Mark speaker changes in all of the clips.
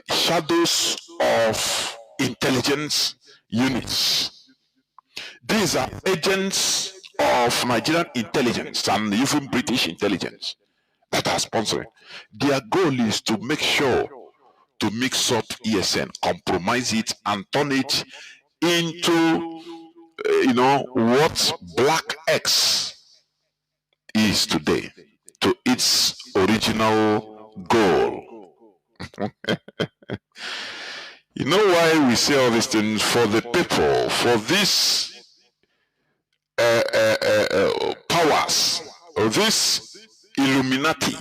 Speaker 1: shadows of intelligence units. These are agents of Nigerian intelligence and even British intelligence that are sponsoring. Their goal is to make sure to mix up ESN, compromise it, and turn it into, what Black X is today, to its original goal. You know why we say all these things? For the people, for these powers, or this Illuminati,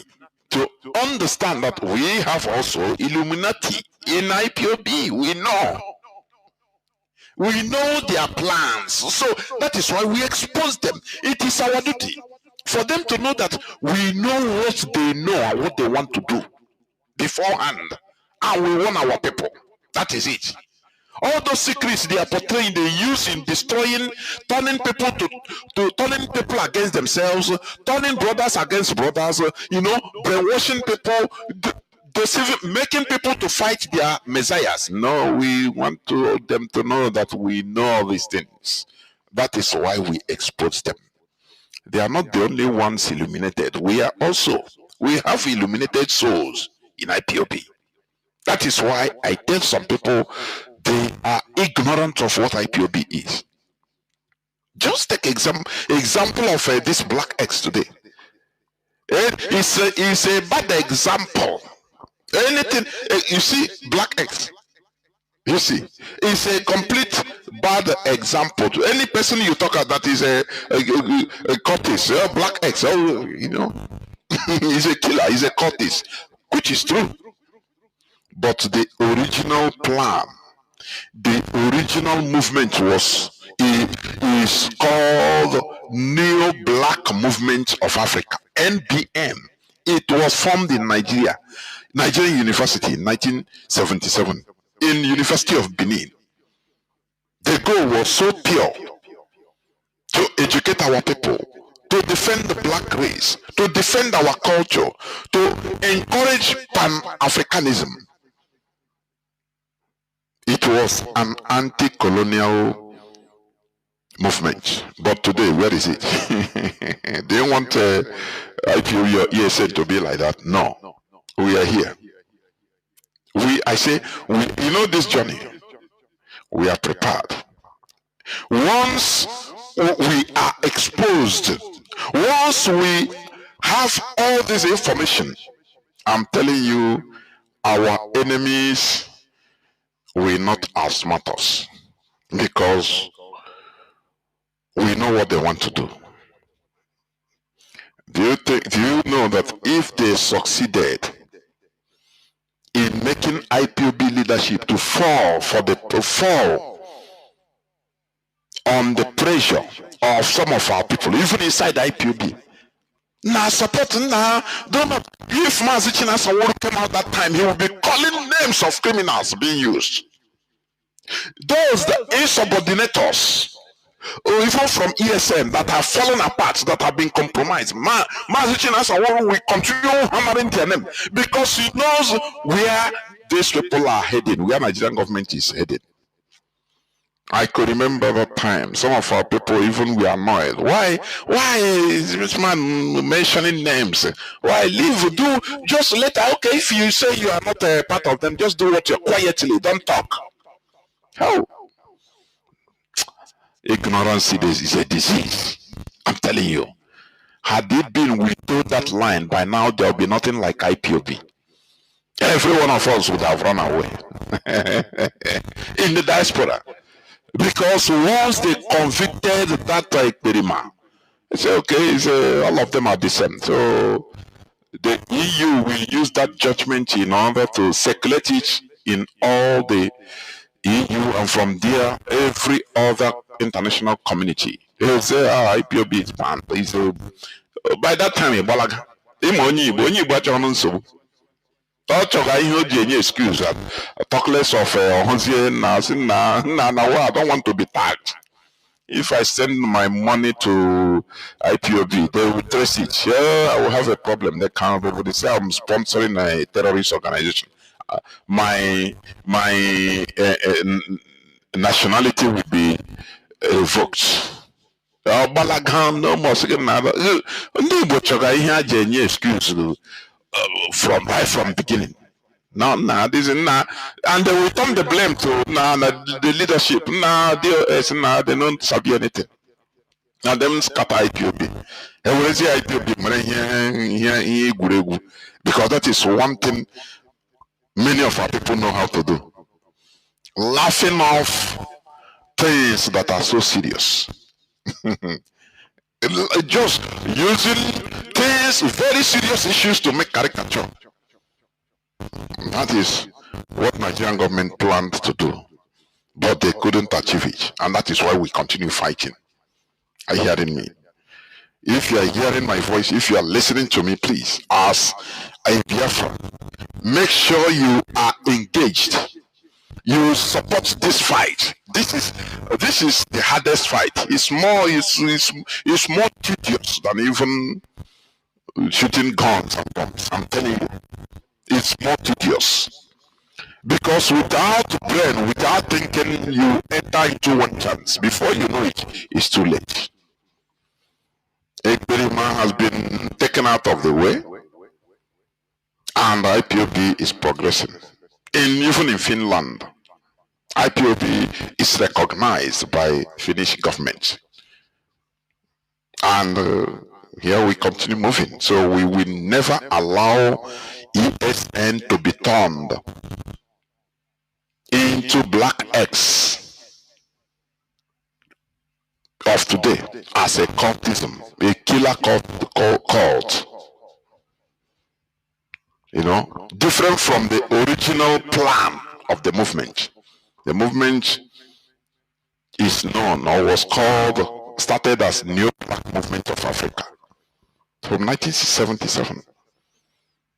Speaker 1: to understand that we have also Illuminati in IPOB. We know their plans. So that is why we expose them. It is our duty for them to know that we know what they know and what they want to do beforehand. And we want our people. That is it. All those secrets they are portraying, they use in destroying, turning people to turning people against themselves, turning brothers against brothers, brainwashing people, deceiving, making people to fight their messiahs. No, we want them to know that we know all these things. That is why we expose them. They are not the only ones illuminated. We have illuminated souls in IPOB. That is why I tell some people they are ignorant of what IPOB is. Just take example of this Black X today. It's a bad example. Anything you see, Black X. You see, it's a complete bad example to any person you talk about that is a cultist, Black X. He's a killer. He's a cultist, which is true. But the original plan, the original movement is called Neo Black Movement of Africa, NBM. It was formed in Nigerian University in 1977, in University of Benin. The goal was so pure, to educate our people, to defend the black race, to defend our culture, to encourage Pan-Africanism. It was an anti-colonial movement. But today, where is it? Do you want IPO your ESN to be like that? No. We are here. This journey, we are prepared. Once we are exposed, once we have all this information, I'm telling you, our enemies will not outsmart us, because we know what they want to do. Do you know that if they succeeded in making IPOB leadership to fall on the pressure of some of our people, even inside IPOB? Now support now. If Mazi came out that time, he will be calling names of criminals being used. Those the insubordinators, or even from ESN, that have fallen apart, that have been compromised. Mazi will continue hammering their name, because he knows where these people are headed, where Nigerian government is headed. I could remember that time. Some of our people even were annoyed. Why is this man mentioning names? Why just later? Okay, if you say you are not a part of them, just do what you're quietly. Don't talk. How? Ignorance is a disease. I'm telling you. Had it been without that line, by now there will be nothing like IPOB. Every one of us would have run away in the diaspora. Because once they convicted that Perima, they say, okay, all of them are the same. So the EU will use that judgment in order to circulate it in all the EU, and from there, every other international community. They'll say, IPOB is banned. By that time, excuse talk less of I don't want to be tagged. If I send my money to IPOB, they will trace it. Yeah, I will have a problem. They say I'm sponsoring a terrorist organization. my nationality will be revoked. Balagam no more second another. Excuse from right from beginning. No, this is not, and they will turn the blame to the leadership. They don't sabi anything. Now them scatter IPOB. And when I say IPOB, because that is one thing many of our people know how to do. Laughing off things that are so serious. Just using things, very serious issues to make caricature. That is what Nigerian government planned to do, but they couldn't achieve it, and that is why we continue fighting. Are you hearing me? If you are hearing my voice, if you are listening to me, please, as a Biafra, make sure you are engaged. You support this fight. This is the hardest fight. It's more tedious than even shooting guns and bombs. I'm telling you, it's more tedious. Because without brain, without thinking, you enter into one chance. Before you know it, it's too late. Ekberima has been taken out of the way, and IPOB is progressing. Even in Finland, IPOB is recognized by Finnish government. And here we continue moving. So we will never allow ESN to be turned into black X of today as a cultism, a killer cult. You know, different from the original plan of the movement. The movement is known or was called, started as New Black Movement of Africa from 1977.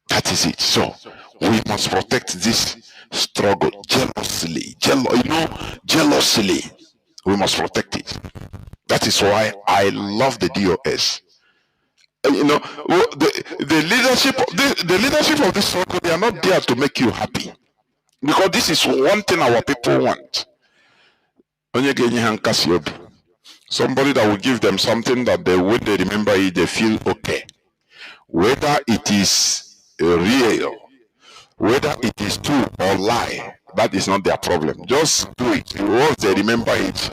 Speaker 1: That is it. So we must protect this struggle jealously. Jealously. We must protect it. That is why I love the DOS. You know, the leadership of this struggle, they are not there to make you happy. Because this is one thing our people want. Somebody that will give them something that when they remember it, they feel okay. Whether it is real, whether it is true or lie, that is not their problem. Just do it. Once they remember it,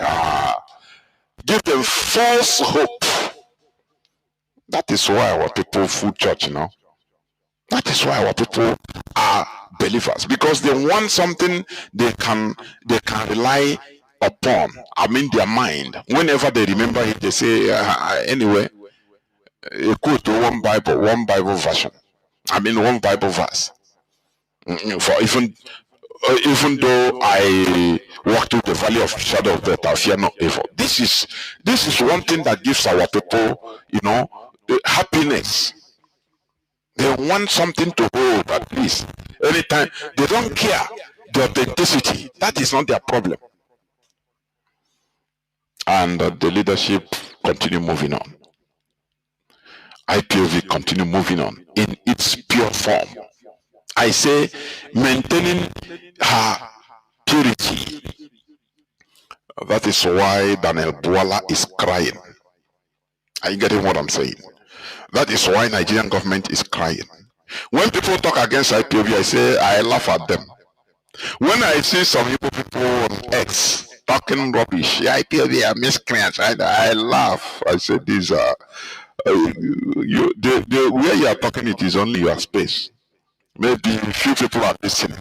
Speaker 1: give them false hope. That is why our people food church, you know. That is why our people are believers, because they want something they can rely upon. I mean, their mind. Whenever they remember it, they say, anyway, go to one Bible version. I mean, one Bible verse. For even though I walk through the valley of shadow of death, I fear no evil. This is one thing that gives our people, you know, happiness. They want something to hold at least. Anytime they don't care the authenticity. That is not their problem. And the leadership continue moving on. IPOV continue moving on in its pure form. I say maintaining her purity. That is why Daniel Bwala is crying. Are you getting what I'm saying? That is why Nigerian government is crying. When people talk against IPOB, I say I laugh at them. When I see some people on X talking rubbish, IPOB are miscreants, I laugh. I say these are the where you are talking, it is only your space. Maybe a few people are listening.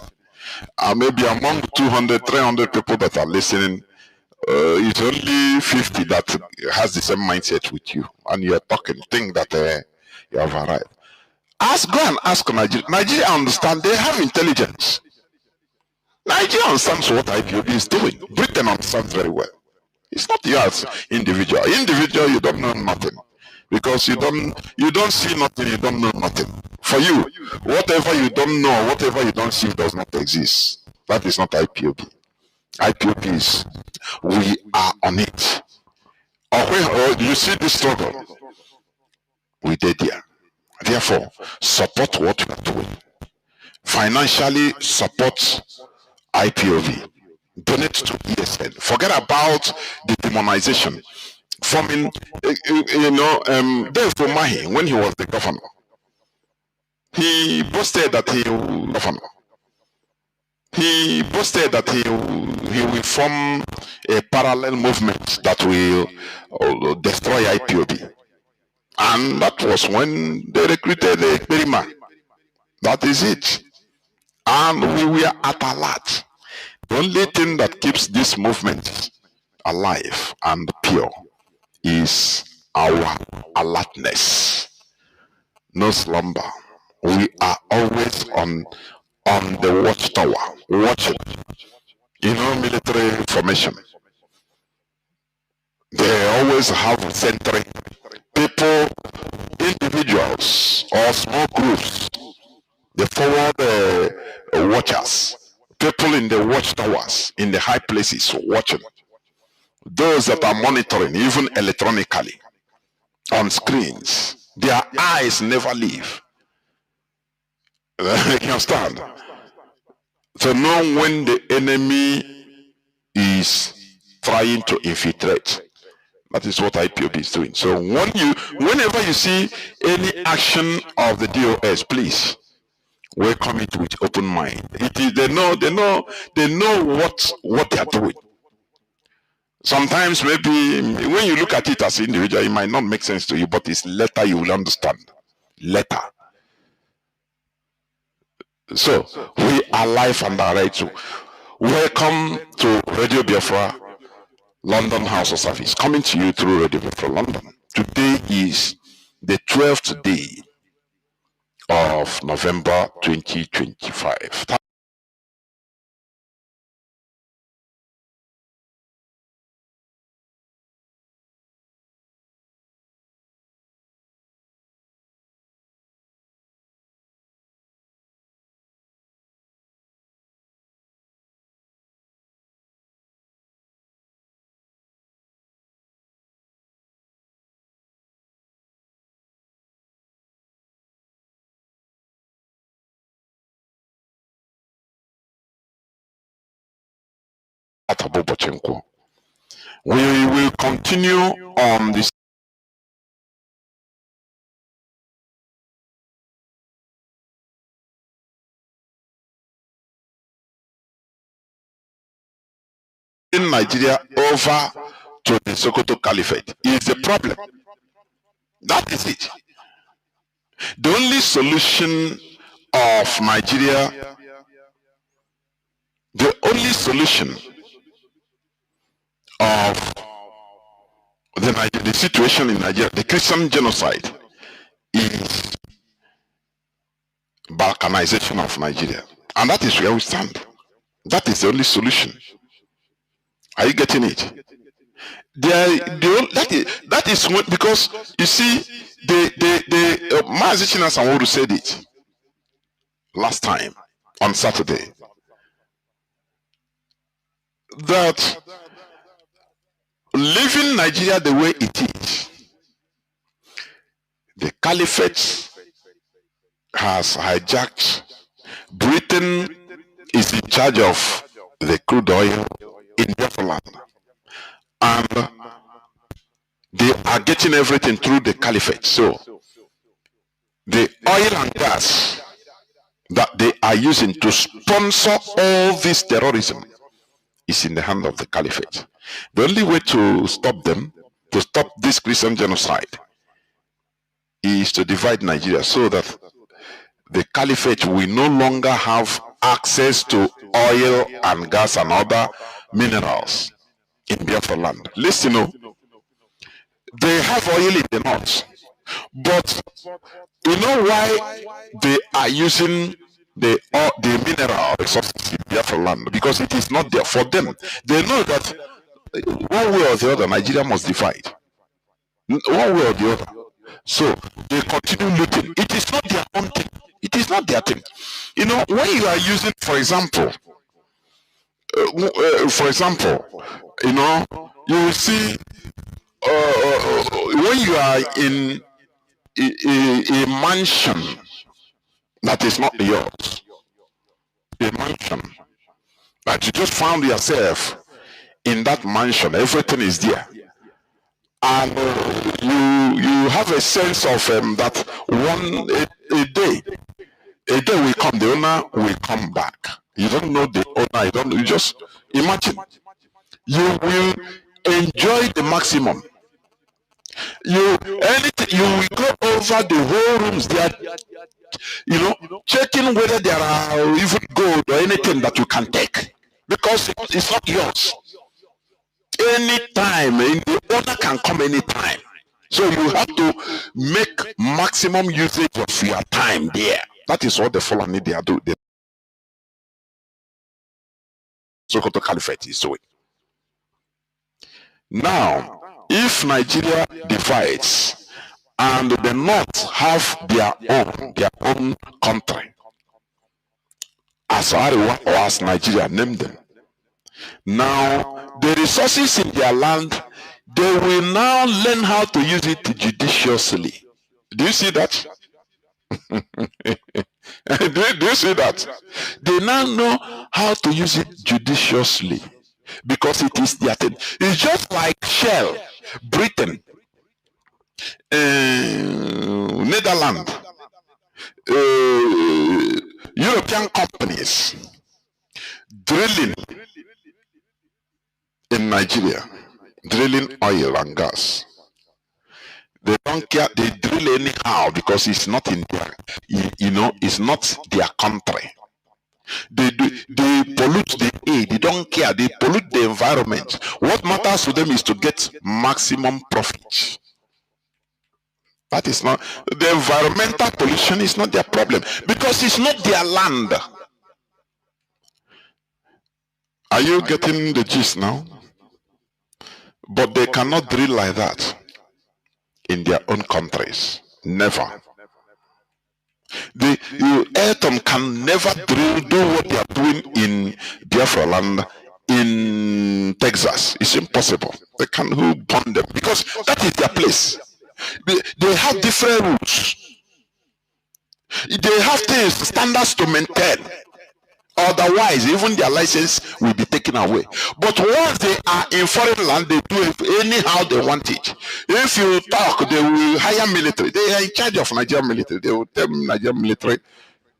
Speaker 1: Maybe among 200, 300 people that are listening, it's only 50 that has the same mindset with you, and you're talking, think that you have arrived. Go and ask Nigeria. Nigeria understand, they have intelligence. Nigeria understands what IPOB is doing. Britain understands very well. It's not you as individual. Individual, you don't know nothing. Because you don't see nothing, you don't know nothing. For you, whatever you don't know, whatever you don't see does not exist. That is not IPOB. IPOB is, we are on it. Or you see this struggle, we did here. Therefore, support what we are doing. financially support IPOB, donate to ESN. Forget about the demonization. Forming, Dave Umahi, when he was the governor, he boasted that he will form a parallel movement that will destroy IPOB. And that was when they recruited the Perima. That is it. And we were at alert. The only thing that keeps this movement alive and pure is our alertness. No slumber. We are always on the watchtower, watching. Military formation. They always have sentry. People, individuals, or small groups, they forward watchers. People in the watchtowers, in the high places, watching. Those that are monitoring, even electronically, on screens, their eyes never leave. You understand? To know when the enemy is trying to infiltrate. That is what IPOB is doing. So whenever you see any action of the DOS, please welcome it with open mind. They know what they are doing. Sometimes maybe when you look at it as an individual, it might not make sense to you, but it's later you will understand. Later. So we are live and direct. Welcome to Radio Biafra London House of Service, coming to you through Radio Biafra London. Today is the 12th day of November 2025. We will continue on this in Nigeria over to the Sokoto Caliphate is the problem. That is it. The only solution of Nigeria, the only solution of the situation in Nigeria, the Christian genocide, is balkanization of Nigeria. And that is where we stand. That is the only solution. Are you getting it? That is what, because you see, Mazi Chinedu said it last time on Saturday, that leaving Nigeria the way it is, the caliphate has hijacked. Britain is in charge of the crude oil in Biafra land, and they are getting everything through the caliphate. So the oil and gas that they are using to sponsor all this terrorism is in the hand of the caliphate. The only way to stop them, to stop this Christian genocide, is to divide Nigeria so that the caliphate will no longer have access to oil and gas and other minerals in Biafra land. Listen, they have oil in the north, but you know why they are using the mineral resources in Biafra land? Because it is not there for them. They know that one way or the other, Nigeria must divide. One way or the other. So they continue looting. It is not their own thing. It is not their thing. When you are using, for example, you will see when you are in a mansion that is not yours, a mansion, that you just found yourself in that mansion, everything is there, and you have a sense of that a day will come, the owner will come back. You don't know the owner, you just imagine. You will enjoy the maximum. You will go over the whole rooms there, checking whether there are even gold or anything that you can take, because it's not yours. Anytime, the owner can come anytime. So you have to make maximum usage of your time there. That is what the Fulani they do. The Sokoto Caliphate is doing. Now, if Nigeria divides and the North have their own country, as Ariwa or as Nigeria, name them. Now, the resources in their land, they will now learn how to use it judiciously. Do you see that? do you see that? They now know how to use it judiciously, because it is their thing. It's just like Shell, Britain, Netherlands, European companies drilling in Nigeria, drilling oil and gas. They don't care, they drill anyhow, because it's not in their, it's not their country. They pollute the air, they don't care, they pollute the environment. What matters to them is to get maximum profit. That is not, the environmental pollution is not their problem, because it's not their land. Are you getting the gist now? But they cannot drill like that in their own countries. Never. The Ayrton can never do what they are doing in Biafra land, in Texas. It's impossible. They can who burn them, because that is their place. They have different rules. They have things, standards to maintain. Otherwise, even their license will be taken away. But once they are in foreign land, they do it anyhow they want it. If you talk, they will hire military. They are in charge of Nigerian military. They will tell Nigerian military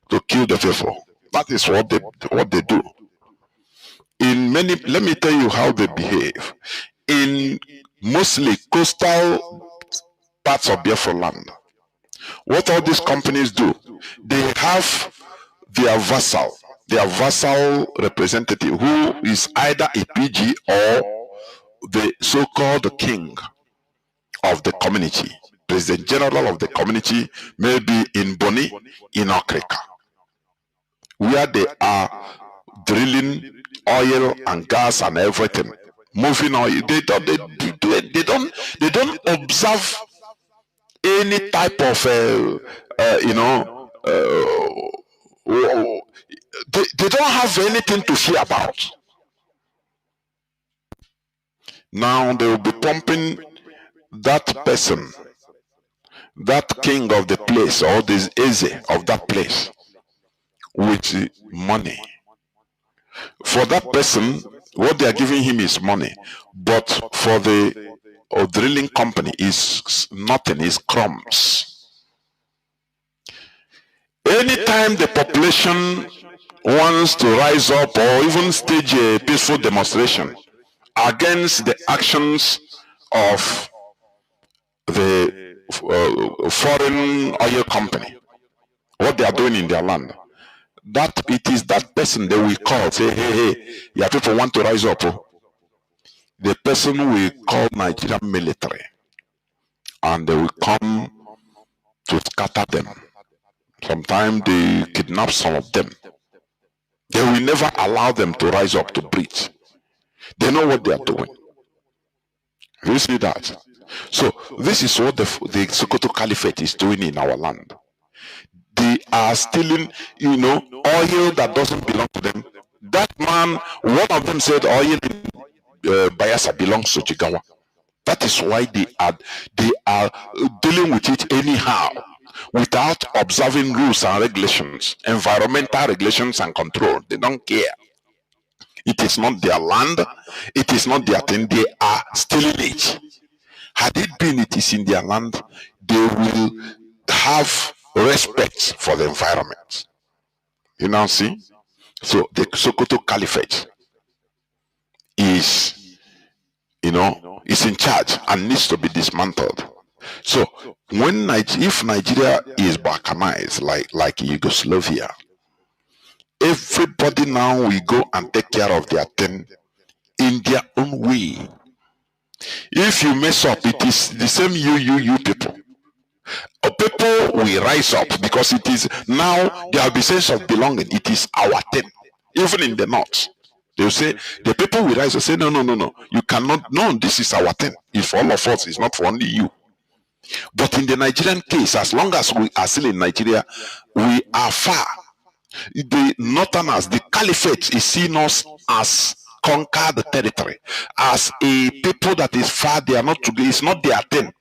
Speaker 1: to kill the people. That is what they do. In many, let me tell you how they behave. In mostly coastal parts of Biafra land, what all these companies do, they have their vassal representative, who is either a PG or the so-called king of the community, president general of the community, maybe in Boni, in Okrika, where they are drilling oil and gas and everything, moving oil. They don't observe any type of they don't have anything to fear about. Now they will be pumping that person, that king of the place, or this Eze of that place, with money. For that person, what they are giving him is money, but for the drilling company is nothing, is crumbs. Anytime the population wants to rise up or even stage a peaceful demonstration against the actions of the foreign oil company, what they are doing in their land, that it is that person they will call, say, hey, your people want to rise up. The person will call Nigerian military, and they will come to scatter them. Sometimes they kidnap some of them. They will never allow them to rise up to breathe. They know what they are doing. You see that? So this is what the Sokoto Caliphate is doing in our land. They are stealing, oil that doesn't belong to them. That man, one of them said oil in Bayelsa belongs to Jigawa. That is why they are dealing with it anyhow. without observing rules and regulations, environmental regulations and control. They don't care. It is not their land. It is not their thing. They are stealing it. Had it been it is in their land, they will have respect for the environment. You now see? So the Sokoto Caliphate is, is in charge and needs to be dismantled. So when if Nigeria is balkanized like Yugoslavia, everybody now will go and take care of their thing in their own way. If you mess up, it is the same you people. People will rise up because it is now there will be sense of belonging. It is our thing. Even in the north, they will say the people will rise and say, no, you cannot. No, this is our thing. It's for all of us. It's not for only you. But in the Nigerian case, as long as we are still in Nigeria, we are far. The northerners, the caliphate is seen us as conquered territory, as a people that is far. They are not together. It's not their thing.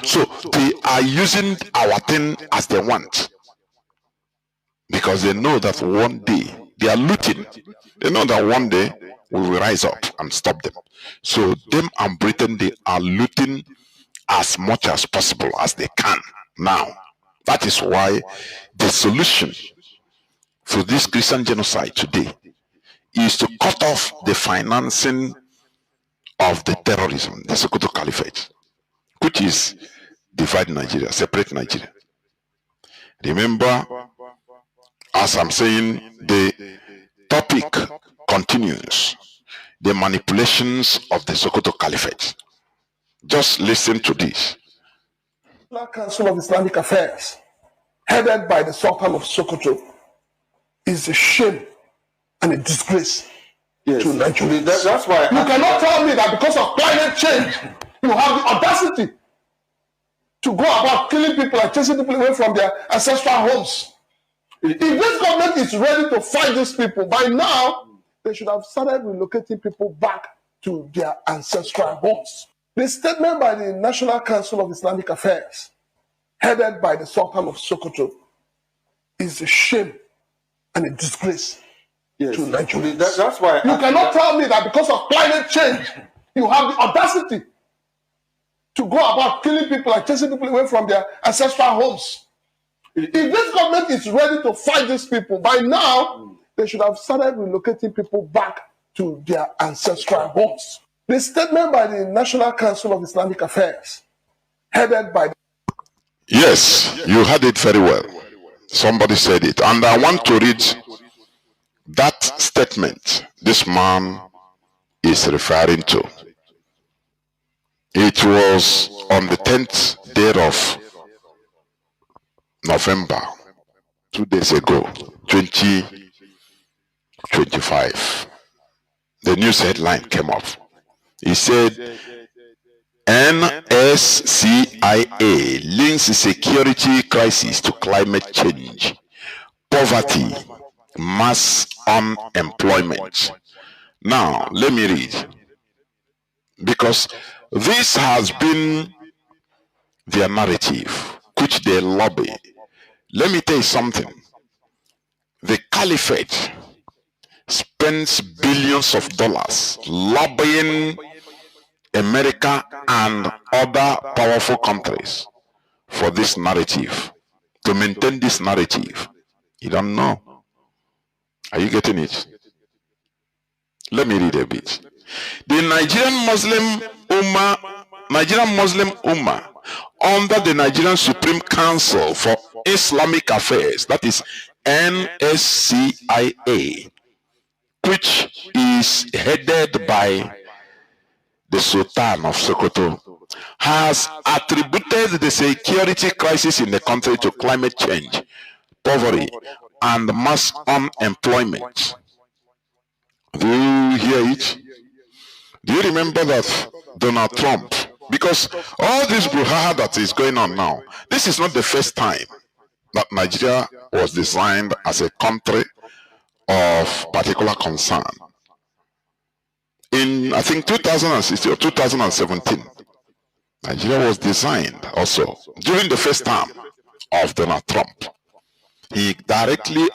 Speaker 1: So they are using our thing as they want, because they know that one day they are looting. They know that one day we will rise up and stop them. So them and Britain, they are looting as much as possible as they can now. That is why the solution for this Christian genocide today is to cut off the financing of the terrorism, the Sokoto Caliphate, which is divide Nigeria, separate Nigeria. Remember, as I'm saying, the topic continues, the manipulations of the Sokoto Caliphate. Just listen to this.
Speaker 2: The Council of Islamic Affairs, headed by the Sultan of Sokoto, is a shame and a disgrace to Nigeria.
Speaker 3: That's why
Speaker 2: you cannot tell me that because of climate change, you have the audacity to go about killing people and chasing people away from their ancestral homes. If this government is ready to fight these people, by now, they should have started relocating people back to their ancestral homes. The statement by the National Council of Islamic Affairs, headed by the Sultan of Sokoto, is a shame and a disgrace to Nigeria.
Speaker 3: That's why
Speaker 2: you cannot tell me that because of climate change, you have the audacity to go about killing people and chasing people away from their ancestral homes. If this government is ready to fight these people, by now, they should have started relocating people back to their ancestral homes. The statement by the National Council of Islamic Affairs, headed by...
Speaker 1: Yes, you heard it very well. Somebody said it. And I want to read that statement this man is referring to. It was on the 10th day of November, 2 days ago, 2025. The news headline came up. He said, NSCIA links security crisis to climate change, poverty, mass unemployment. Now, let me read, because this has been their narrative, which they lobby. Let me tell you something. The caliphate spends billions of dollars lobbying America and other powerful countries for this narrative, to maintain this narrative. You don't know. Are you getting it? Let me read a bit. The Nigerian Muslim Ummah, under the Nigerian Supreme Council for Islamic Affairs, that is NSCIA, which is headed by the Sultan of Sokoto, has attributed the security crisis in the country to climate change, poverty, and mass unemployment. Do you hear it? Do you remember that Donald Trump, because all this brouhaha that is going on now, this is not the first time that Nigeria was designed as a country of particular concern. In, I think, 2016 or 2017, Nigeria was designed also during the first term of Donald Trump. He directly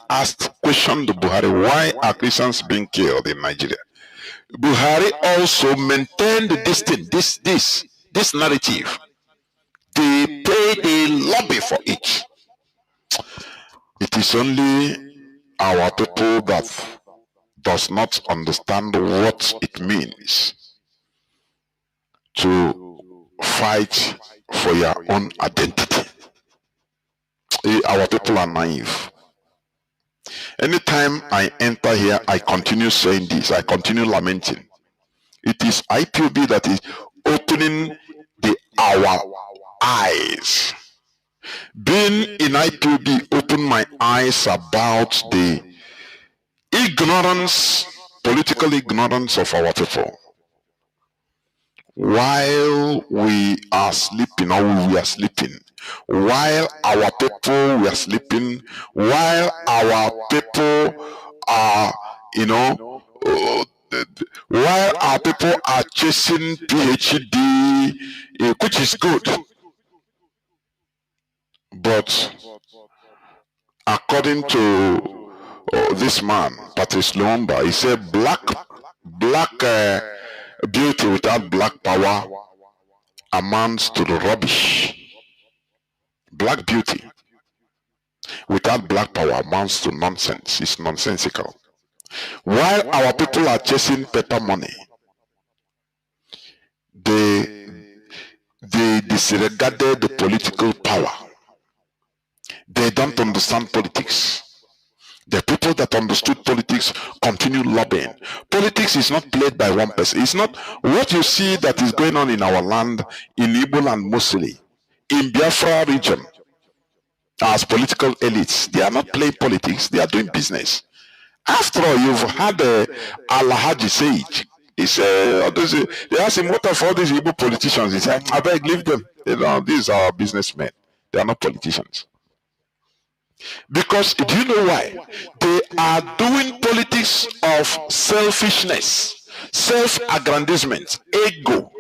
Speaker 1: questioned Buhari, why are Christians being killed in Nigeria? Buhari also maintained this narrative. They lobby for it. It is only our people that does not understand what it means to fight for your own identity. Our people are naive. Anytime I enter here, I continue saying this, I continue lamenting. It is IPOB that is opening our eyes. Being in IPOB opened my eyes about the ignorance, political ignorance of our people. While we are sleeping, while our people were sleeping, while our people are, while our people are chasing PhD, which is good, but according to this man, Patrice Lumumba, he said black beauty without black power amounts to the rubbish. Black beauty without black power amounts to nonsense. It's nonsensical. While our people are chasing paper money, they disregarded the political power. They don't understand politics. The people that understood politics continue lobbying. Politics is not played by one person. It's not what you see that is going on in our land, in Igbo and mostly in Biafra region. As political elites, they are not playing politics. They are doing business. After all, you've had Alhaji Sage. He said, they asked him, what are all these Igbo politicians? He said, I beg, leave them. These are businessmen. They are not politicians. Because do you know why? They are doing politics of selfishness, self-aggrandizement, ego.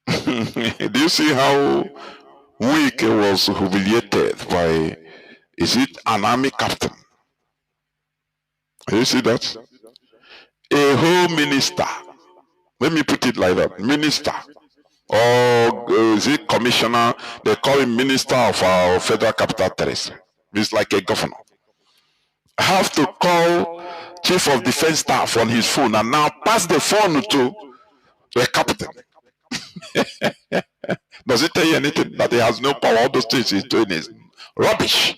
Speaker 1: Do you see how weak was humiliated by, is it an army captain? Do you see that? A whole minister, let me put it like that, minister, or is it commissioner? They call him minister of our federal capital territory. It's like a governor. Have to call chief of defense staff on his phone and now pass the phone to the captain. Does it tell you anything? That he has no power? All those things he's doing is rubbish.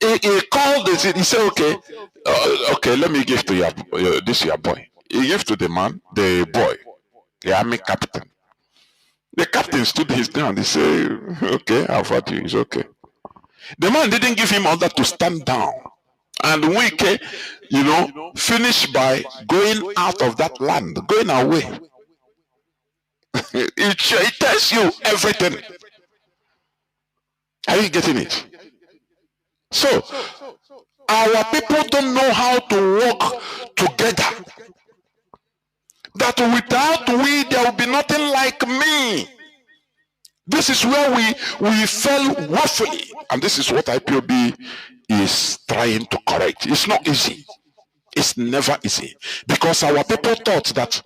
Speaker 1: He called this, he said, okay, let me give to your boy. He gave to the man, the boy, the army captain. The captain stood his ground. He said, okay, I've heard you. It's okay. The man didn't give him order to stand down. And Wike, finished by going out of that land, going away. It tells you everything. Are you getting it? So, our people don't know how to work together. That without we, there will be nothing like me. This is where we fell woefully. And this is what IPOB is trying to correct. It's not easy. It's never easy. Because our people thought that,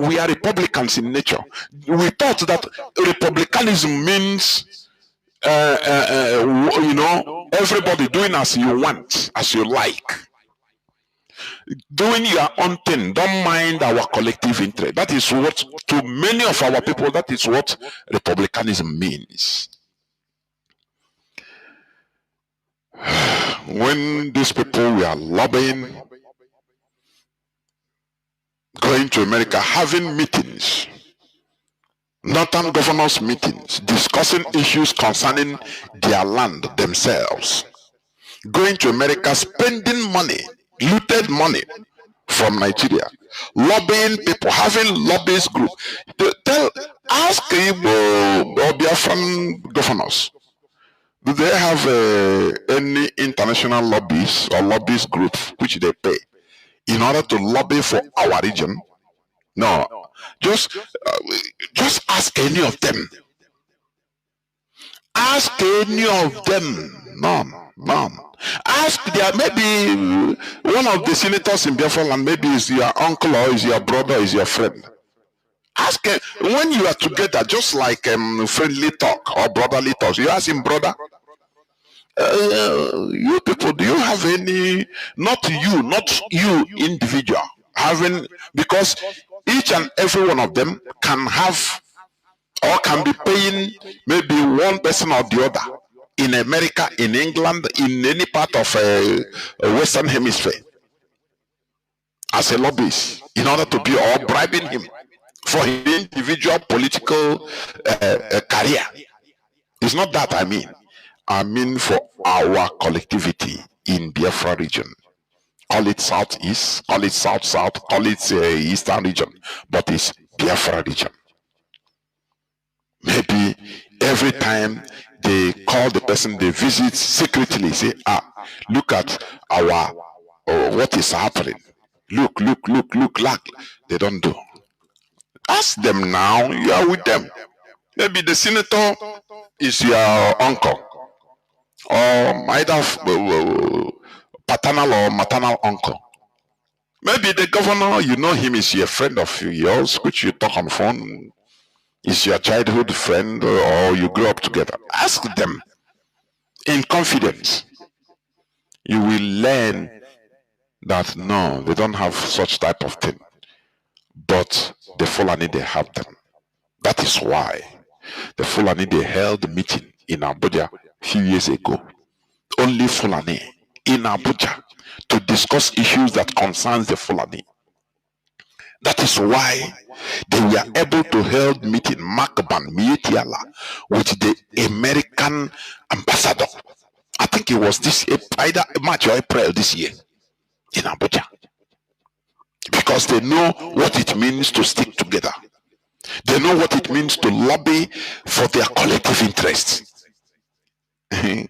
Speaker 1: we are Republicans in nature. We thought that republicanism means, everybody doing as you want, as you like. Doing your own thing, don't mind our collective interest. That is what, to many of our people, that is what republicanism means. When these people were lobbying, going to America, having meetings, northern governors meetings, discussing issues concerning their land themselves, going to America, spending money, looted money from Nigeria, lobbying people, having lobbyist group. Ask Igbo or Biafran governors, do they have any international lobbies or lobbyist group which they pay in order to lobby for our region? No, just ask any of them. Ask any of them. None. None. Ask there, maybe one of the senators in Biafra land, maybe is your uncle or is your brother or is your friend. Ask when you are together, just like friendly talk or brotherly talk. You ask him, brother, you people, do you have any, not you individual, having, because each and every one of them can have or can be paying maybe one person or the other in America, in England, in any part of a Western Hemisphere as a lobbyist in order to be, or bribing him for his individual political career. It's not that I mean. I mean for our collectivity in Biafra region. Call it Southeast, call it South-South, call it Eastern region, but it's Biafra region. Maybe every time they call the person, they visit secretly, say, look at our, what is happening. Look. They don't do. Ask them now, you are with them. Maybe the senator is your uncle, or either paternal or maternal uncle. Maybe the governor, you know him, is your friend of yours, which you talk on the phone, is your childhood friend, or you grew up together. Ask them in confidence. You will learn that no, they don't have such type of thing. But the Fulani, they have them. That is why the Fulani, they held a meeting in Abuja a few years ago. Only Fulani in Abuja to discuss issues that concerns the Fulani. That is why they were able to hold meeting Makban Mietiala with the American ambassador. I think it was this either March or April this year in Abuja. Because they know what it means to stick together. They know what it means to lobby for their collective interests. You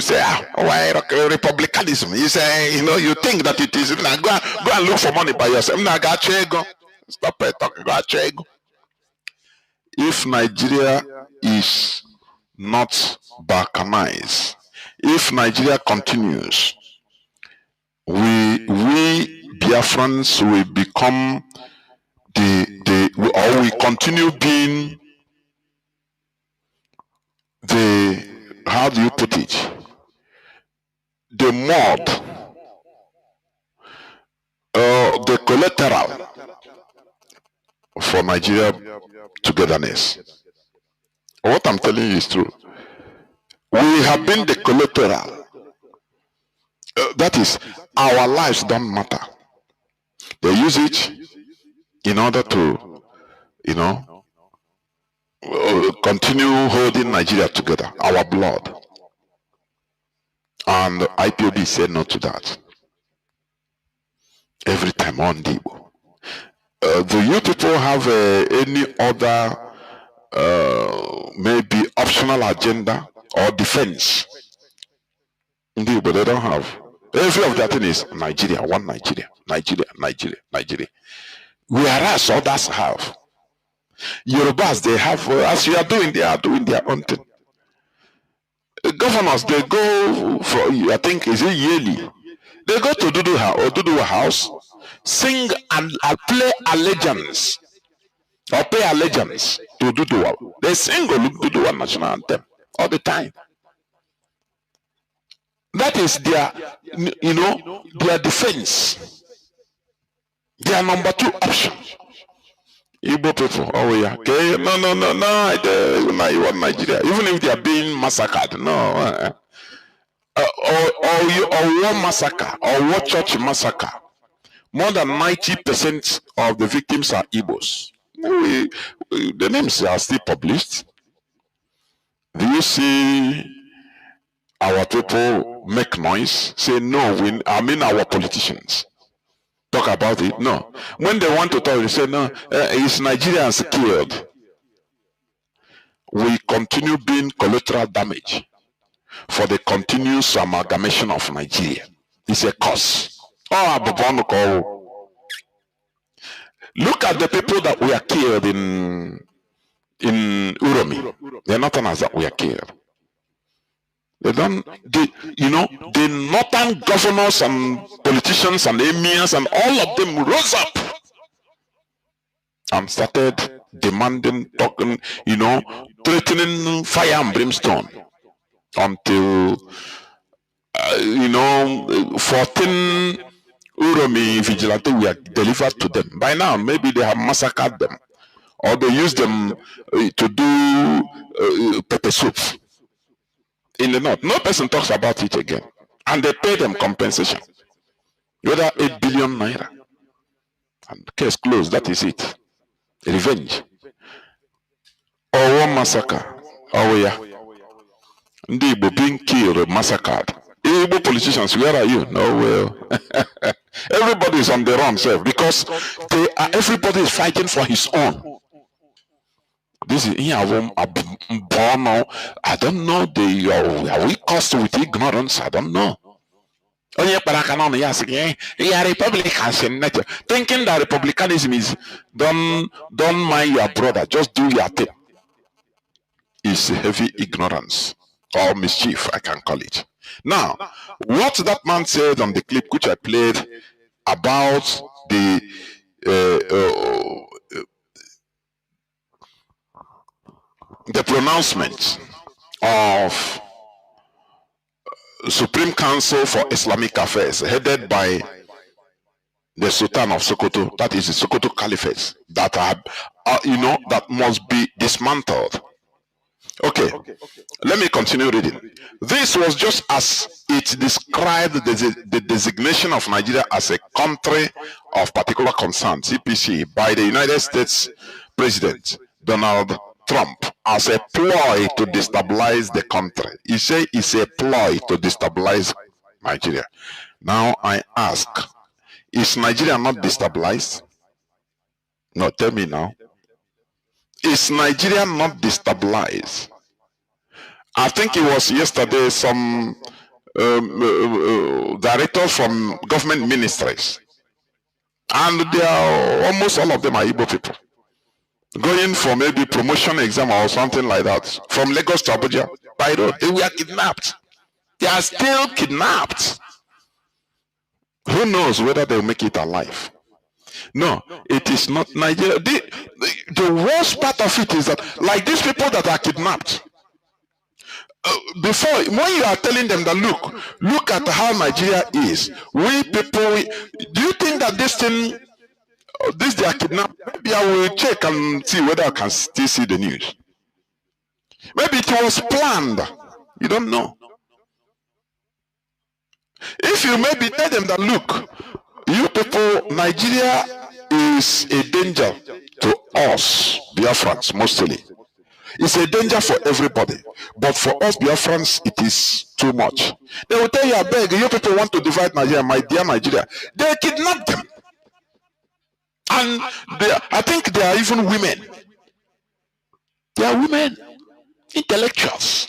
Speaker 1: say, why republicanism? You say, you think that it is. Go and look for money by yourself. Stop talking. If Nigeria is not balkanized, if Nigeria continues, we Biafrans will become or we continue being how do you put it? The mud, the collateral for Nigeria togetherness. What I'm telling you is true. We have been the collateral. That is, our lives don't matter. They use it in order to, continue holding Nigeria together, our blood. And IPOB said no to that. Every time on Debo. Do you people have any other maybe optional agenda or defense? Indeed, but they don't have. Every of that thing is Nigeria, one Nigeria. Whereas others have. Yorubas, they have, as you are doing, they are doing their own thing. Governors, they go for, I think, is it yearly? They go to Dudu house, sing and play allegiance, or pay allegiance to Dudu. They sing Dudu national anthem all the time. That is their, their defense. Their number 2 option. Igbo people, yeah. Okay, no, you want Nigeria. Even if they are being massacred, no. Or war massacre, or war church massacre. More than 90% of the victims are Igbos. The names are still published. Do you see our people make noise? Say no, I mean our politicians. Talk about it? No. When they want to talk, they say no, it's Nigerians killed. We continue being collateral damage for the continuous amalgamation of Nigeria. It's a cause. Look at the people that were killed in Uromi. The northerners that were killed. The northern governors and politicians and emirs and all of them rose up and started demanding, talking, threatening fire and brimstone until 14 Uromi vigilante were delivered to them. By now, maybe they have massacred them, or they used them to do pepper soup in the north. No person talks about it again, and they pay them compensation, whether 8 billion naira, and case closed. That is it. Revenge. Or one massacre. Oh yeah. Ndị Igbo being killed, massacred. Igbo politicians, where are you? No, well, everybody is on their own self because everybody is fighting for his own. This is I don't know. Are we caused with ignorance? I don't know. Republicans thinking that republicanism is don't mind your brother, just do your thing. It's heavy ignorance or mischief, I can call it. Now, what that man said on the clip which I played about the pronouncement of Supreme Council for Islamic Affairs, headed by the Sultan of Sokoto, that is the Sokoto Caliphate, that that must be dismantled. Okay, let me continue reading. This was just as it described the designation of Nigeria as a country of particular concern, CPC, by the United States President Donald Trump as a ploy to destabilize the country. He said it's a ploy to destabilize Nigeria. Now I ask, is Nigeria not destabilized? No, tell me now. Is Nigeria not destabilized? I think it was yesterday some directors from government ministries, and they are almost all of them are Igbo people, going for maybe promotion exam or something like that from Lagos to Abuja by road. They were kidnapped. They are still kidnapped. Who knows whether they'll make it alive? No, it is not Nigeria. The worst part of it is that, like these people that are kidnapped, before, when you are telling them that look at how Nigeria is, we people, do you think that this they are kidnapped? Maybe I will check and see whether I can still see the news. Maybe it was planned. You don't know. If you maybe tell them that look, you people, Nigeria is a danger to us, Biafrans, mostly. It's a danger for everybody. But for us Biafrans, it is too much. They will tell you, I beg, you people want to divide Nigeria, my dear Nigeria. They kidnap them. And I think they are even women. They are women, intellectuals.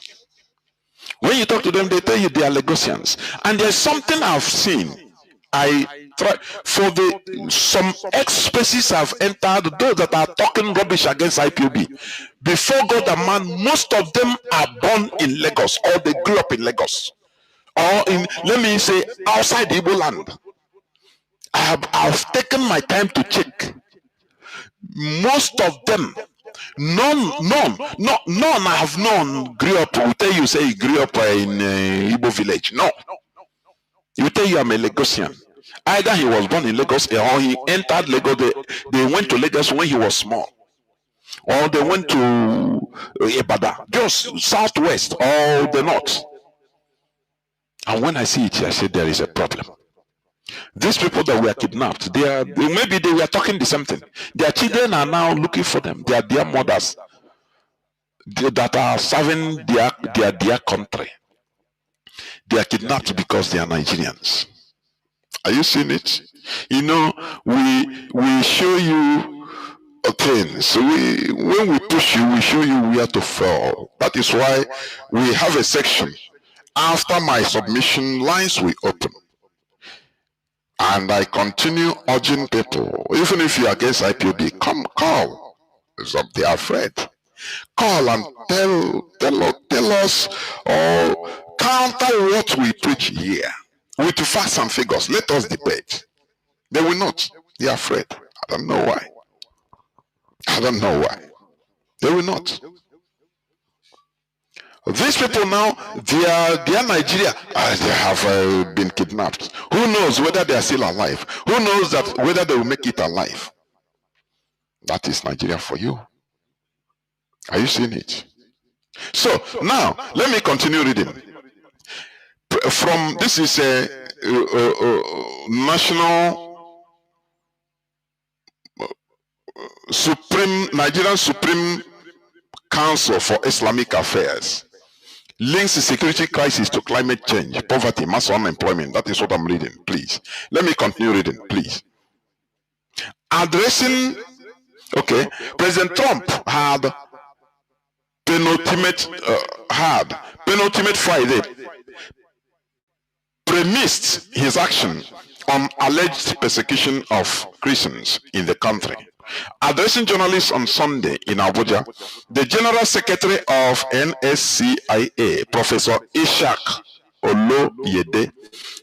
Speaker 1: When you talk to them, they tell you they are Lagosians. And there's something I've seen. Some ex-species have entered, those that are talking rubbish against IPOB. Before God and man, most of them are born in Lagos, or they grew up in Lagos, or in, let me say, outside the Igbo land. I've taken my time to check. Most of them, none I have known grew up. Will tell you, say he grew up in Igbo village. No, you tell you I'm a Lagosian. Either he was born in Lagos or he entered Lagos. They went to Lagos when he was small, or they went to Ibadan, just southwest or the north. And when I see it, I said there is a problem. These people that were kidnapped, maybe they were talking the same thing. Their children are now looking for them. They are their mothers that are serving their country. They are kidnapped because they are Nigerians. Are you seeing it? You know, we show you things. When we push you, we show you where to fall. That is why we have a section. After my submission, lines will open. And I continue urging people, even if you're against IPOB, come call. So they are afraid. Call and tell us or counter what we preach here with facts and figures. Let us debate. They will not. They are afraid. I don't know why. I don't know why. They will not. These people now, they are Nigeria. They have been kidnapped. Who knows whether they are still alive? Who knows that whether they will make it alive? That is Nigeria for you. Are you seeing it? So now let me continue reading. From this is a national Nigerian Supreme Council for Islamic Affairs links the security crisis to climate change, poverty, mass unemployment. That is what I'm reading, please. Let me continue reading, please. Addressing, okay, President Trump had penultimate Friday premised his action on alleged persecution of Christians in the country. Addressing journalists on Sunday in Abuja, the General Secretary of NSCIA, Professor Ishaq Oloyede,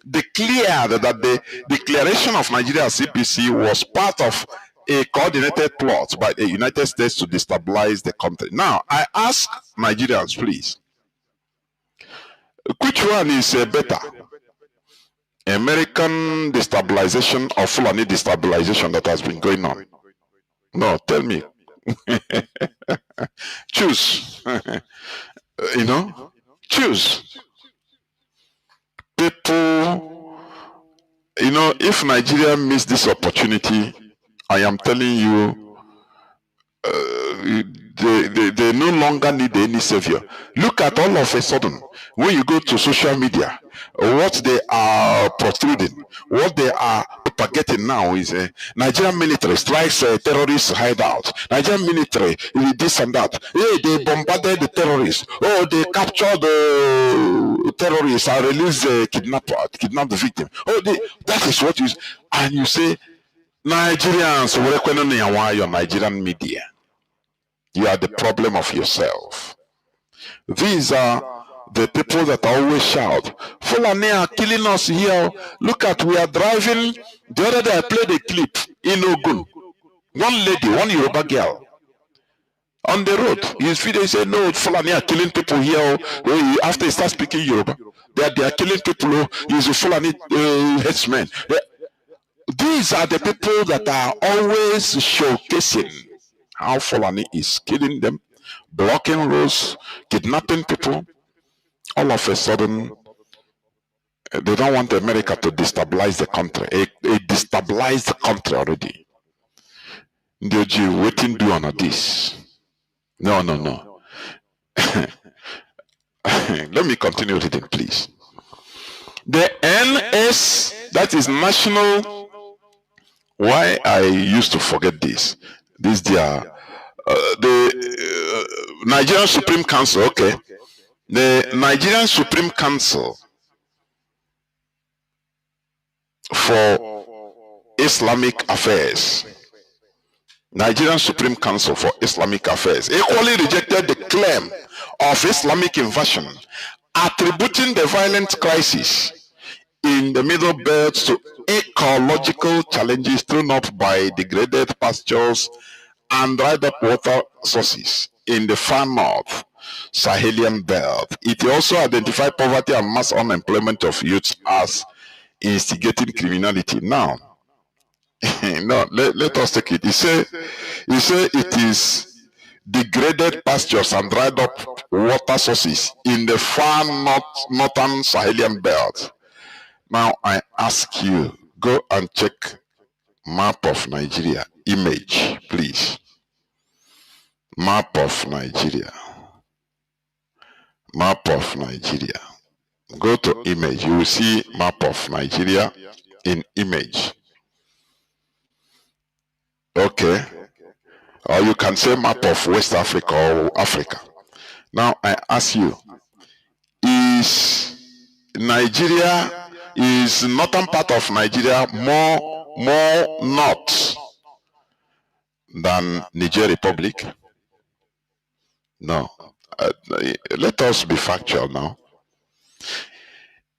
Speaker 1: declared that the declaration of Nigeria as CPC was part of a coordinated plot by the United States to destabilize the country. Now, I ask Nigerians, please, which one is better? American destabilization or Fulani destabilization that has been going on? No, tell me. Choose. Choose. People, if Nigeria missed this opportunity, I am telling you, they no longer need any savior. Look at all of a sudden, when you go to social media, what they are protruding, what they are propagating now is Nigerian military strikes a terrorist hideout. Nigerian military, this and that. Hey, they bombarded the terrorists. Oh, they captured the terrorists and released the kidnapped the victim. Oh, that is what you, and you say, Nigerians, your Nigerian media. You are the problem of yourself. These are the people that always shout, Fulani are killing us here. Look at, we are driving. The other day I played a clip in Ogun. One lady, one Yoruba girl, on the road. His video said, no, Fulani are killing people here. After he starts speaking Yoruba, they are killing people. He's a Fulani headsman. These are the people that are always showcasing how Fulani is killing them, blocking roads, kidnapping people. All of a sudden, they don't want America to destabilize the country. It destabilized the country already. Ndoji, waiting do on this. No. Let me continue reading, please. The NS, that is National. Why I used to forget this? The Nigerian Supreme Council, okay. The Nigerian Supreme Council for Islamic Affairs. Nigerian Supreme Council for Islamic Affairs equally rejected the claim of Islamic invasion, attributing the violent crisis in the Middle Belt to ecological challenges thrown up by degraded pastures and dried up water sources in the far north Sahelian belt. It also identified poverty and mass unemployment of youth as instigating criminality. Now, no, let us take it. He say it is degraded pastures and dried up water sources in the far northern Sahelian belt. Now I ask you, go and check map of Nigeria image, please. Map of Nigeria. Map of Nigeria. Go to image. You will see map of Nigeria in image. Okay. Or you can say map of West Africa or Africa. Now I ask you, is Nigeria is northern part of Nigeria more north than Niger Republic? No. Let us be factual now.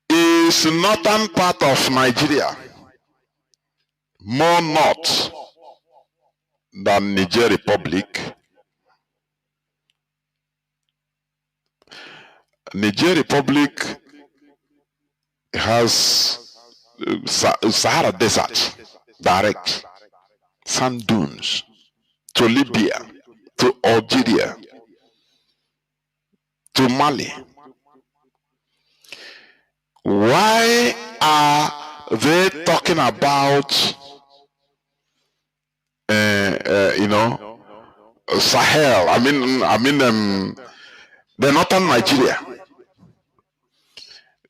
Speaker 1: Is northern part of Nigeria more north than Niger Republic? Niger Republic has Sahara Desert, direct, sand dunes, to Libya, to Algeria, to Mali. Why are they talking about, Sahel? The northern Nigeria,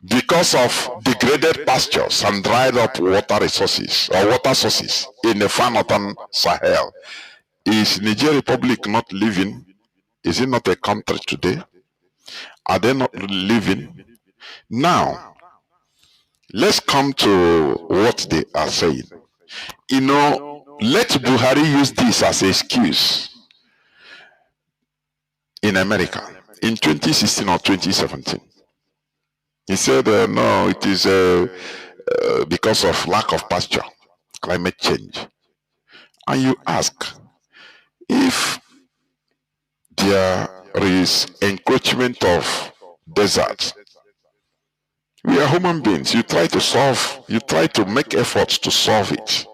Speaker 1: because of degraded pastures and dried up water resources or water sources in the far northern Sahel. Is Niger Republic not living? Is it not a country today? Are they not living? Now, let's come to what they are saying. Let Buhari use this as an excuse in America in 2016 or 2017. He said, no, it is because of lack of pasture, climate change. And you ask, if there is encroachment of desert, we are human beings. You try to make efforts to solve it.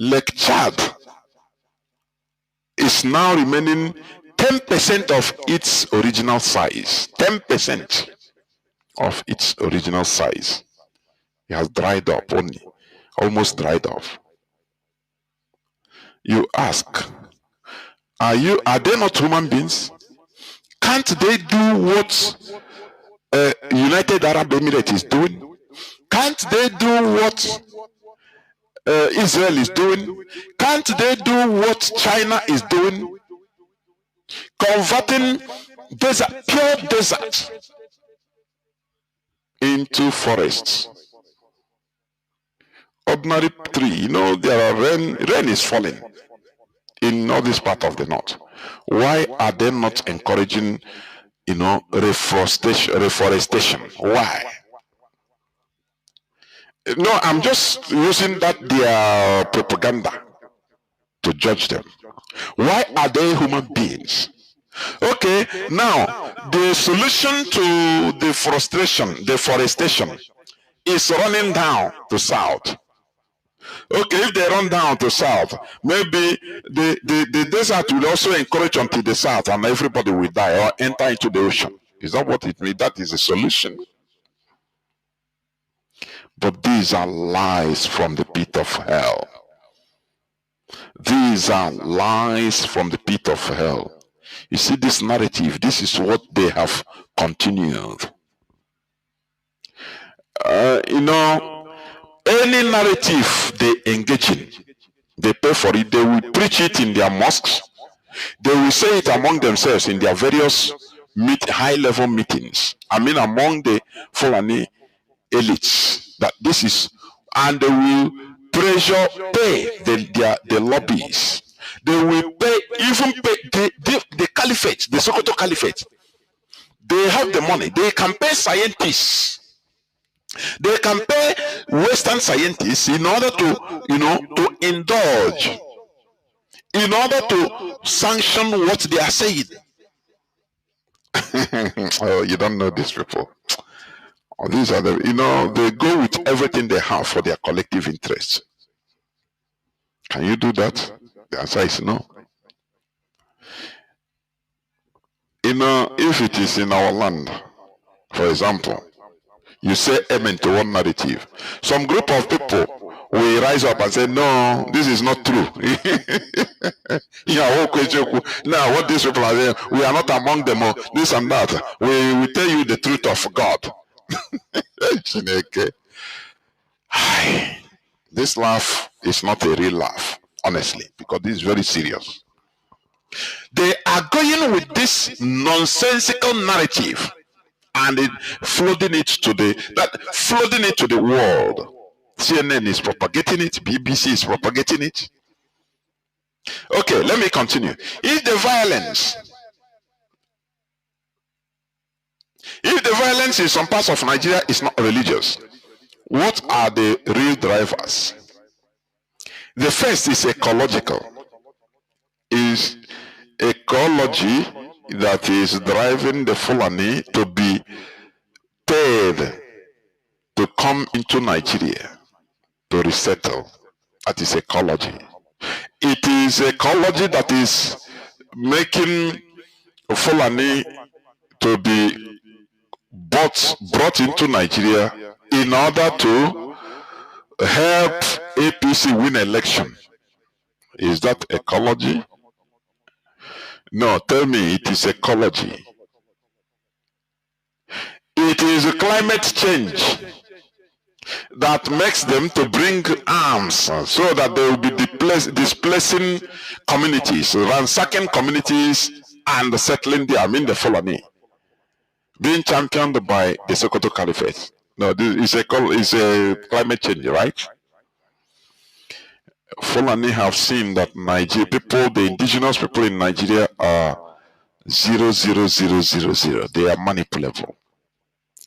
Speaker 1: Lake Chad is now remaining 10% of its original size. 10% of its original size. It has dried up only, almost dried off. You ask, are they not human beings? Can't they do what United Arab Emirates is doing? Can't they do what Israel is doing? Can't they do what China is doing? Converting desert, pure desert, into forests. Ordinary tree, there are rain is falling in all this part of the north. Why are they not encouraging, reforestation? Why? No, I'm just using their propaganda to judge them. Why are they human beings? Okay, now the solution to deforestation is running down to south. Okay, if they run down to south, maybe the desert will also encroach onto the south and everybody will die or enter into the ocean. Is that what it means? That is a solution. But these are lies from the pit of hell. These are lies from the pit of hell. You see this narrative, this is what they have continued. Any narrative they engage in, they pay for it, they will preach it in their mosques, they will say it among themselves in their various high-level meetings. Among the Fulani elites, that this is, and they will pay the lobbies. They will pay the caliphate, the Sokoto caliphate. They have the money. They can pay scientists. They can pay Western scientists in order to indulge, in order to sanction what they are saying. Oh, you don't know these people. Oh, these are they go with everything they have for their collective interests. Can you do that? The answer is no. If it is in our land, for example, you say amen to one narrative, some group of people will rise up and say, no, this is not true. Now what these people are saying, we are not among them, or this and that. We tell you the truth of God. This laugh is not a real laugh, honestly, because this is very serious. They are going with this nonsensical narrative and flooding it to the world. CNN is propagating it, BBC is propagating it. Okay, let me continue. If the violence in some parts of Nigeria is not religious, what are the real drivers? The first is ecological. Is ecology that is driving the Fulani to be paid to come into Nigeria to resettle. That is ecology. It is ecology that is making Fulani to be brought into Nigeria in order to help APC win election. Is that ecology? No, tell me it is ecology. It is climate change that makes them to bring arms so that they will be displacing communities, ransacking communities and settling there. I mean the Fulani. Being championed by the Sokoto Caliphate. No, this is a climate change, right? Fulani have seen that Nigeria people, the indigenous people in Nigeria are 00000. They are manipulable.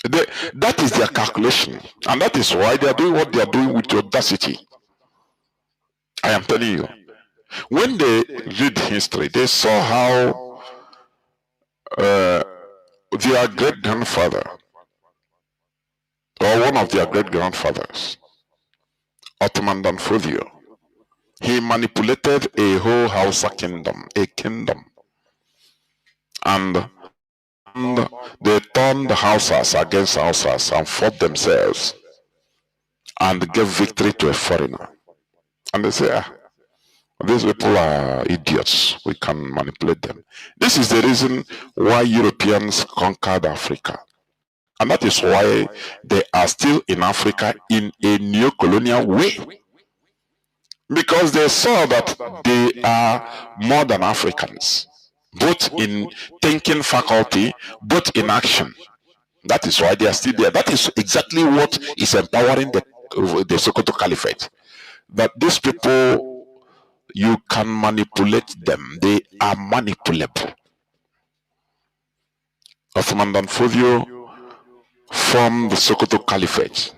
Speaker 1: That is their calculation, and that is why they are doing what they are doing with audacity. I am telling you. When they read history, they saw how their great-grandfather, or one of their great-grandfathers, Ottoman Danfodio, he manipulated a whole Hausa kingdom, a kingdom. And they turned the Hausas against Hausas and fought themselves and gave victory to a foreigner. And they say, these people are idiots. We can manipulate them. This is the reason why Europeans conquered Africa. And that is why they are still in Africa in a neo-colonial way. Because they saw that they are more than Africans, both in thinking faculty, both in action. That is why they are still there. That is exactly what is empowering the Sokoto Caliphate. That these people, you can manipulate them. They are manipulable. Ottoman Danfodio formed the Sokoto Caliphate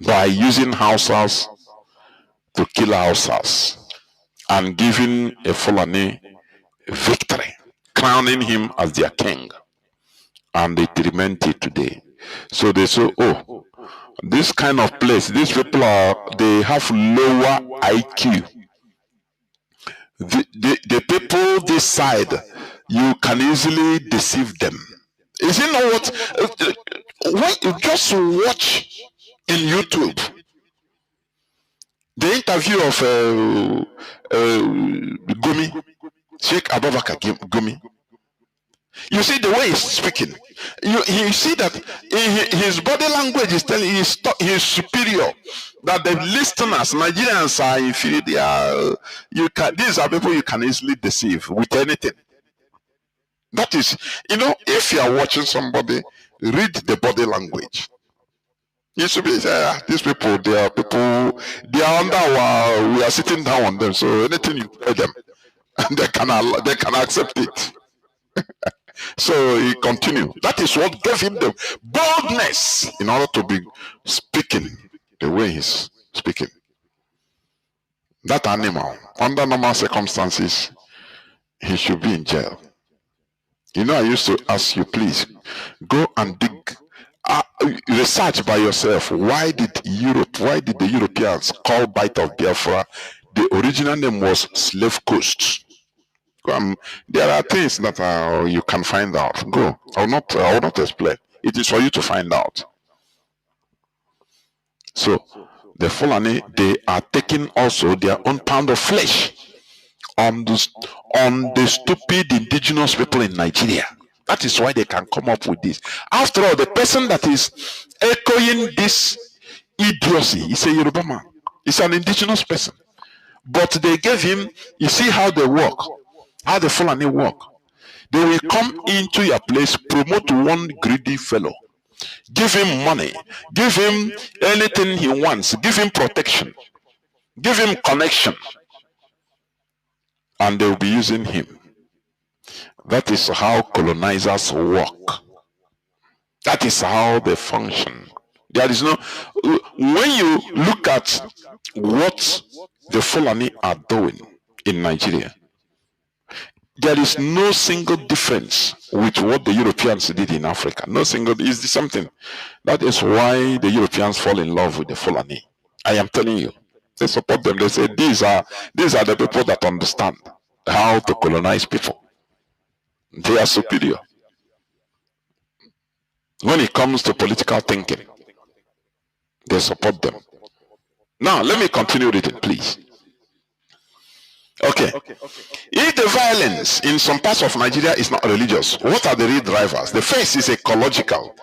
Speaker 1: by using Hausas to kill Hausas and giving a Fulani victory, crowning him as their king. And it remains today. So they say, oh, this kind of place, these people they have lower IQ. The people this side, you can easily deceive them. Is it not what? When you just watch in YouTube the interview of Gumi, Sheikh Abubakar Gumi, you see the way he's speaking. You see that his body language is telling he's superior. That the listeners, Nigerians are inferior. They are, these are people you can easily deceive with anything. That is, if you are watching somebody, read the body language. You should be these people, they are under our, we are sitting down on them. So anything you tell them, they can accept it. So he continued. That is what gave him the boldness in order to be speaking the way he's speaking. That animal, under normal circumstances, he should be in jail. I used to ask you, please, go and dig, research by yourself. Why did the Europeans call Bight of Biafra? The original name was Slave Coast. There are things that you can find out. Go. I will not explain. It is for you to find out. So the Fulani, they are taking also their own pound of flesh on the stupid indigenous people in Nigeria. That is why they can come up with this. After all, the person that is echoing this idiocy is a Yoruba man. It's an indigenous person. But they gave him, you see how they work. How the Fulani work. They will come into your place, promote one greedy fellow, give him money, give him anything he wants, give him protection, give him connection, and they will be using him. That is how colonizers work. That is how they function. There is no, when you look at what the Fulani are doing in Nigeria, there is no single difference with what the Europeans did in Africa. No single, is something. That is why the Europeans fall in love with the Fulani. I am telling you. They support them. They say these are the people that understand how to colonize people. They are superior. When it comes to political thinking, they support them. Now, let me continue reading, please. Okay. If the violence in some parts of Nigeria is not religious, what are the real drivers? The first is ecological.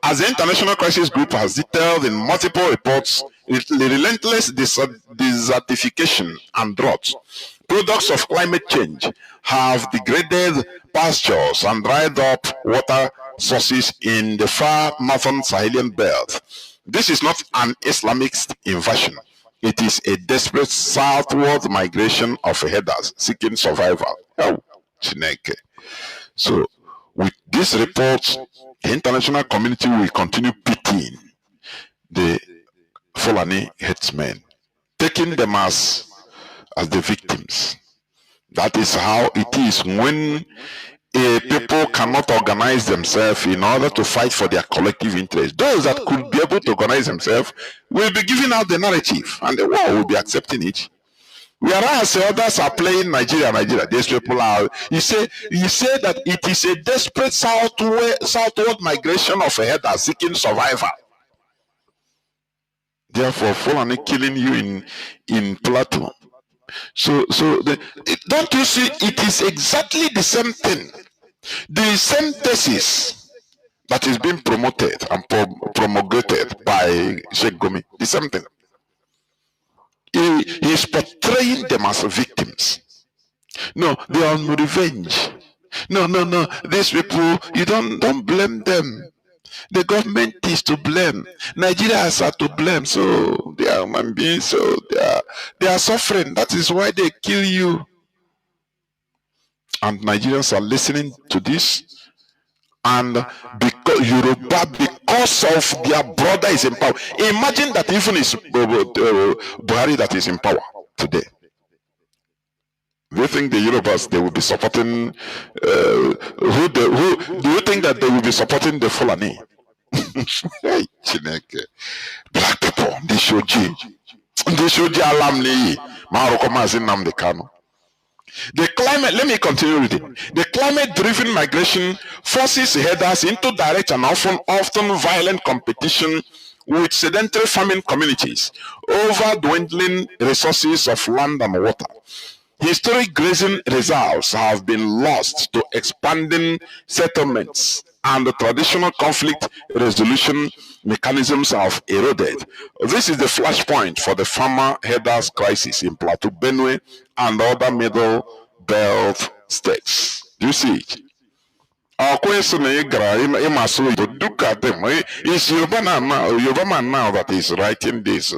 Speaker 1: As the International Crisis Group has detailed in multiple reports, the relentless desertification and drought, products of climate change, have degraded pastures and dried up water sources in the far northern Sahelian belt. This is not an Islamist invasion. It is a desperate southward migration of herders seeking survival. Oh, Chineke. So, with this report, the international community will continue pitying the Fulani headsmen, taking them as the victims. That is how it is when people cannot organize themselves in order to fight for their collective interest. Those that could be able to organize themselves will be giving out the narrative, and the world will be accepting it. Whereas others are playing Nigeria. These people are. You say that it is a desperate southward migration of a herder seeking survival. Therefore, Fulani killing you in Plateau. So don't you see? It is exactly the same thing, the same thesis that is being promoted and promulgated by Sheikh Gumi. The same thing. He is portraying them as victims. No, they are on revenge. No. These people, you don't blame them. The government is to blame. Nigerians are to blame. So they are human beings. So they are suffering. That is why they kill you. And Nigerians are listening to this. And because Yoruba, because of their brother is in power. Imagine that even it's Buhari that is in power today. Do you think the Yorubas, they will be supporting who do you think that they will be supporting the Fulani? Black people, the shoji alamni Maroko Mazi Nnamdi Kanu. The climate, let me continue reading. The climate-driven migration forces herders into direct and often violent competition with sedentary farming communities over dwindling resources of land and water. Historic grazing reserves have been lost to expanding settlements, and the traditional conflict resolution mechanisms have eroded. This is the flashpoint for the farmer herders crisis in Plateau, Benue, and other middle belt states. Do you see it? Look at them. It's Yoruba man now that is writing this,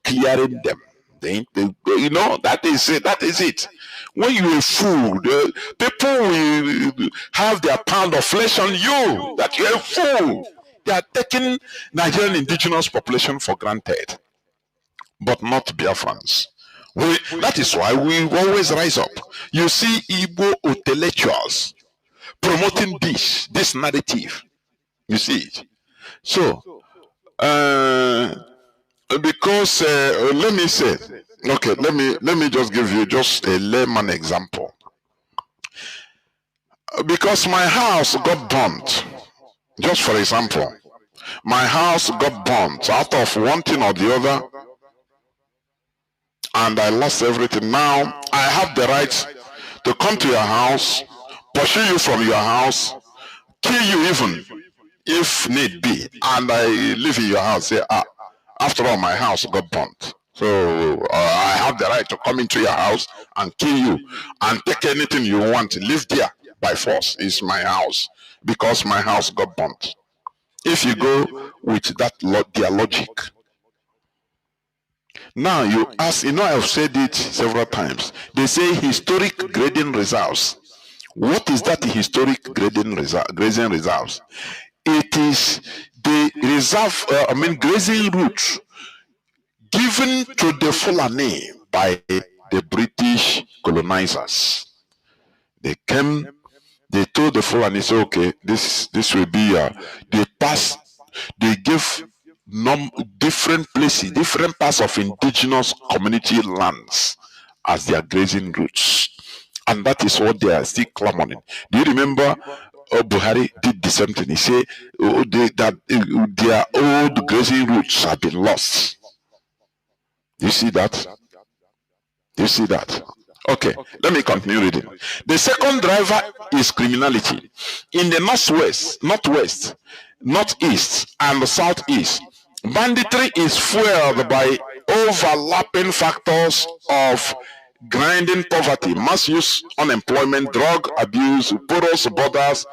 Speaker 1: clearing them. You know, that is it. That is it. When you are fool, people will have their pound of flesh on you. That you are a fool. They are taking Nigerian indigenous population for granted, but not Biafrans. That is why we always rise up. You see Igbo intellectuals promoting this narrative. You see it. So, because let me say, okay, let me just give you just a layman example. Because my house got burnt, just for example, my house got burnt out of one thing or the other, and I lost everything. Now I have the right to come to your house, pursue you from your house, kill you even if need be, and I live in your house. Say, after all, my house got burnt. So I have the right to come into your house and kill you and take anything you want. Live there by force. It's my house because my house got burnt. If you go with that their logic. Now you ask, I've said it several times. They say historic grading reserves. What is that historic grading reserves? It is the reserve, grazing route given to the Fulani by the British colonizers. They came, they told the Fulani, say, okay, this will be, they give different places, different parts of indigenous community lands as their grazing routes. And that is what they are still clamoring. Do you remember Buhari did the same thing? He said that their old grazing routes have been lost. You see that? You see that? Okay, let me continue reading. The second driver is criminality. In the northwest, northeast, and the southeast, banditry is fueled by overlapping factors of grinding poverty, mass use, unemployment, drug abuse, porous borders,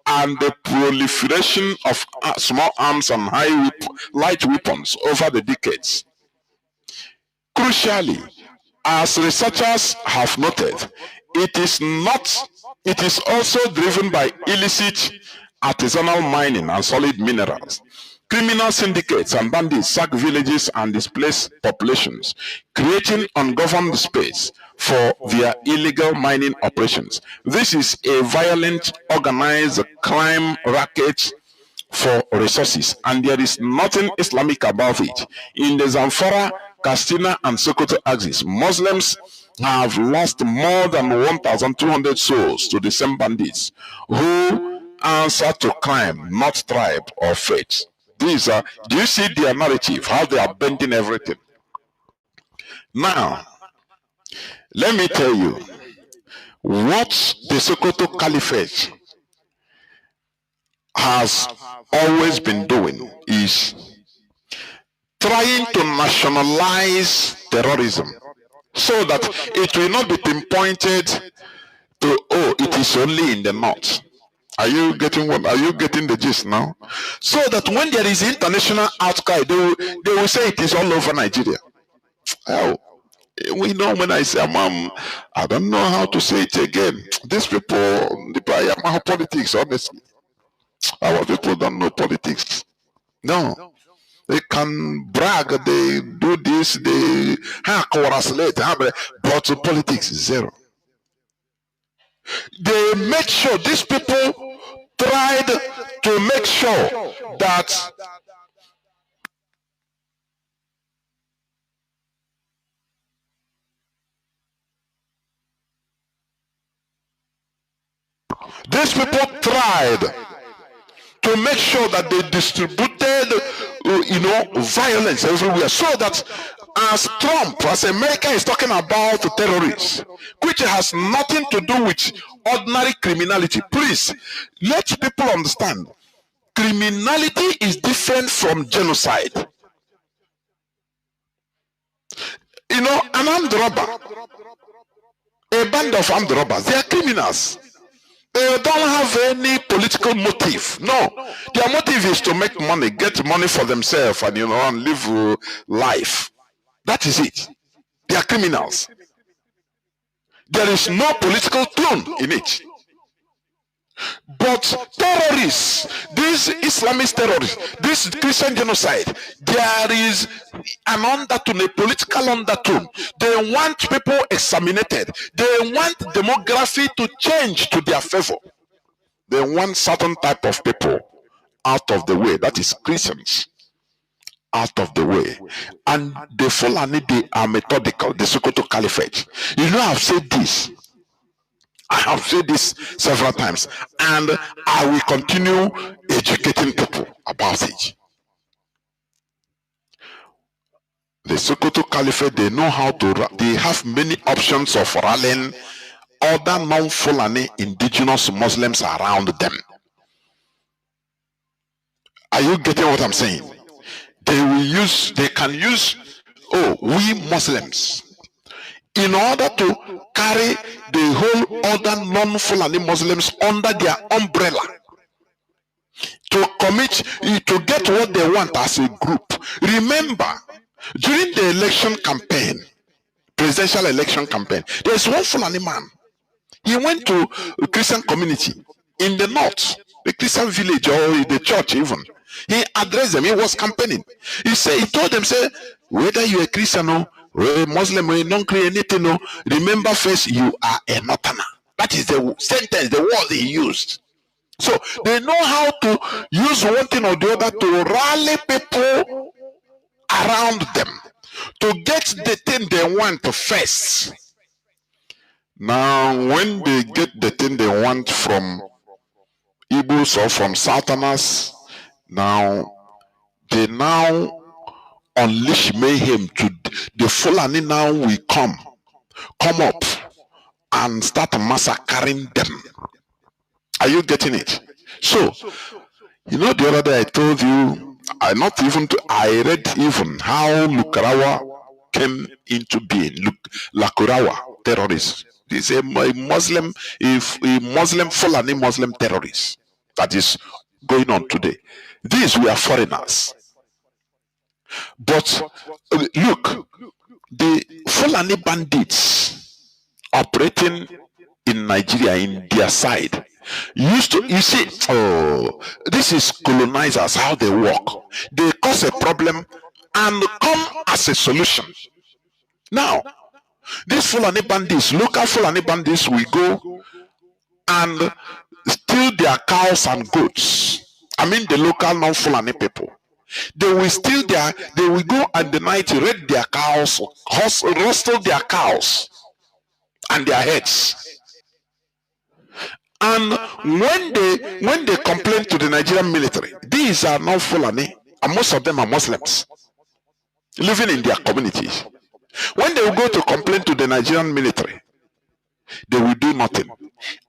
Speaker 1: and the proliferation of small arms and light weapons over the decades. Crucially, as researchers have noted, it is also driven by illicit artisanal mining and solid minerals. Criminal syndicates and bandits sack villages and displace populations, creating ungoverned space for their illegal mining operations. This is a violent, organized crime racket for resources, and there is nothing Islamic about it. In the Zamfara, Katsina, and Sokoto axis, Muslims have lost more than 1,200 souls to the same bandits who answer to crime, not tribe or faith. These are, do you see their narrative, how they are bending everything? Now, let me tell you, what the Sokoto Caliphate has always been doing is trying to nationalize terrorism so that it will not be pinpointed to, oh, it is only in the north. Are you getting the gist now? So that when there is international outcry, they will say it is all over Nigeria. Oh, we know when I say, I don't know how to say it again. These people, the politics, honestly. Our people don't know politics. No. They can brag, they do this, they correlate, but politics is zero. They make sure, these people tried to make sure that these people tried to make sure that they distributed, violence everywhere, so that as Trump, as America is talking about terrorists, which has nothing to do with ordinary criminality. Please, let people understand, criminality is different from genocide. An armed robber, a band of armed robbers, they are criminals. They don't have any political motive. No, their motive is to make money, get money for themselves, and and live life. That is it. They are criminals. There is no political tone in it. But terrorists, these Islamist terrorists, this Christian genocide, there is an undertone, a political undertone. They want people exterminated. They want demography to change to their favor. They want certain type of people out of the way. That is Christians out of the way. And the Fulani, they are methodical. The Sokoto Caliphate. I've said this. I have said this several times, and I will continue educating people about it. The Sokoto Caliphate, they know how to, they have many options of rallying other non-Fulani indigenous Muslims around them. Are you getting what I'm saying? They can use oh, we Muslims, in order to carry the whole other non-Fulani Muslims under their umbrella, to commit, to get what they want as a group. Remember, during the election campaign, presidential election campaign, there's one Fulani man. He went to a Christian community in the north, the Christian village or the church even. He addressed them. He was campaigning. He told them, say, whether you're a Christian or a Muslim or a non-Christian, anything, no, remember first, you are a northerner. That is the sentence, the word he used. So they know how to use one thing or the other to rally people around them, to get the thing they want first. Now, when they get the thing they want from Igbos or from Southerners, now they now unleash mayhem to the Fulani. Now we come up and start massacring them. Are you getting it? So, you know, the other day I told you, I read even how Lukurawa came into being. Lukurawa terrorists. It's a Muslim Fulani Muslim terrorist that is going on today. These were foreigners. But look, the Fulani bandits operating in Nigeria, in their side, used to, you see, oh, this is colonizers, how they work. They cause a problem and come as a solution. Now, these Fulani bandits, local Fulani bandits, will go and steal their cows and goats. I mean the local non-Fulani people. They will they will go at the night, raid their cows, rustle their cows and their heads. And when they complain to the Nigerian military, these are not Fulani, and most of them are Muslims living in their communities. When they will go to complain to the Nigerian military, they will do nothing.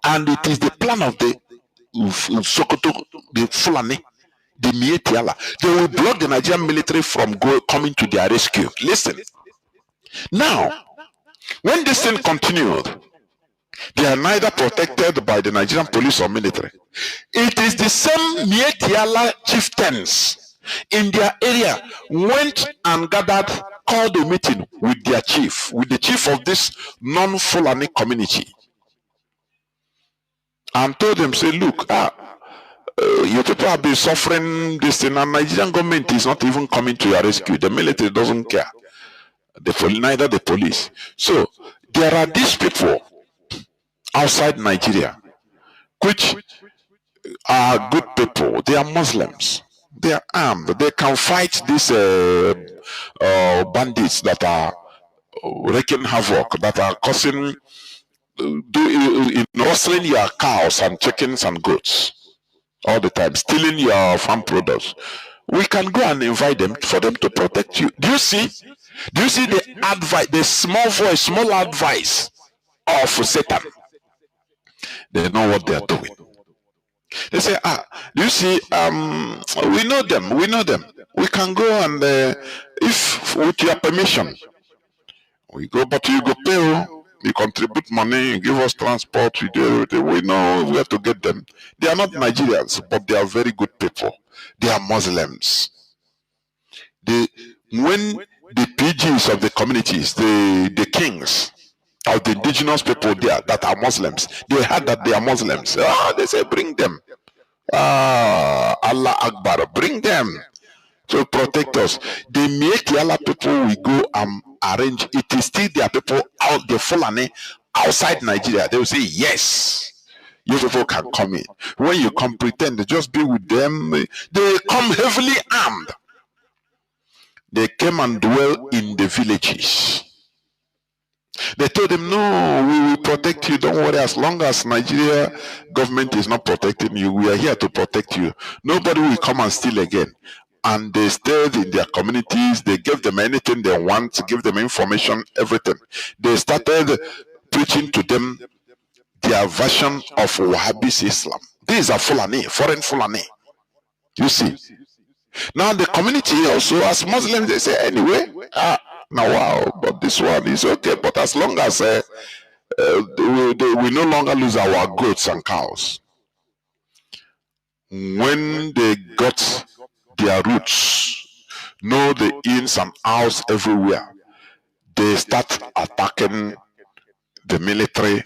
Speaker 1: And it is the plan of the Sokoto, the Fulani, the Mietiala. They will block the Nigerian military from coming to their rescue. Listen. Now, when this thing continued, they are neither protected by the Nigerian police or military. It is the same Mietiala chieftains in their area went and gathered, called a meeting with their chief, with the chief of this non-Fulani community, and told them, say, look, you people have been suffering this thing, and Nigerian government is not even coming to your rescue. The military doesn't care. Neither the police. So there are these people outside Nigeria, which are good people. They are Muslims. They are armed. They can fight these bandits that are wreaking havoc, that are causing, rustling your cows and chickens and goats all the time, stealing your farm products. We can go and invite them for them to protect you. Do you see the advice, the small advice of Satan? They know what they are doing. They say, do you see, we know them. We can go and, if with your permission, we go, but you go pay, you contribute money, you give us transport, we do everything. We know where to get them. They are not Nigerians, but they are very good people. They are Muslims. When the PGs of the communities, the kings of the indigenous people there that are Muslims, they heard that they are Muslims. They say, bring them. Allah Akbar, bring them to protect us. The Mietiala people will go and arrange. It is still their people out, the Fulani outside Nigeria. They will say, yes, you people can come in. When you come, pretend to just be with them. They come heavily armed. They came and dwell in the villages. They told them, no, we will protect you. Don't worry. As long as Nigeria government is not protecting you, we are here to protect you. Nobody will come and steal again. And they stayed in their communities. They gave them anything they want, give them information, everything. They started preaching to them their version of Wahhabis Islam. These are Fulani, foreign Fulani. You see. Now the community also, as Muslims, they say, anyway, Now, wow, but this one is okay. But as long as we no longer lose our goats and cows, when they got their roots, know the ins and outs everywhere, they start attacking the military.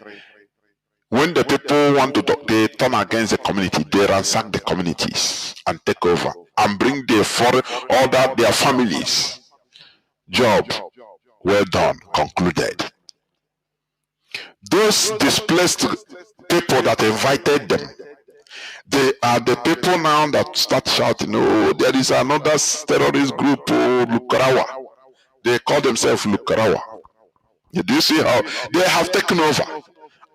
Speaker 1: When the people want to talk, they turn against the community, they ransack the communities and take over and bring their foreign order, their families. Job well done, concluded. Those displaced people that invited them, they are the people now that start shouting, oh, there is another terrorist group, oh, Lukarawa. They call themselves Lukarawa. Do you see how they have taken over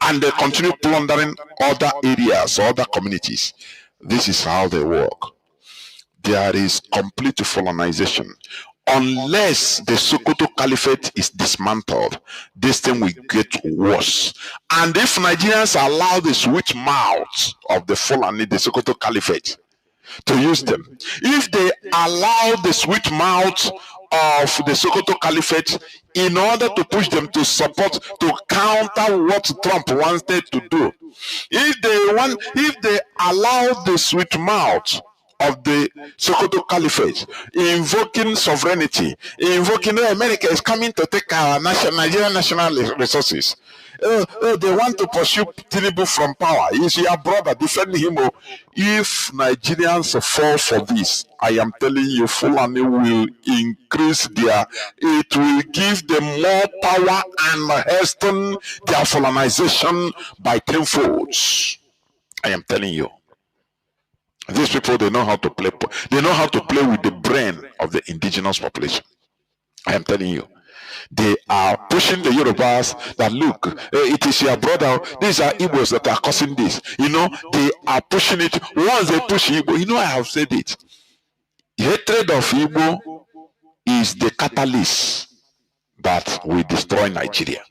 Speaker 1: and they continue plundering other areas, other communities? This is how they work. There is complete colonization. Unless the Sokoto Caliphate is dismantled, this thing will get worse. And if Nigerians allow the sweet mouth of the Fulani, the Sokoto Caliphate, to use them, if they allow the sweet mouth of the Sokoto Caliphate in order to push them to support, to counter what Trump wanted to do, if they allow the sweet mouth of the Sokoto Caliphate, invoking sovereignty, invoking America is coming to take our Nigerian national resources. They want to pursue Tinubu from power. He's your brother, defend him. If Nigerians fall for this, I am telling you, Fulani will increase it will give them more power and hasten their Fulanization by tenfold. I am telling you. These people, they know how to play. They know how to play with the brain of the indigenous population. I am telling you. They are pushing the Yorubas that look, it is your brother. These are Igbos that are causing this. They are pushing it. Once they push Igbo, I have said it. Hatred of Igbo is the catalyst that will destroy Nigeria.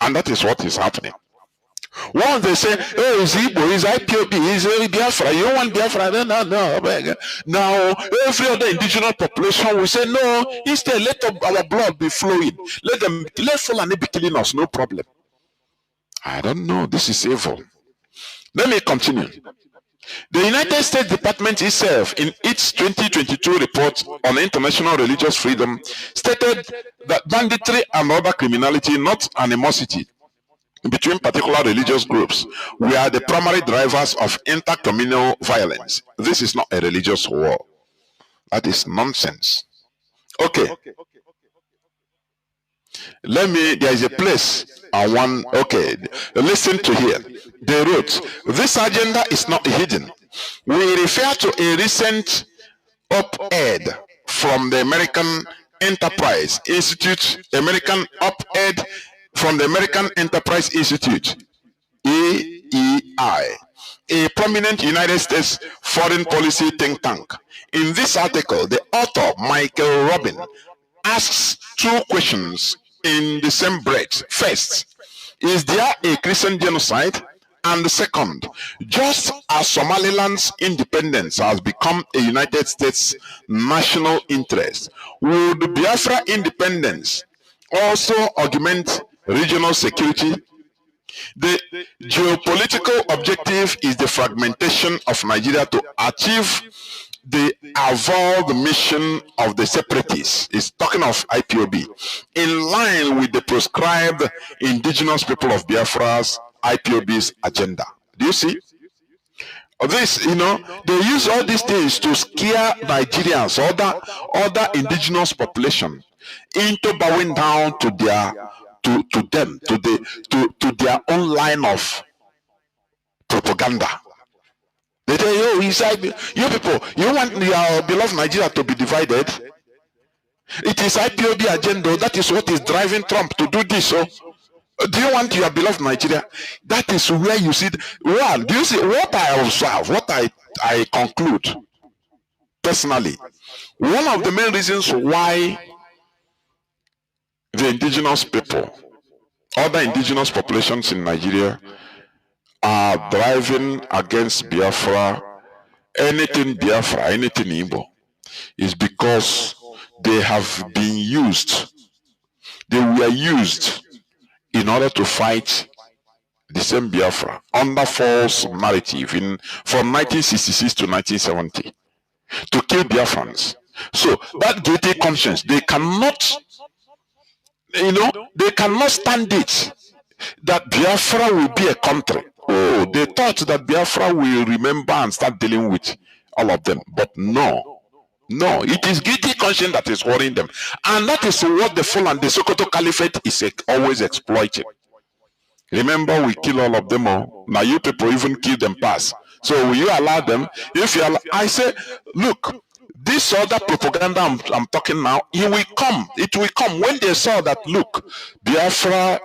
Speaker 1: And that is what is happening. Once they say, oh, it's Igbo, it's IPOB, it's Biafra, you don't want Biafra, no. Now, every other indigenous population will say, no, instead, let our blood be flowing. Let Fulani be killing us, no problem. I don't know, this is evil. Let me continue. The United States Department itself, in its 2022 report on international religious freedom, stated that banditry and other criminality, not animosity, between particular religious groups were the primary drivers of intercommunal violence. This is not a religious war. That is nonsense. Okay. There is a place I want, okay, listen to here. They wrote, this agenda is not hidden. We refer to a recent op-ed from the American Enterprise Institute, from the American Enterprise Institute, AEI, a prominent United States foreign policy think tank. In this article, the author, Michael Robin, asks two questions in the same breath. First, is there a Christian genocide? And second, just as Somaliland's independence has become a United States national interest, would Biafra independence also augment regional security? The geopolitical objective is the fragmentation of Nigeria to achieve the avowed mission of the separatists. It's talking of IPOB, in line with the proscribed indigenous people of Biafra's IPOB's agenda. Do you see? This, they use all these things to scare Nigerians, other indigenous population, into bowing down to their their own line of propaganda. They tell you, you people, you want your beloved Nigeria to be divided? It is IPOB agenda. That is what is driving Trump to do this. So, do you want your beloved Nigeria? That is where you see. Well, do you see what I observe? What I conclude personally? One of the main reasons why the indigenous people, other indigenous populations in Nigeria, are driving against Biafra, anything Igbo, is because they have been used They were used in order to fight the same Biafra under false narrative from 1966 to 1970 to kill Biafrans. So that guilty conscience, they cannot, they cannot stand it that Biafra will be a country. Oh, they thought that Biafra will remember and start dealing with all of them. But no, it is guilty conscience that is worrying them. And that is what the full and the Sokoto Caliphate is always exploiting. Remember, we kill all of them all. Now you people even kill them past. So will you allow them? If you allow, I say, look, this other propaganda I'm talking now, it will come when they saw that, look, Biafra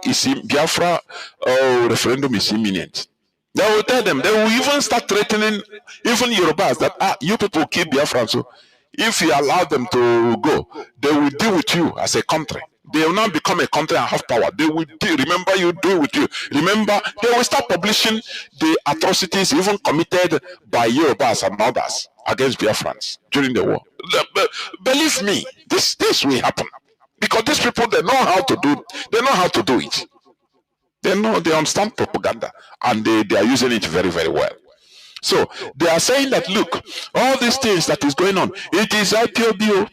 Speaker 1: referendum is imminent. They will tell them, they will even start threatening even Yorubas that you people kill Biafra. So if you allow them to go, they will deal with you as a country. They will not become a country and have power. They will remember you, deal with you. Remember, they will start publishing the atrocities even committed by Yorubas and others against Biafrans during the war. Believe me, this will happen. Because these people, they know how to do it. They understand propaganda, and they are using it very, very well. So they are saying that, look, all these things that is going on, it is IPOBO.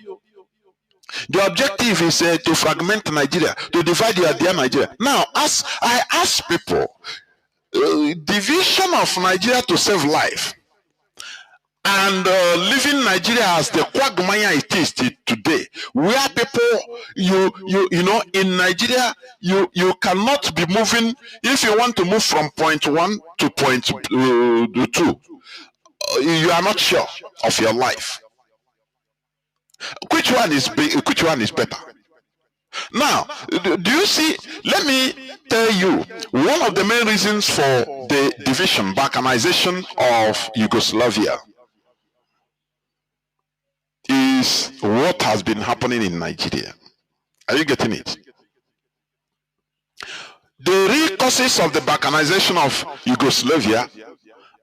Speaker 1: The objective is to fragment Nigeria, to divide their Nigeria. Now, as I ask people, division of Nigeria to save life, and leaving Nigeria as the quagmire it is today, where people, in Nigeria, you cannot be moving. If you want to move from point 1 to point 2, you are not sure of your life. Which one is better? Now, do you see? Let me tell you, one of the main reasons for the division, balkanization of Yugoslavia, is what has been happening in Nigeria. Are you getting it? The real causes of the balkanization of Yugoslavia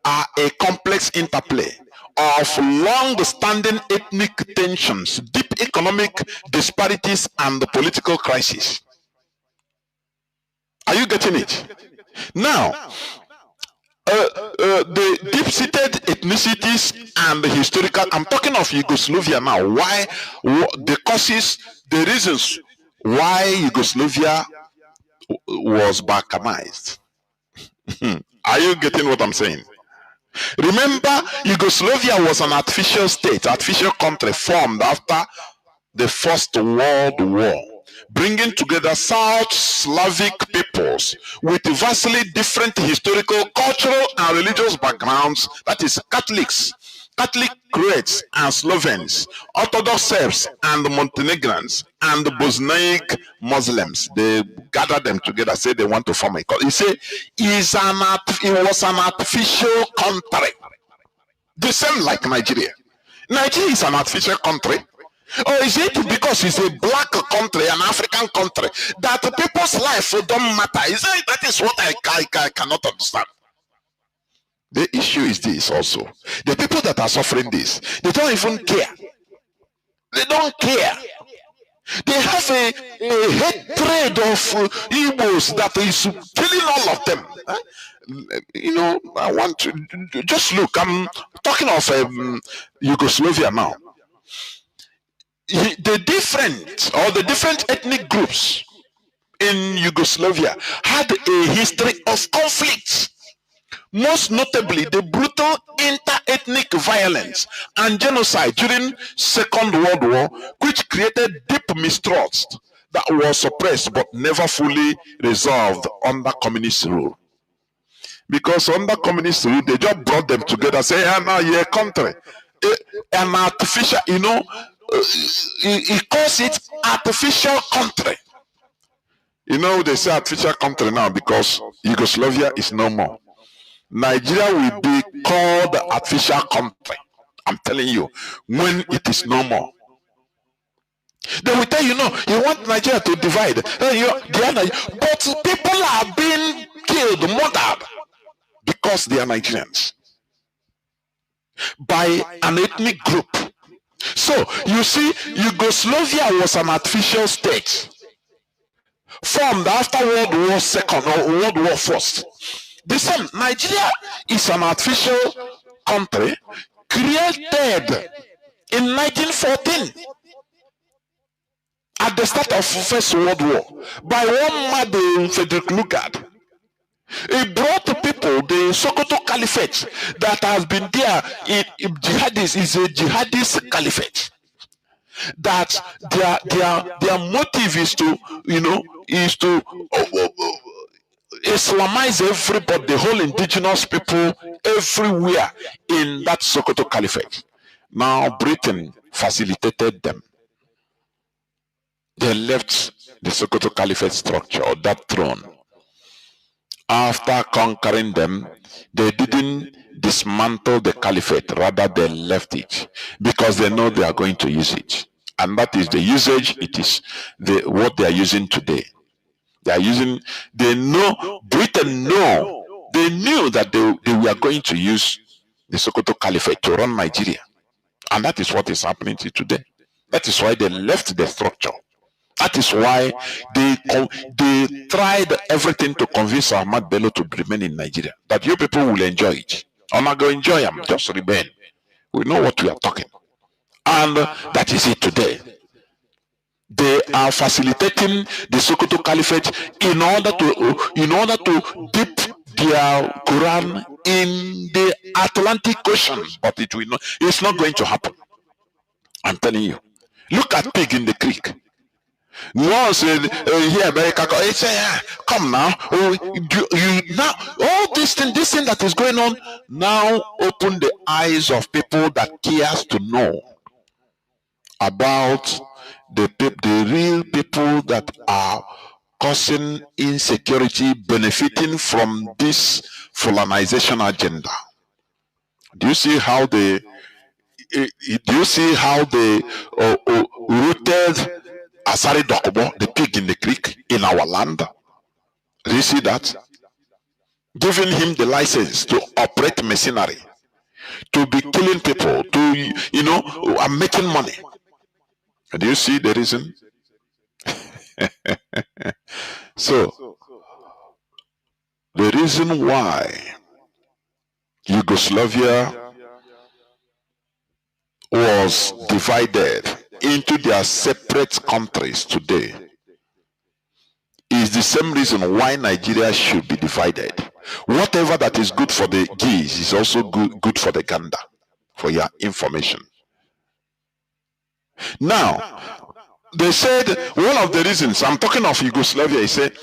Speaker 1: are a complex interplay of long-standing ethnic tensions, deep economic disparities, and the political crisis. Are you getting it? Now, the deep-seated ethnicities and the historical, I'm talking of Yugoslavia now, why, the causes, the reasons why Yugoslavia was balkanized. Are you getting what I'm saying? Remember, Yugoslavia was an artificial state, artificial country formed after the First World War, bringing together South Slavic peoples with vastly different historical, cultural, and religious backgrounds, that is Catholics, Catholic Croats and Slovens, Orthodox Serbs and Montenegrins, and Bosniak Muslims. They gathered them together, say they want to form a country. He said it was an artificial country. The same like Nigeria. Nigeria is an artificial country. Or is it because it's a black country, an African country, that the people's life don't matter? That is what I cannot understand. The issue is this also. The people that are suffering this, they don't even care. They don't care. They have a hatred of Igbos that is killing all of them. I want to just look. I'm talking of Yugoslavia now. The different ethnic groups in Yugoslavia had a history of conflict. Most notably, the brutal inter-ethnic violence and genocide during Second World War, which created deep mistrust that was suppressed but never fully resolved under communist rule. Because under communist rule, they just brought them together, say, now you're a country. An artificial, he calls it artificial country. They say artificial country now because Yugoslavia is no more. Nigeria will be called the artificial country. I'm telling you, when it is no more. They will tell you, you want Nigeria to divide. But people are being killed, murdered, because they are Nigerians. By an ethnic group. So, you see, Yugoslavia was an artificial state. formed after World War Second or World War First. The same, Nigeria is an artificial country created in 1914 at the start of First World War by one man, Frederick Lugard. He brought to people the Sokoto Caliphate that has been there in jihadis, is a jihadist caliphate. That their motive is to, is to Islamize everybody, the whole indigenous people everywhere in that Sokoto Caliphate. Now Britain facilitated them. They left the Sokoto Caliphate structure, or that throne. After conquering them, they didn't dismantle the caliphate, rather they left it because they know they are going to use it. And that is the usage, it is what they are using today. They knew they knew that they were going to use the Sokoto Caliphate to run Nigeria. And that is what is happening today. That is why they left the structure. That is why they tried everything to convince Ahmad Bello to remain in Nigeria. That you people will enjoy it. I'm not going to enjoy them, just remain. We know what we are talking. And that is it today. They are facilitating the Sokoto Caliphate in order to dip their Quran in the Atlantic Ocean. But it's not going to happen. I'm telling you. Look at pig in the creek. Once here, America, say, come now. Now all this thing that is going on now open the eyes of people that cares to know about the real people that are causing insecurity, benefiting from this Fulanization agenda. Do you see how they rooted Asari Dokobo, the pig in the creek, in our land? Do you see that? Giving him the license to operate machinery, to be killing people, to and making money. Do you see the reason? So, the reason why Yugoslavia was divided into their separate countries today is the same reason why Nigeria should be divided. Whatever that is good for the geese is also good for the gander, for your information. Now, they said one of the reasons, I'm talking of Yugoslavia, he said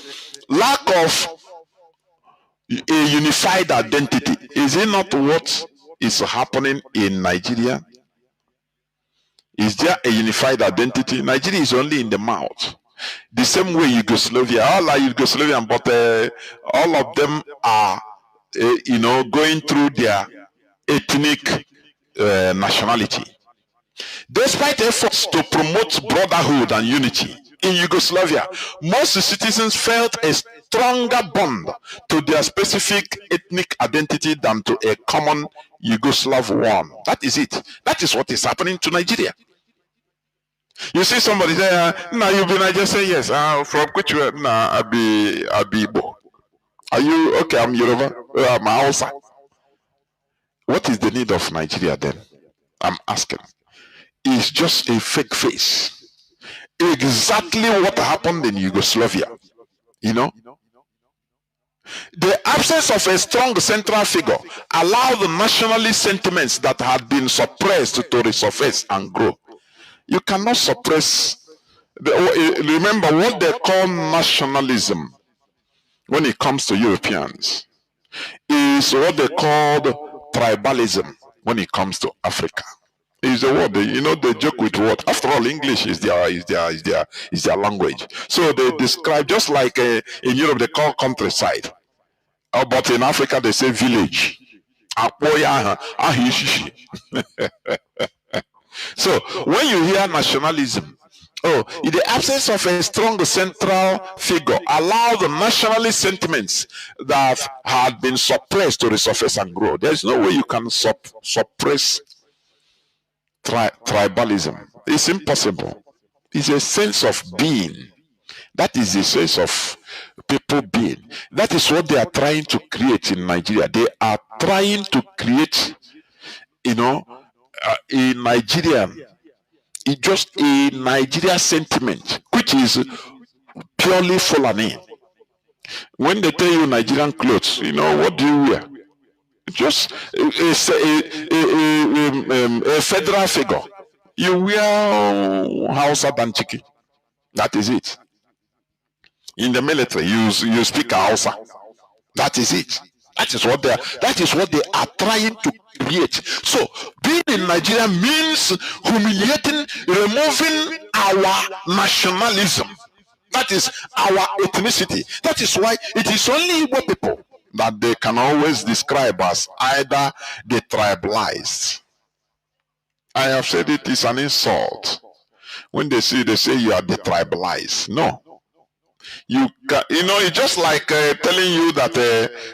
Speaker 1: lack of a unified identity. Is it not what is happening in Nigeria? Is there a unified identity? Nigeria is only in the mouth. The same way Yugoslavia, all are Yugoslavian, but all of them are, going through their ethnic nationality. Despite efforts to promote brotherhood and unity in Yugoslavia, most citizens felt a stronger bond to their specific ethnic identity than to a common Yugoslav one. That is it. That is what is happening to Nigeria. You see somebody say, "Nah, you be Nigeria." Say yes. From which way? Nah, I be Igbo. Are you okay? I'm Yoruba. I'm Hausa. What is the need of Nigeria then? I'm asking. It's just a fake face. Exactly what happened in Yugoslavia. The absence of a strong central figure allowed the nationalist sentiments that had been suppressed to resurface and grow. You cannot suppress. Remember what they call nationalism when it comes to Europeans is what they called tribalism when it comes to Africa. Is the word they joke with what? After all, English is their language. So they describe, just like in Europe they call countryside, but in Africa they say village. So when you hear nationalism, in the absence of a strong central figure, allow the nationalist sentiments that had been suppressed to resurface and grow. There's no way you can suppress tribalism. It's impossible. It's a sense of being That is the sense of people being. That is what they are trying to create in Nigeria. They are trying to create, a Nigerian, just a Nigeria sentiment, which is purely Fulani. When they tell you Nigerian clothes, what do you wear? Just a federal figure. You wear Hausa Banchiki. That is it. In the military, you speak Hausa. That is it. That is what they are trying to create. So being in Nigeria means humiliating, removing our nationalism. That is our ethnicity. That is why it is only Igbo people that they can always describe as either the tribalized. I have said it is an insult. When they say you are the tribalized. No. It's just like telling you that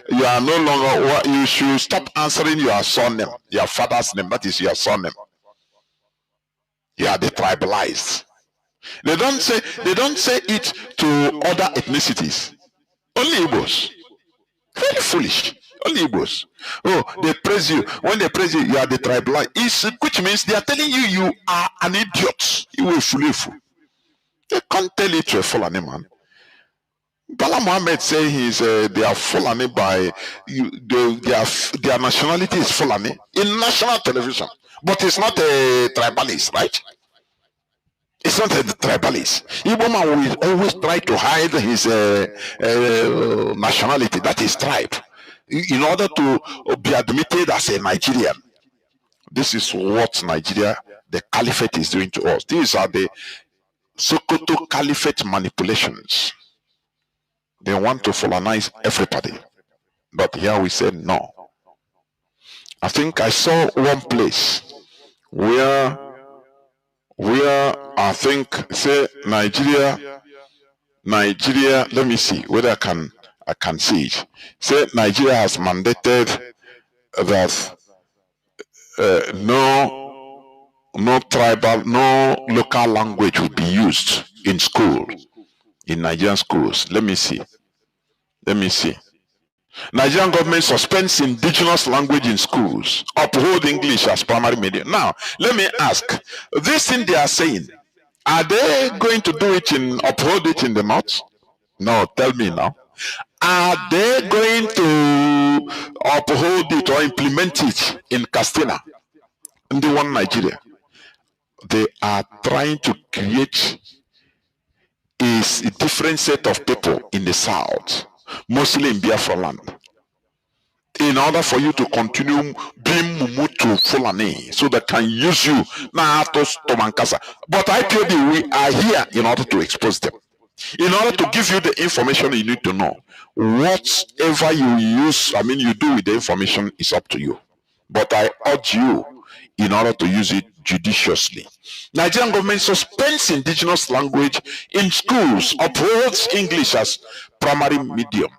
Speaker 1: you are no longer, you should stop answering your surname, your father's name. That is your surname. You are the tribalized. They don't say it to other ethnicities. Only Igbos. Very foolish. Only Igbos. Oh, they praise you. When they praise you, you are the tribalized. Which means they are telling you are an idiot. You are foolish. They can't tell it to a Fulani man. Bala Mohammed say they are Fulani by their nationality is Fulani in national television, but it's not a tribalist, right? It's not a tribalist. Igbo man will always try to hide his nationality, that is tribe, in order to be admitted as a Nigerian. This is what Nigeria, the caliphate, is doing to us. These are the Sokoto caliphate manipulations. They want to Fulanize everybody. But here we said no. I think I saw one place where I think say Nigeria, let me see whether I can see it. Say Nigeria has mandated that no tribal, no local language will be used in school, in Nigerian schools. Let me see. Nigerian government suspends indigenous language in schools, uphold English as primary medium. Now, let me ask, this thing they are saying, are they going to do it uphold it in the north? No, tell me now. Are they going to uphold it or implement it in Castina, in the one Nigeria? They are trying to create a different set of people in the south, mostly in Biafra land, in order for you to continue being Mumutu Fulani, so they can use you now to Tomankasa. But IPOB, we are here in order to expose them, in order to give you the information you need to know. Whatever you you do with the information is up to you. But I urge you, in order to use it judiciously. Nigerian government suspends indigenous language in schools, upholds English as primary medium.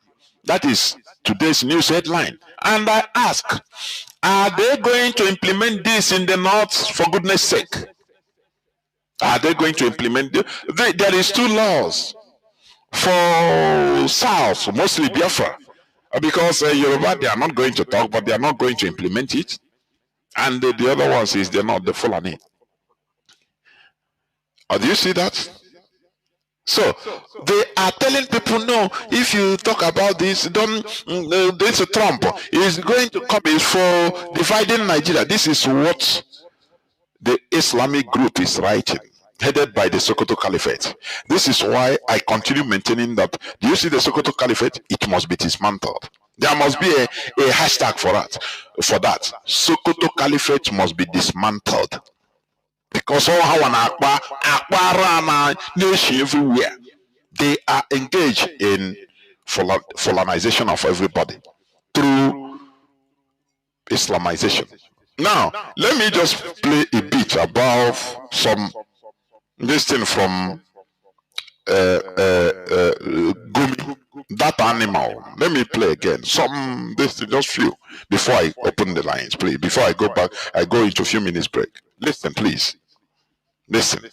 Speaker 1: That is today's news headline. And I ask, are they going to implement this in the north, for goodness sake? Are they going to implement this? There is two laws for south, mostly Biafra, because Yoruba, they are not going to talk, but they are not going to implement it. And the other ones is they're not the Fulani. Do you see that? So they are telling people, no, if you talk about this, this Trump is going to come is for dividing Nigeria. This is what the Islamic group is writing, headed by the Sokoto Caliphate. This is why I continue maintaining that. Do you see the Sokoto Caliphate? It must be dismantled. There must be a hashtag for that. Sokoto Caliphate must be dismantled. Because all how an Akbarana nation everywhere, they are engaged in Fulanization of everybody through Islamization. Now, let me just play a bit about this thing from Gumi, that animal. Let me play again. Just few before I open the lines, please. Before I go back, I go into a few minutes break. Listen, please. Listen.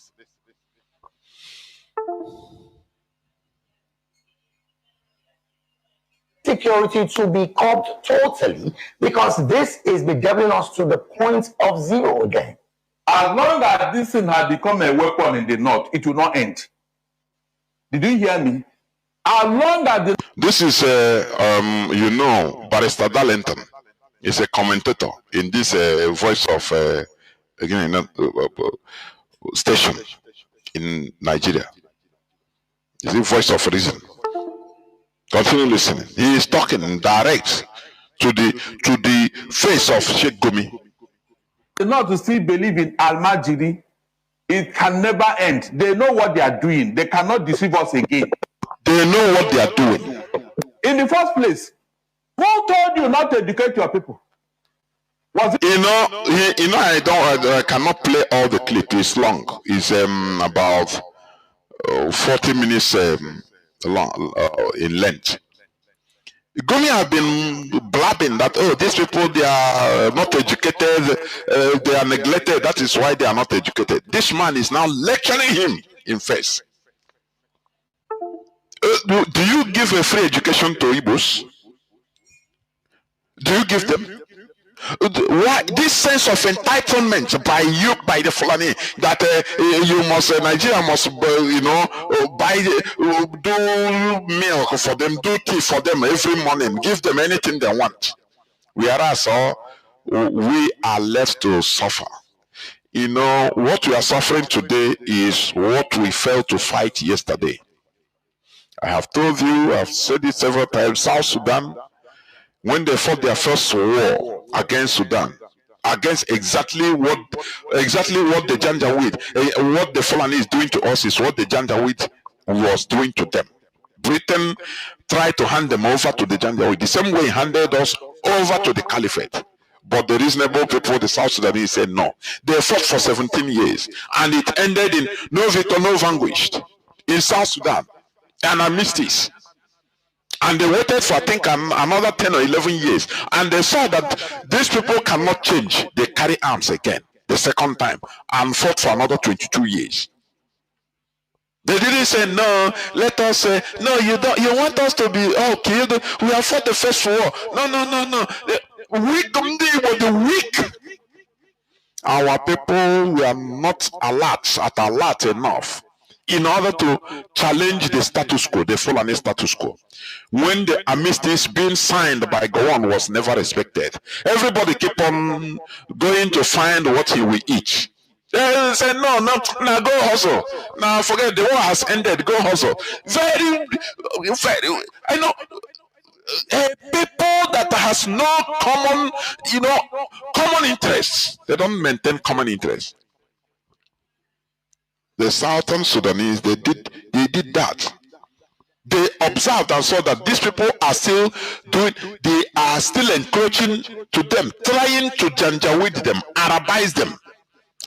Speaker 3: insecurity to be curbed totally, because this is bedeviling us to the point of zero again.
Speaker 4: As long as this thing had become a weapon in the north, it will not end. Did you hear me? As long as the...
Speaker 1: This is, you know, Barrister Darlington is a commentator in this voice of, station in Nigeria. Is the voice of reason. Continue listening. He is talking direct to the face of Sheikh Gumi.
Speaker 4: Not to still believe in Al-Majiri, it can never end. They know what they are doing. They cannot deceive us again.
Speaker 1: They know what they are doing.
Speaker 4: In the first place, who told you not to educate your people? Was it?
Speaker 1: I cannot play all the clip. It's long. It's about 40 minutes long in length. Gumi have been blabbing that, oh, these people, they are not educated, they are neglected, that is why they are not educated. This man is now lecturing him in face. Do you give a free education to Igbos? Do you give them? Why this sense of entitlement by the Fulani that you must Nigeria must buy do milk for them, do tea for them every morning, give them anything they want, whereas we are left to suffer. You know what we are suffering today is what we failed to fight yesterday. I have told you, I've said it several times. South Sudan, when they fought their first war against Sudan, against exactly what the Janjaweed, what the Fulani is doing to us is what the Janjaweed was doing to them. Britain tried to hand them over to the Janjaweed, the same way he handed us over to the Caliphate. But the reasonable people, the South Sudanese, said no. They fought for 17 years, and it ended in no victor, no vanquished in South Sudan, an armistice. And they waited for, I think, another 10 or 11 years. And they saw that these people cannot change. They carry arms again, the second time, and fought for another 22 years. They didn't say, no, let us say, no, you want us to be, okay, we have fought the first war. No. Weak, were the weak. Our people were not alert enough in order to challenge the status quo, the Fulani status quo. When the armistice being signed by Gowon was never respected, everybody keep on going to find what he will eat. They say, no, go hustle. Now forget the war has ended, go hustle. Very, I know, people that has no common interests, they don't maintain common interests. The Southern Sudanese, they did that. They observed and saw that these people are still they are still encroaching to them, trying to Janjaweed them, Arabize them.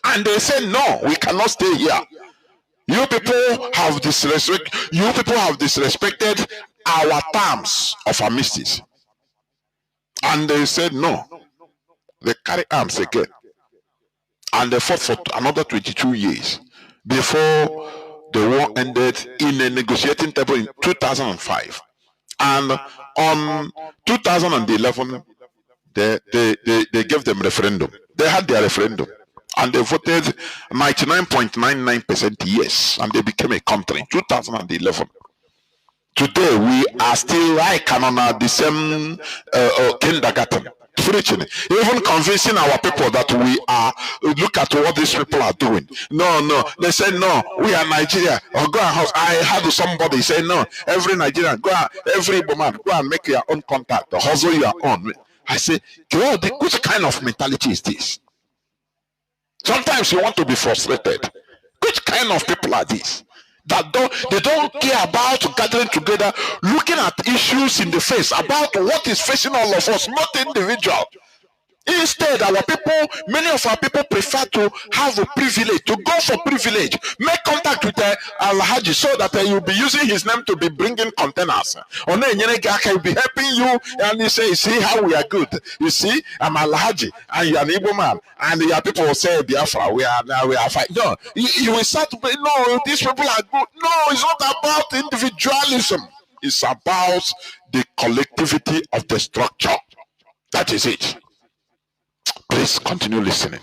Speaker 1: And they say, no, we cannot stay here. You people have disrespected our terms of armistice. And they said, no. They carry arms again. And they fought for another 22 years before the war ended in a negotiating table in 2005. And on 2011, they gave them referendum. They had their referendum. And they voted 99.99% yes. And they became a country in 2011. Today, we are still like on the same kindergarten. Preaching, even convincing our people that we are, look at what these people are doing. No, they say no, we are Nigeria. Or go and I had somebody say no, every Nigerian, every woman, go and make your own contact, hustle your own. I say, God, which kind of mentality is this? Sometimes you want to be frustrated. Which kind of people are these? That they don't care about gathering together, looking at issues in the face, about what is facing all of us, not individual. Instead, many of our people prefer to have a privilege, to go for privilege, make contact with Al-Haji so that you'll be using his name to be bringing containers. Or he'll be helping you, and he say, see how we are good. You see, I'm Al-Haji, and you're an Igbo man, and your people will say, Biafra, we are fine. No, you will start to be, no, these people are good. No, it's not about individualism. It's about the collectivity of the structure. That is it. Please continue listening.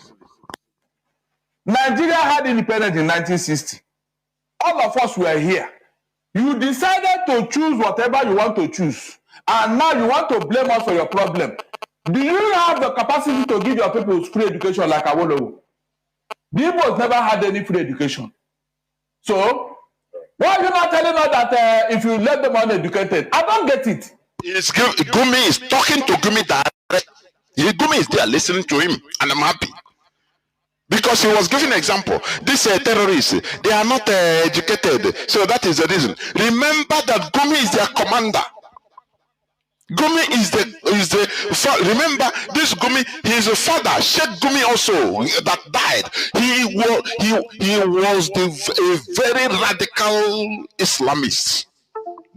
Speaker 4: Nigeria had independence in 1960. All of us were here. You decided to choose whatever you want to choose. And now you want to blame us for your problem. Do you have the capacity to give your people free education like Awolowo? The Igbos never had any free education. So, why are you not telling us that if you let them uneducated? I don't get it.
Speaker 1: Gumi is talking to Gumi direct. Gumi is there listening to him, and I'm happy. Because he was giving an example. These terrorists, they are not educated. So that is the reason. Remember that Gumi is their commander. Gumi is the remember this Gumi, his father, Sheikh Gumi also, that died. He was a very radical Islamist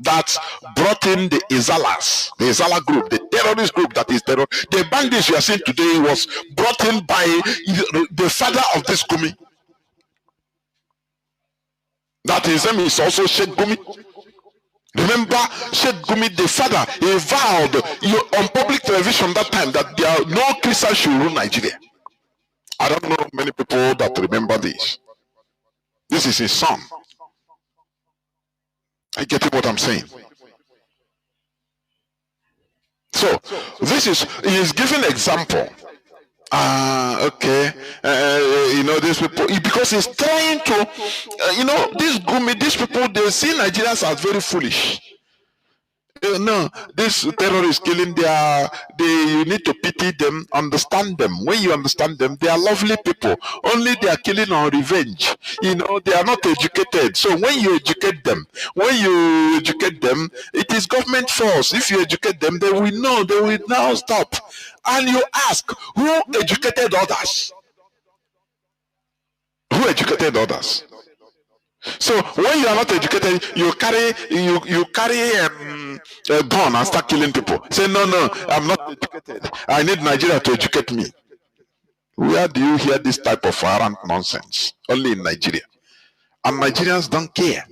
Speaker 1: that brought in the Izala group, the terrorist group that is terror. The bandits you are seeing today was brought in by the father of this Gumi. That his name is also Sheikh Gumi. Remember, Sheikh Gumi, the father, he vowed on public television that time that there are no Christians should rule Nigeria. I don't know many people that remember this. This is his son. I get what I'm saying. So, he is giving example. Okay. These people, because he's trying to, this Gumi, these people, they see Nigerians as very foolish. No, these terrorists killing you need to pity them, understand them. When you understand them, they are lovely people. Only they are killing on revenge. They are not educated. So when you educate them, it is government force. If you educate them, they will know, they will now stop. And you ask, who educated others? Who educated others? So when you are not educated, you carry a gun and start killing people. Say no, I'm not educated. I need Nigeria to educate me. Where do you hear this type of arrant nonsense? Only in Nigeria. And Nigerians don't care.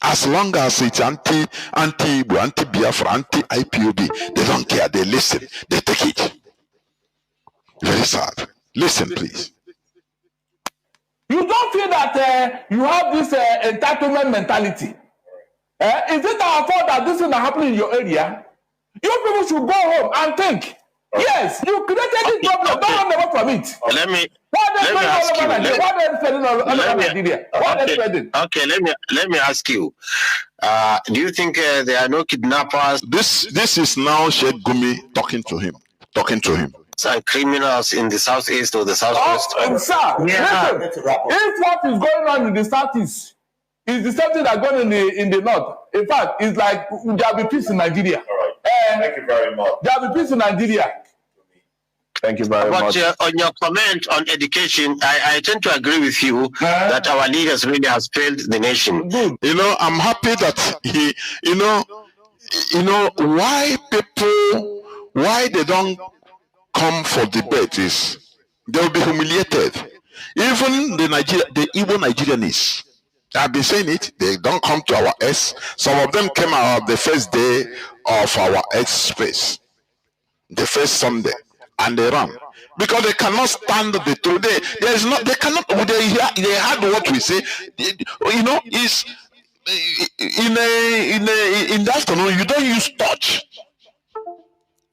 Speaker 1: As long as it's anti-Igbo, anti-Biafra, anti-IPOB, they don't care. They listen. They take it. Very sad. Listen, please.
Speaker 4: You don't feel that you have this entitlement mentality. Is it our fault that this is not happening in your area? You people should go home and think. Yes, you created this problem. Don't run away from it.
Speaker 5: Let me ask you. Do you think there are no kidnappers?
Speaker 1: This is now Sheikh Gumi talking to him.
Speaker 5: And criminals in the southeast or the southwest?
Speaker 4: Sir, listen, if what is going on in the southeast is the same thing that's going on in the north, in fact, it's like there will be peace in Nigeria.
Speaker 6: All right. Thank you very much.
Speaker 4: There will be peace in Nigeria.
Speaker 6: Thank you very much.
Speaker 5: But on your comment on education, I tend to agree with you that our leaders really has failed the nation.
Speaker 4: Good.
Speaker 1: I'm happy that he, why they don't come for debate is they will be humiliated. Even the Igbo Nigerians, I've been saying it, they don't come to our S. Some of them came out the first day of our X space, the first Sunday, and they ran because they cannot stand the truth. They had what we say, is in the afternoon you don't use touch.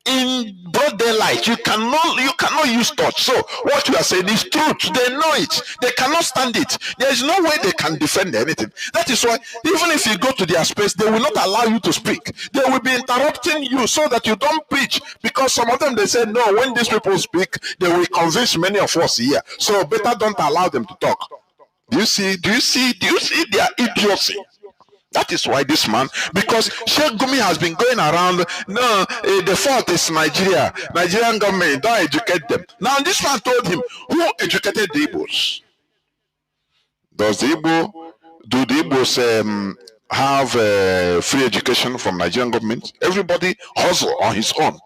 Speaker 1: In broad daylight, you cannot use touch. So what you are saying is truth. They know it. They cannot stand it. There is no way they can defend anything. That is why even if you go to their space, they will not allow you to speak. They will be interrupting you so that you don't preach. Because some of them, they say, no, when these people speak, they will convince many of us here. So better don't allow them to talk. Do you see their idiocy? That is why this man, because Sheikh Gumi has been going around, the fault is Nigeria. Nigerian government, don't educate them. Now this man told him, who educated the Igbos? Do the Igbos have free education from Nigerian government? Everybody hustle on his own.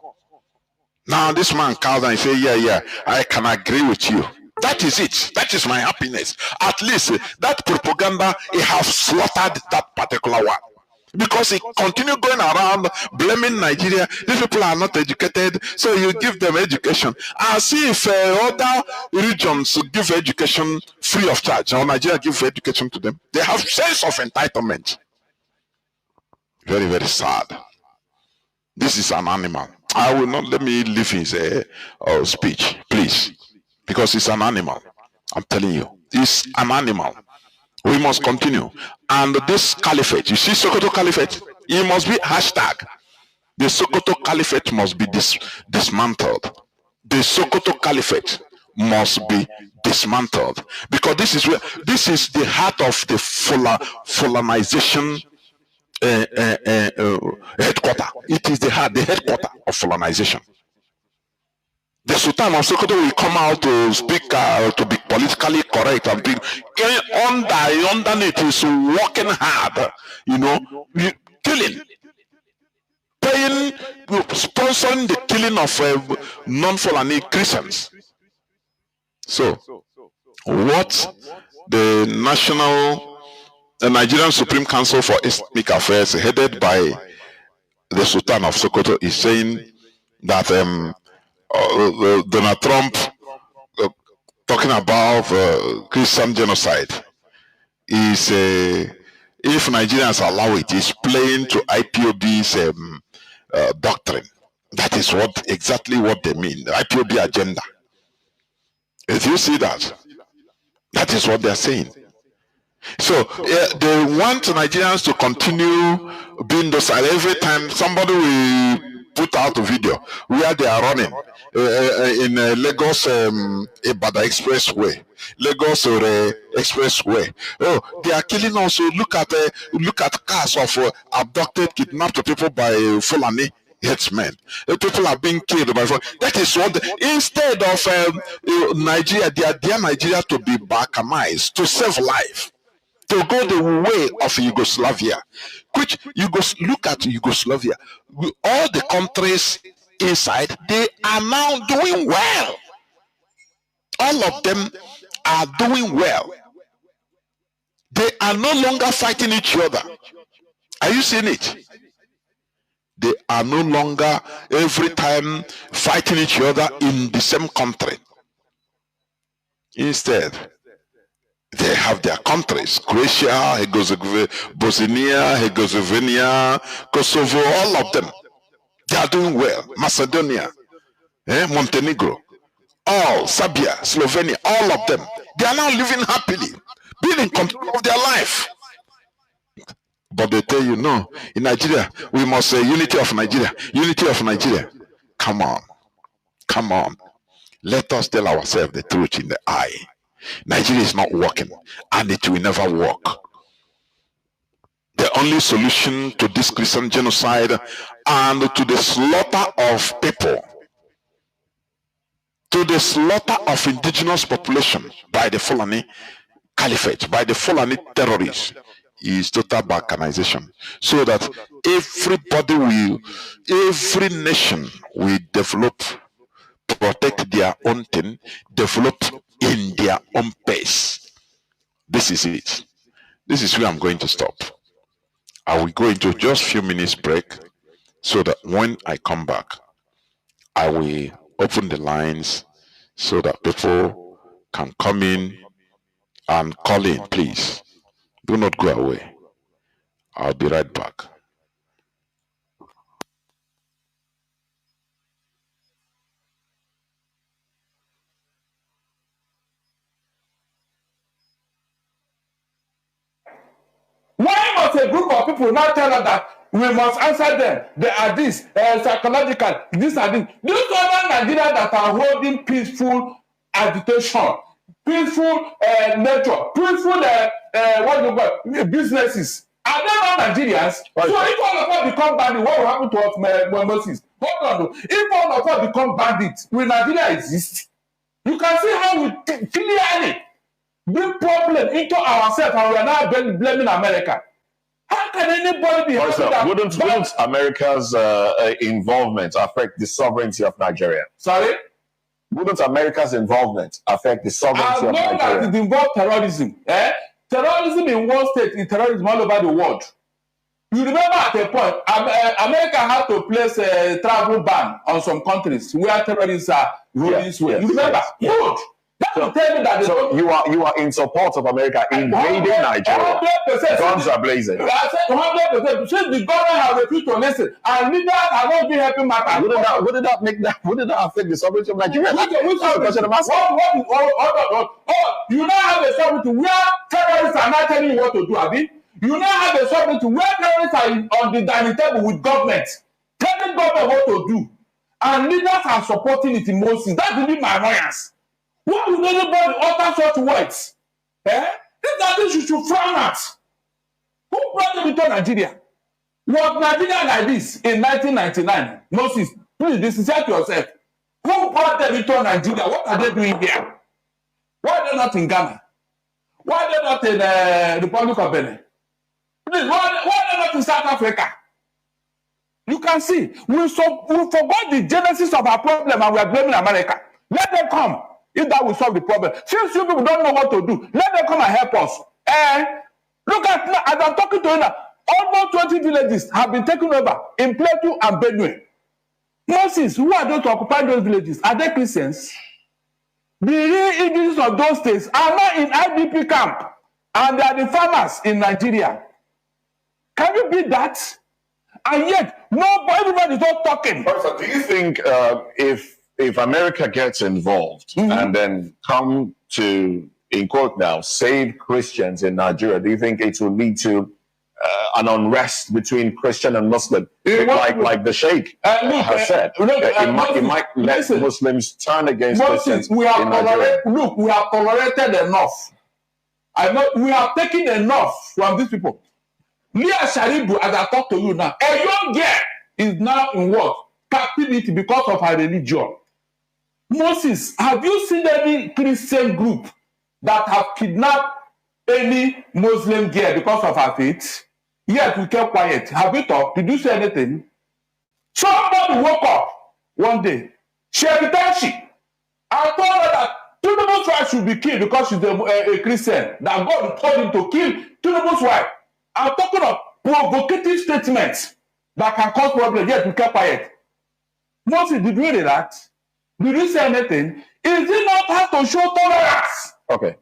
Speaker 1: Now this man comes and say, yeah, I can agree with you. That is it. That is my happiness. At least that propaganda, it has slaughtered that particular one. because he continue going around blaming Nigeria. These people are not educated, so you give them education. And see if other regions give education free of charge, or Nigeria give education to them. They have sense of entitlement. Very, very sad. This is an animal. I will not, let me leave his speech, please, because it's an animal. I'm telling you, it's an animal. We must continue. And this caliphate, you see Sokoto Caliphate, it must be hashtag. The Sokoto Caliphate must be dismantled. The Sokoto Caliphate must be dismantled, because this is the heart of the Fulanization headquarter. It is the headquarter of Fulanization. The Sultan of Sokoto will come out to speak, to be politically correct, and be underneath is working hard, killing, paying, sponsoring the killing of non-Fulani Christians. So, what the Nigerian Supreme Council for Islamic Affairs, headed by the Sultan of Sokoto, is saying that Donald Trump talking about Christian genocide is, if Nigerians allow it, is playing to IPOB's doctrine. That is exactly what they mean, the IPOB agenda. If you see that, that is what they are saying. So they want Nigerians to continue being docile. Every time somebody will put out a video where they are running in Lagos Ibadan Expressway, Lagos Expressway. Oh, they are killing us. Look at cars of abducted, kidnapped people by Fulani headsmen. People are being killed by Fulani. That is what instead of Nigeria, they are their Nigeria to be balkanized, to save life, to go the way of Yugoslavia. Which look at Yugoslavia. All the countries inside, they are now doing well. All of them are doing well. They are no longer fighting each other. Are you seeing it? They are no longer every time fighting each other in the same country. Instead, they have their countries: Croatia, Bosnia, Herzegovina, Kosovo, all of them. They are doing well. Macedonia, Montenegro, all, Serbia, Slovenia, all of them. They are now living happily, being in control of their life. But they tell you, no, in Nigeria, we must say unity of Nigeria, unity of Nigeria. Come on, come on. Let us tell ourselves the truth in the eye. Nigeria is not working, and it will never work. The only solution to this Christian genocide and to the slaughter of people, to the slaughter of indigenous population by the Fulani Caliphate, by the Fulani terrorists, is total balkanization, so that every nation will develop, protect their own thing, develop in their own pace. This is it. This is where I'm going to stop. I will go into just a few minutes break, so that when I come back, I will open the lines so that people can come in and call in. Please do not go away. I'll be right back.
Speaker 4: Why must a group of people now tell us that we must answer them? They are this, psychological, this and this. These other Nigerians that are holding peaceful agitation, peaceful nature, peaceful businesses, are they not Nigerians? Right. So if all of us become bandits, what will happen to us, Moses? Hold on. If all of us become bandits, will Nigeria exist? You can see how we clearly bring problem into ourselves, and we are now blaming America. How can anybody be happy that?
Speaker 6: Wouldn't America's involvement affect the sovereignty of Nigeria?
Speaker 4: Sorry?
Speaker 6: Wouldn't America's involvement affect the sovereignty of Nigeria? As long as
Speaker 4: it involves terrorism. Terrorism in one state is terrorism all over the world. You remember at a point, America had to place a travel ban on some countries where terrorists are rolling.
Speaker 6: Yes,
Speaker 4: You remember?
Speaker 6: yes.
Speaker 4: Good. That will tell me that.
Speaker 6: So you are in support of America invading Nigeria.
Speaker 4: 100%.
Speaker 6: Guns are blazing.
Speaker 4: I said 100%. Since the government has refused to listen, and leaders are not being helping matters.
Speaker 6: Wouldn't that affect the sovereignty of Nigeria?
Speaker 4: You now have a sovereignty where terrorists are not telling you what to do, Abi. You now have a sovereignty where terrorists are on the dining table with government, telling government what to do, and leaders are supporting it in Moses. That will be my annoyance. Why would anybody utter such words? These are things you should frown at. Who brought them into Nigeria? Was Nigeria like this in 1999? Moses, please be sincere to yourself. Who brought them into Nigeria? What are they doing here? Why are they not in Ghana? Why are they not in the Republic of Benin? Please, why are they not in South Africa? You can see, we forgot the genesis of our problem and we are blaming America. Let them come. If that will solve the problem. Since you people don't know what to do, let them come and help us. Look at now, as I'm talking to you now, almost 20 villages have been taken over in Plateau and Benue. Moses, who are those to occupy those villages? Are they Christians? The real Indians of those states are not in IDP camp, and they are the farmers in Nigeria. Can you beat that? And yet, everybody is not talking.
Speaker 6: So do you think if America gets involved and then come to, in quote now, save Christians in Nigeria, do you think it will lead to an unrest between Christian and Muslim? Like the Sheikh has said, it might let Muslims turn against Christians
Speaker 4: we have tolerated enough. We have taken enough from these people. Leah Sharibu, as I talk to you now, a young girl is now in what? Captivity because of her religion. Moses, have you seen any Christian group that have kidnapped any Muslim girl because of her faith? Yet we kept quiet. Have you talked? Did you say anything? Somebody woke up one day. Sheritashi. I told her that Tinubu's wife should be killed because she's a Christian. That God told him to kill Tinubu's wife. I'm talking of provocative statements that can cause problems. Yet we kept quiet. Moses, did you read that? Did you say anything? Is it not hard to show tolerance?
Speaker 6: Okay.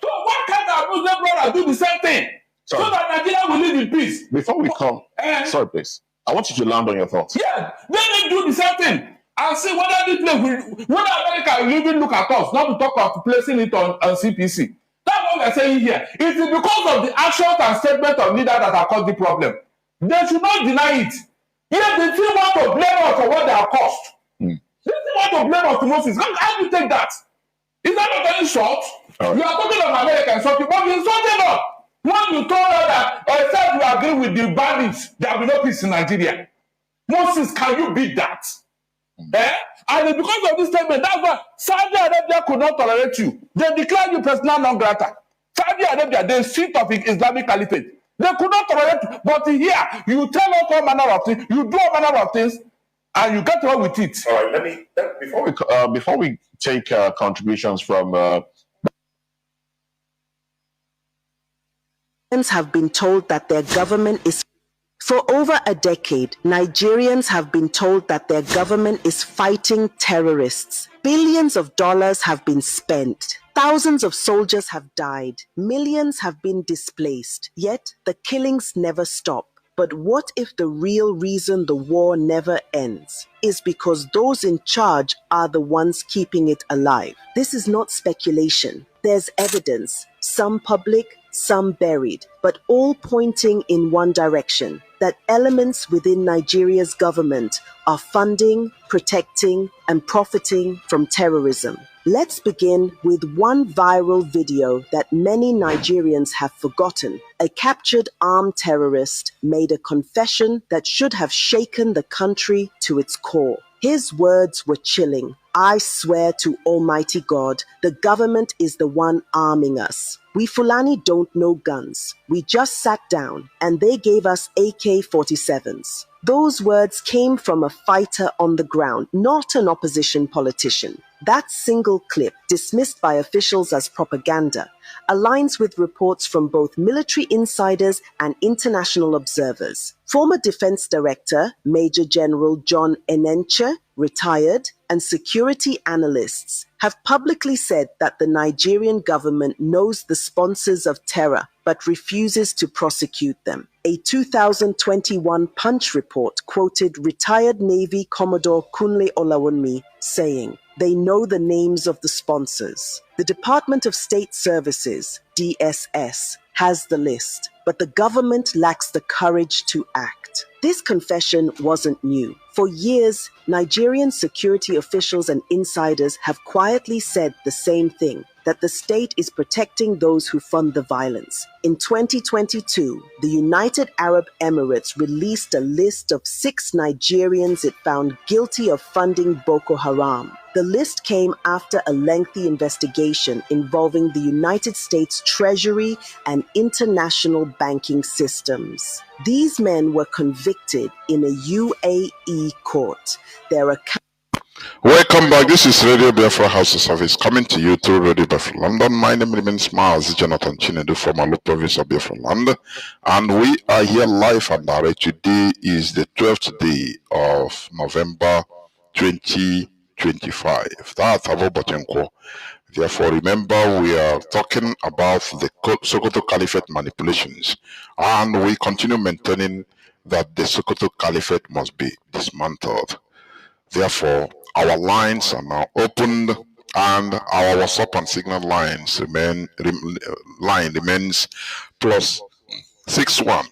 Speaker 4: So why can't our Muslim brothers do the same thing? Sorry. So that Nigeria will live in peace.
Speaker 6: Before we come, sorry please. I want you to land on your thoughts.
Speaker 4: Yeah, they do the same thing. And see whether this place whether America will even look at us, not to talk of placing it on CPC. That's what we're saying here. It is because of the actions and statements of leaders that have caused the problem. They should not deny it. Yet they still want to blame us for what they have caused. They still want to blame us to Moses. How do you take that? Is that not any short? Right. You are talking of America and something, but you're insulting us. When you told us that, except you agree with the bandits, there will be no peace in Nigeria. Moses, can you beat that? And because of this statement, that's why Saudi Arabia could not tolerate you. They declared you persona non grata. Saudi Arabia, the seat of Islamic Caliphate. They could not tolerate you. But here, you tell us all manner of things, you do all manner of things, and you get away with it.
Speaker 6: All right, before we take contributions from
Speaker 7: have been told that their government is For over a decade, Nigerians have been told that their government is fighting terrorists. Billions of dollars have been spent. Thousands of soldiers have died. Millions have been displaced. Yet the killings never stop. But what if the real reason the war never ends is because those in charge are the ones keeping it alive? This is not speculation. There's evidence, some public, some buried, but all pointing in one direction, that elements within Nigeria's government are funding, protecting, and profiting from terrorism. Let's begin with one viral video that many Nigerians have forgotten. A captured armed terrorist made a confession that should have shaken the country to its core. His words were chilling. I swear to Almighty God, the government is the one arming us. We Fulani don't know guns. We just sat down and they gave us AK-47s. Those words came from a fighter on the ground, not an opposition politician. That single clip, dismissed by officials as propaganda, aligns with reports from both military insiders and international observers. Former Defense Director Major General John Enenche, retired, and security analysts have publicly said that the Nigerian government knows the sponsors of terror but refuses to prosecute them. A 2021 Punch report quoted retired Navy Commodore Kunle Olawunmi saying, "They know the names of the sponsors." The Department of State Services, DSS, has the list, but the government lacks the courage to act. This confession wasn't new. For years, Nigerian security officials and insiders have quietly said the same thing, that the state is protecting those who fund the violence. In 2022, the United Arab Emirates released a list of 6 Nigerians it found guilty of funding Boko Haram. The list came after a lengthy investigation involving the United States Treasury and international banking systems. These men were convicted in a UAE court. Their account.
Speaker 1: Welcome back. This is Radio Biafra House of Service coming to you through Radio Biafra London. My name remains Mazi Jonathan Chinedu from Alu province of Biafra Land, and we are here live and direct. Today is the 12th day of November 2025. That's Avo Bochenko. Therefore, remember, we are talking about the Sokoto Caliphate manipulations, and we continue maintaining that the Sokoto Caliphate must be dismantled. Therefore, our lines are now opened, and our WhatsApp and Signal lines remains plus 61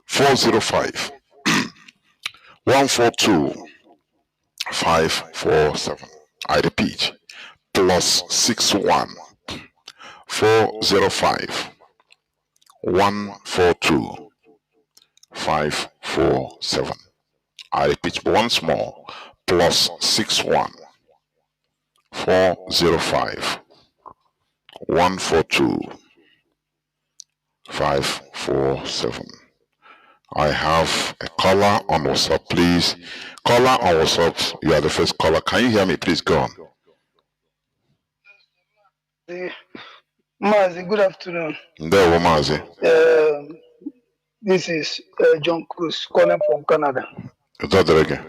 Speaker 1: 405 142 547. I repeat, plus 61 405 142 547. I repeat once more, plus 61 405 142 547. I have a caller on WhatsApp, please. Caller on WhatsApp, you are the first caller. Can you hear me? Please go on.
Speaker 8: Mazi, good afternoon.
Speaker 1: There, Mazi.
Speaker 8: This is John Cruz calling from Canada.
Speaker 1: Again.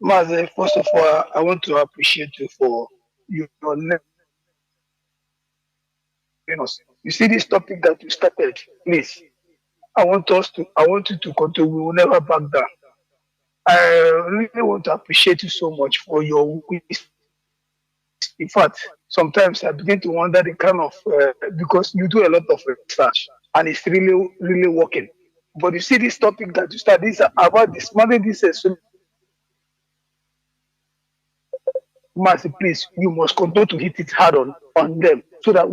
Speaker 8: Mazi, first of all, I want to appreciate you for your name. You see this topic that you started, please. I want you to continue. We will never back down. I really want to appreciate you so much for your wisdom. In fact, sometimes I begin to wonder the kind of because you do a lot of research and it's really, really working. But you see this topic that you started, this about dismantling this Mazi, please, you must continue to hit it hard on them so that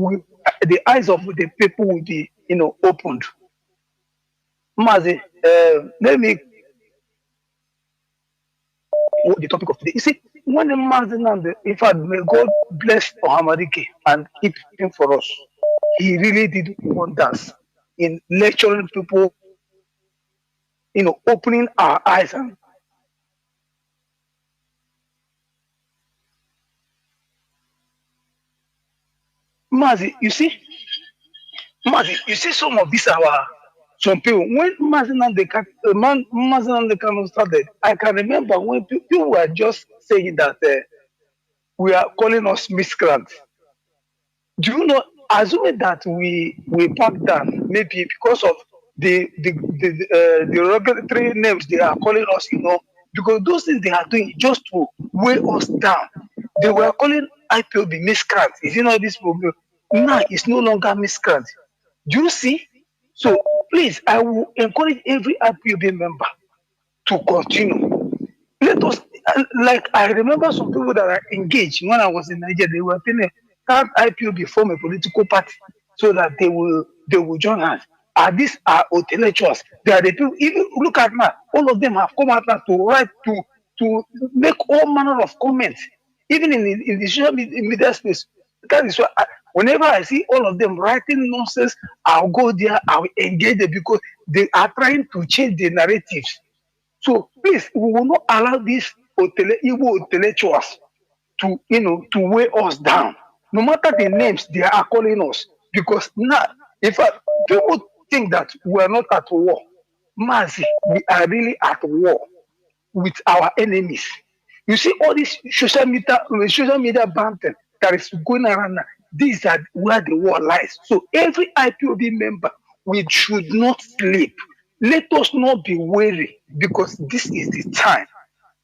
Speaker 8: the eyes of the people will be, opened. Mazi, let me the topic of today. You see, when the Mazi Nnamdi, in fact, may God bless Ohamadike and keep him for us. He really did wonders in lecturing people, opening our eyes and Mazi, you see some of these some people. When Mazi Nnamdi Kanu started, I can remember when people were just saying that we are calling us miscreants. Do you know? Assuming that we back down, maybe because of the regulatory names they are calling us, because those things they are doing just to weigh us down. They were calling IPOB miscreants. Is it not this problem? Now it's no longer miscreant. Do you see? So please, I will encourage every IPOB member to continue. Let us, like I remember some people that are engaged when I was in Nigeria, they were telling can't IPOB form a political party so that they will join us. These are intellectuals. They are the people. Even look at now, all of them have come out now to write to make all manner of comments, even in the social media space. That is why whenever I see all of them writing nonsense, I'll go there, I'll engage them because they are trying to change the narratives. So please, we will not allow these evil intellectuals to weigh us down. No matter the names they are calling us, Because now, if people think that we are not at war, Mazi, we are really at war with our enemies. You see all this social media banter that is going around now. These are where the war lies. So every IPOB member, we should not sleep. Let us not be weary because this is the time.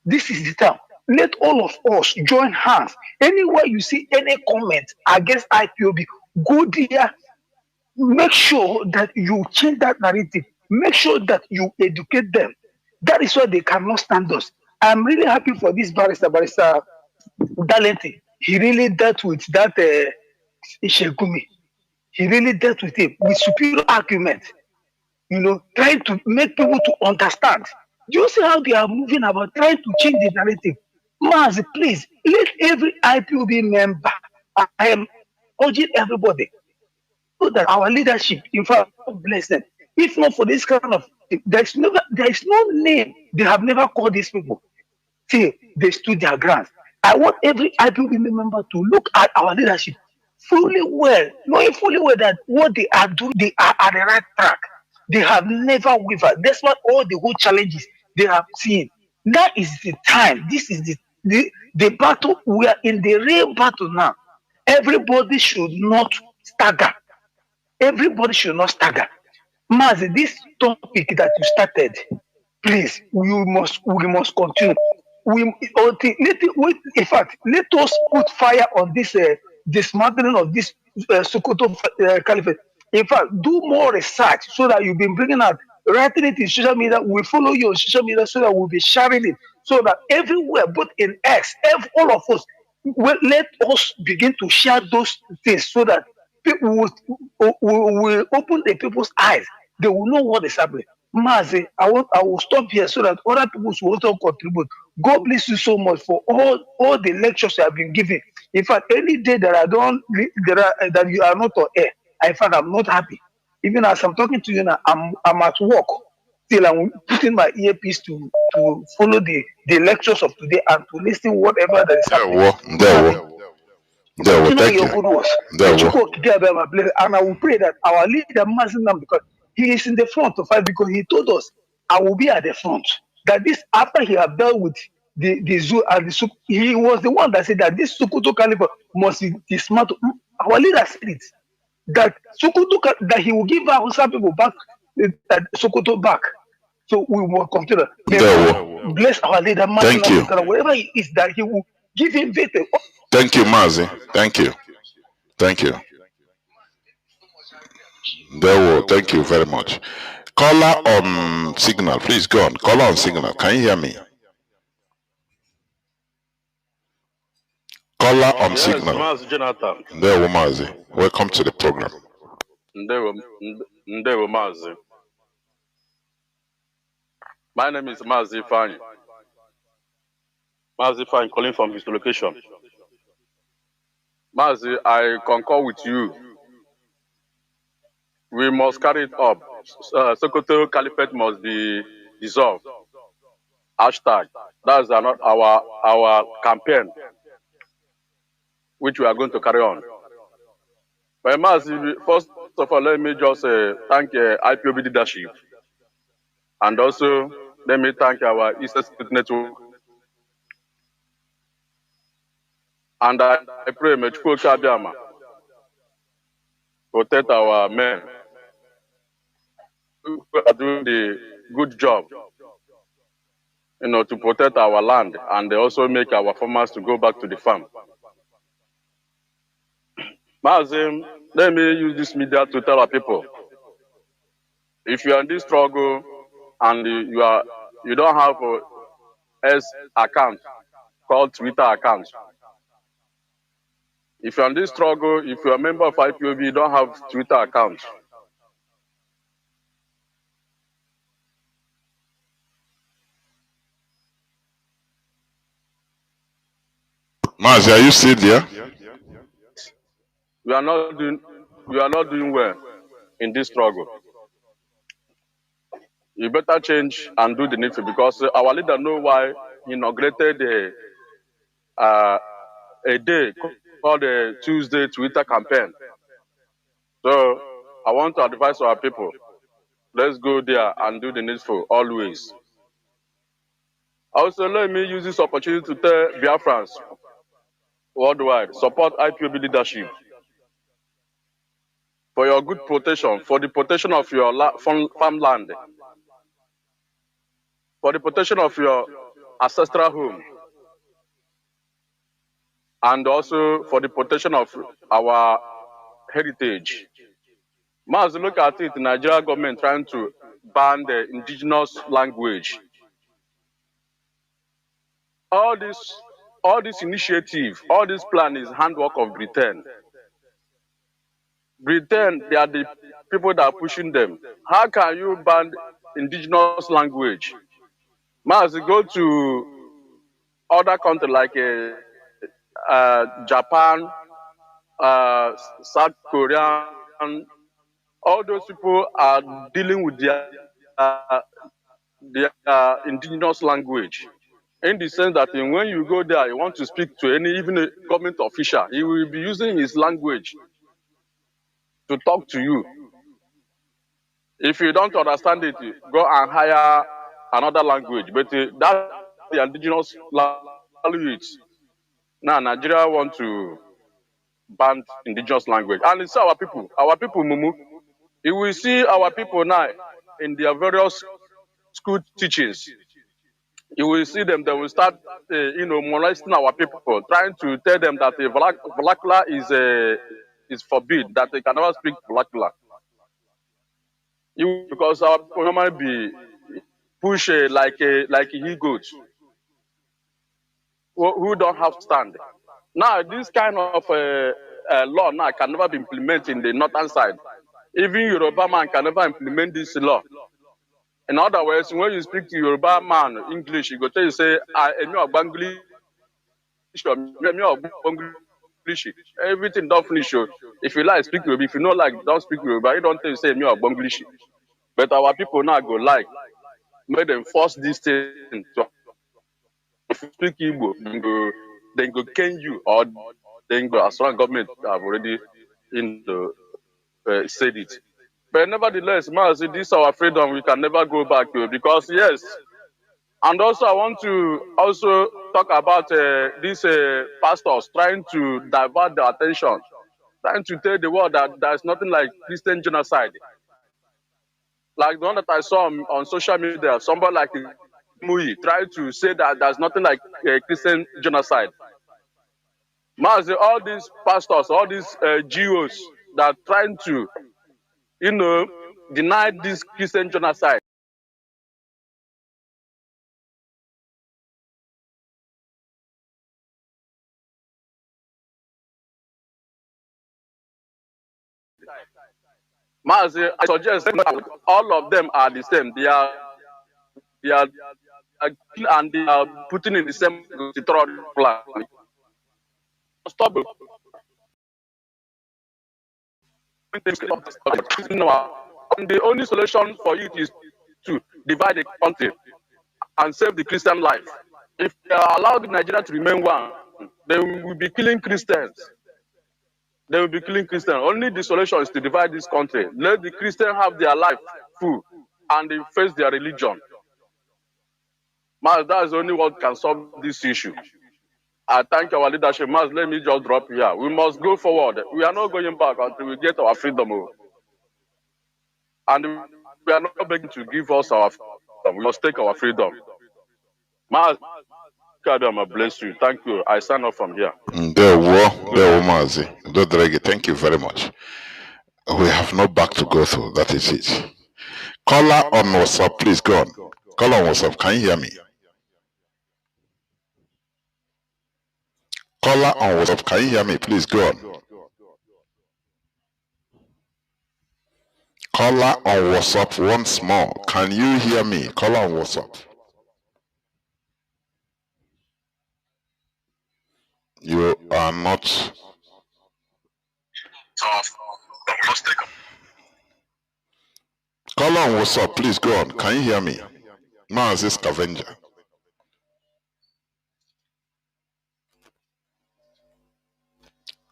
Speaker 8: This is the time. Let all of us join hands. Anywhere you see any comment against IPOB, go there. Make sure that you change that narrative. Make sure that you educate them. That is why they cannot stand us. I'm really happy for this barrister Dalenti. He really dealt with that Ishegumi. He really dealt with him with superior argument. Trying to make people to understand. Do you see how they are moving about trying to change the narrative? Maz, please let every IPOB member. I am urging everybody so that our leadership, in fact, bless them. If not for this kind of thing, there is no name they have never called these people. See, they stood their ground. I want every IPOB member to look at our leadership fully well, knowing fully well that what they are doing, they are at the right track. They have never wavered. That's what all the whole challenges they have seen. That is the time. This is the battle. We are in the real battle now. Everybody should not stagger. Everybody should not stagger. Mazi, this topic that you started, please, we must continue. In fact, let us put fire on this dismantling of this Sokoto Caliphate. In fact, do more research so that you've been bringing out, writing it in social media. We follow you on social media so that we'll be sharing it, so that everywhere, both in X, all of us, let us begin to share those things so that people will open the people's eyes. They will know what is happening. Mazi, I will stop here so that other people will also contribute. God bless you so much for all the lectures you have been giving. In fact, any day that that you are not on air, in fact, I'm not happy. Even as I'm talking to you now, I'm at work. Still, I'm putting my earpiece to follow the lectures of today and to listen whatever that is happening. Continue your good works. And I will pray that our leader Mazinam, because he is in the front of us, because he told us, I will be at the front. That this, after he have dealt with the zoo and the soup, he was the one that said that this Sokoto Caliber must be dismantled. Our leader said it. That that he will give our Hausa people back, Sokoto back. So we will continue. Bless our leader Mazinam. Wherever he is, that he will give him victory.
Speaker 1: Thank you, Mazi. Thank you. Thank you. Thank you very much. Caller on signal, please go on. Caller on signal. Can you hear me? Caller on signal.
Speaker 9: Mazi Jonathan.
Speaker 1: Mazi. Welcome to the program.
Speaker 9: Ndewo Mazi. My name is Mazi Fine. Mazi Fine calling from his location. Mazi, I concur with you. We must carry it up. Sokoto Caliphate must be dissolved. Hashtag. That's not our campaign, which we are going to carry on. But Mazi, first of all, let me just thank IPOB leadership. And also, let me thank our Eastern State Network. And I pray, Mechiko Kabiama, protect our men who are doing the good job, to protect our land and also make our farmers to go back to the farm. Mazim, let me use this media to tell our people, if you are in this struggle and you don't have a S account called Twitter account, if you're in this struggle, if you're a member of IPOB, you don't have Twitter account.
Speaker 1: Mazi, are you still there?
Speaker 9: We are not doing well in this struggle. You better change and do the needful, because our leader know why he inaugurated a day called the Tuesday Twitter campaign, So I want to advise our people, let's go there and do the needful always. Also, let me use this opportunity to tell Biafrans worldwide, support IPOB leadership for your good protection, for the protection of your farmland, for the protection of your ancestral home, and also for the protection of our heritage. Mazi, look at it, the Nigerian government trying to ban the indigenous language. All this initiative, all this plan is handwork of Britain. Britain, they are the people that are pushing them. How can you ban indigenous language? Mazi, go to other countries like Japan, South Korea, all those people are dealing with their indigenous language. In the sense that when you go there, you want to speak to even a government official, he will be using his language to talk to you. If you don't understand it, go and hire another language. But that's the indigenous language. Now, Nigeria want to ban indigenous language. And it's our people, Mumu. You will see our people now in their various school teachings. You will see them, they will start, molesting our people, trying to tell them that vernacular is forbidden, that they can never speak vernacular. Because our people normally be pushed like a he-goat who don't have stand. Now, this kind of law now can never be implemented in the northern side. Even Yoruba man can never implement this law. In other words, when you speak to Yoruba man English, you go tell you say, everything don't finish. If you like, speak Yoruba. If you don't like, don't speak Yoruba. You don't tell you say me or Bonglish. But our people now go like, make them force this thing to speak Igbo. Then go can you, or then go as long government have already said it. But nevertheless, Mazi, this is our freedom. We can never go back to it because yes. And also, I want to also talk about these pastors trying to divert the attention, trying to tell the world that there's nothing like Christian genocide. Like the one that I saw on social media, somebody like Mui tried to say that there's nothing like Christian genocide. Mazi, all these pastors, all these GOs that are trying to, deny this Christian genocide. Mazi, I suggest all of them are the same. They are and they are putting in the same plan. Stop. And the only solution for it is to divide the country and save the Christian life. If they allow Nigeria to remain one, they will be killing Christians. They will be killing Christians. Only the solution is to divide this country. Let the Christians have their life full and they face their religion. Mas, that's only what can solve this issue. I thank our leadership. Mas, let me just drop here. We must go forward. We are not going back until we get our freedom. And we are not begging to give us our freedom. We must take our freedom. Mas, God bless you. Thank you. I sign off from here.
Speaker 1: There were Mazi. Thank you very much. We have no back to go through. That is it. Caller on WhatsApp, please go on. Caller on WhatsApp, can you hear me? Caller on WhatsApp, can you hear me? Please go on. Caller on WhatsApp once more. Can you hear me? Caller on WhatsApp. You are not. Caller on WhatsApp, please go on. Can you hear me? Mazi Scavenger.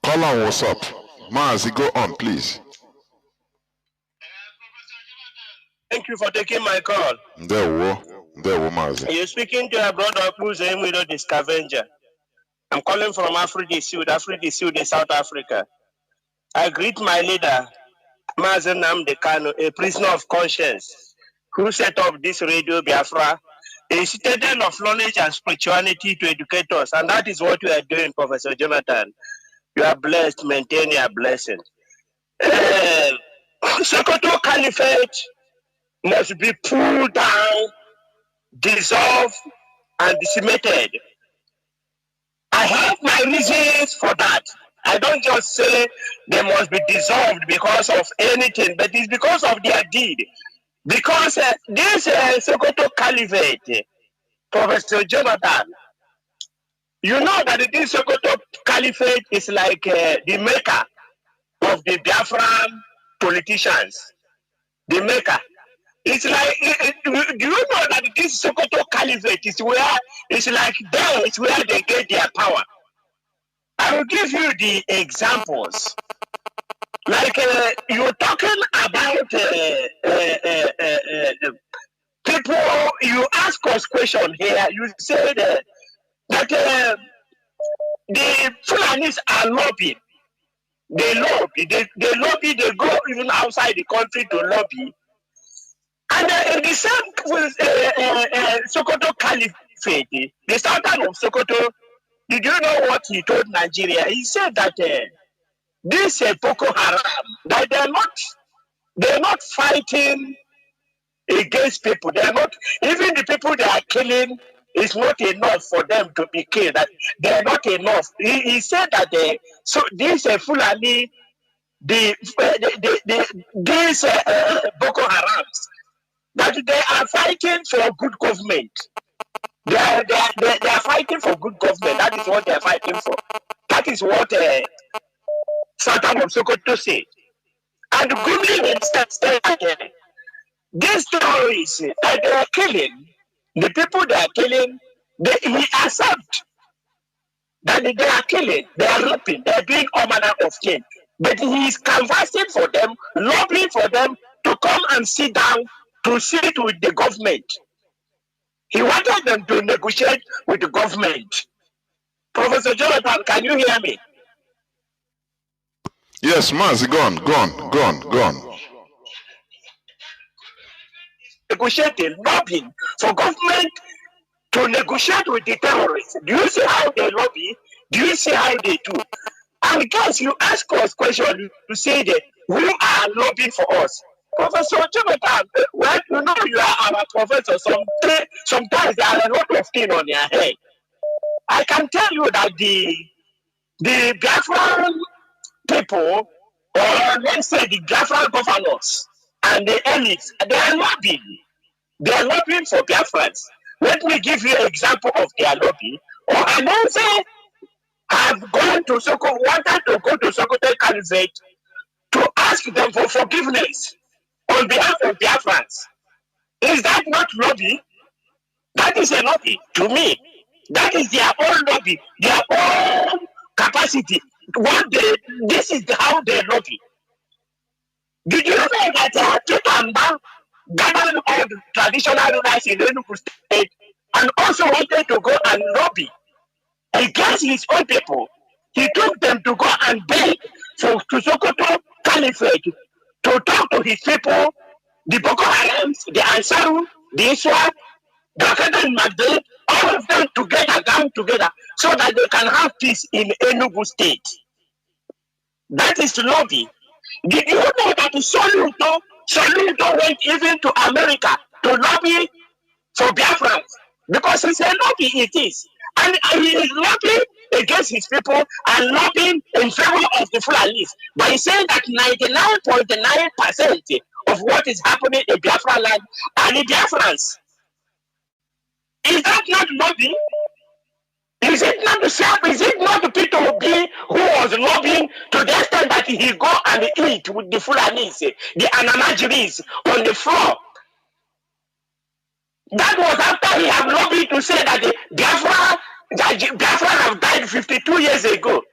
Speaker 1: Caller on WhatsApp. Mazi, go on, please.
Speaker 10: Thank you for taking my call.
Speaker 1: There were Mazi.
Speaker 10: You're speaking to a brother who's a widow, the scavenger. I'm calling from Africa Sud, South Africa. I greet my leader, Mazi Nnamdi Kanu, a prisoner of conscience, who set up this radio Biafra, a citadel of knowledge and spirituality to educate us. And that is what we are doing, Professor Jonathan. You are blessed, maintain your blessing. Sokoto Caliphate must be pulled down, dissolved, and decimated. I have my reasons for that. I don't just say they must be dissolved because of anything, but it's because of their deed. Because this Sokoto Caliphate, Professor Jonathan, you know that this Sokoto Caliphate is like the maker of the Biafran politicians. The maker. It's like, do you know that this Sokoto Caliphate is where, it's like there is where they get their power. I will give you the examples. Like you're talking about people, you ask us question here, you say that the Fulanis are lobbying. They lobby, they go even outside the country to lobby. And in the same Sokoto Caliphate, the sultan of Sokoto, did you know what he told Nigeria? He said that this Boko Haram, that they're not fighting against people. They are not, even the people they are killing is not enough for them to be killed. That they are not enough. He said that so this Fulani, these Boko Harams, that they are fighting for good government. They are fighting for good government. That is what they are fighting for. That is what Sultan of Sokoto said. And Gumi instead said that these terrorists that they are killing, the people they are killing, he accepts that they are killing, they are raping, they are doing all manner of things. But he is canvassing for them, lobbying for them to come and sit down to sit with the government. He wanted them to negotiate with the government. Professor Jonathan, can you hear me?
Speaker 1: Yes, Mazi, go on.
Speaker 10: Negotiating, lobbying for government to negotiate with the terrorists. Do you see how they lobby? Do you see how they do? And guys, you ask us question to say that we are lobbying for us. Professor Jonathan, well, you know you are our professor. Sometimes there are a lot of things on your head. I can tell you that the Biafran people, or let's say the Biafran governors and the elites, they are lobbying. They are lobbying for Biafrans. Let me give you an example of their lobby. Or Ananse have gone to Sokoto, wanted to go to Sokoto Caliphate to ask them for forgiveness on behalf of Biafrans. Is that not lobby? That is a lobby to me. That is their own lobby, their own capacity. This is how they lobby. Did you know that Chitamba gathered all the traditional rulers in Enugu State and also wanted to go and lobby against his own people? He took them to go and beg to Sokoto Caliphate to talk to his people, the Boko Harams, the Ansaru, the Iswa, the Akadan Magdalene, all of them together, come together, so that they can have peace in Enugu State. That is lobby. Did you know that Soludo went even to America to lobby for Biafrans? Because it's a lobby it is. And he is lobbying against his people and lobbying in favor of the Fulanis. But he's saying that 99.9% of what is happening in Biafra land are the Biafrans. Is that not lobbying? Is it not the same? Is it not the Peter Obi who was lobbying to the extent that he go and eat with the Fulanis, the Anamajiris on the floor? That was after he had lobbied to say that the Biafra have died 52 years ago.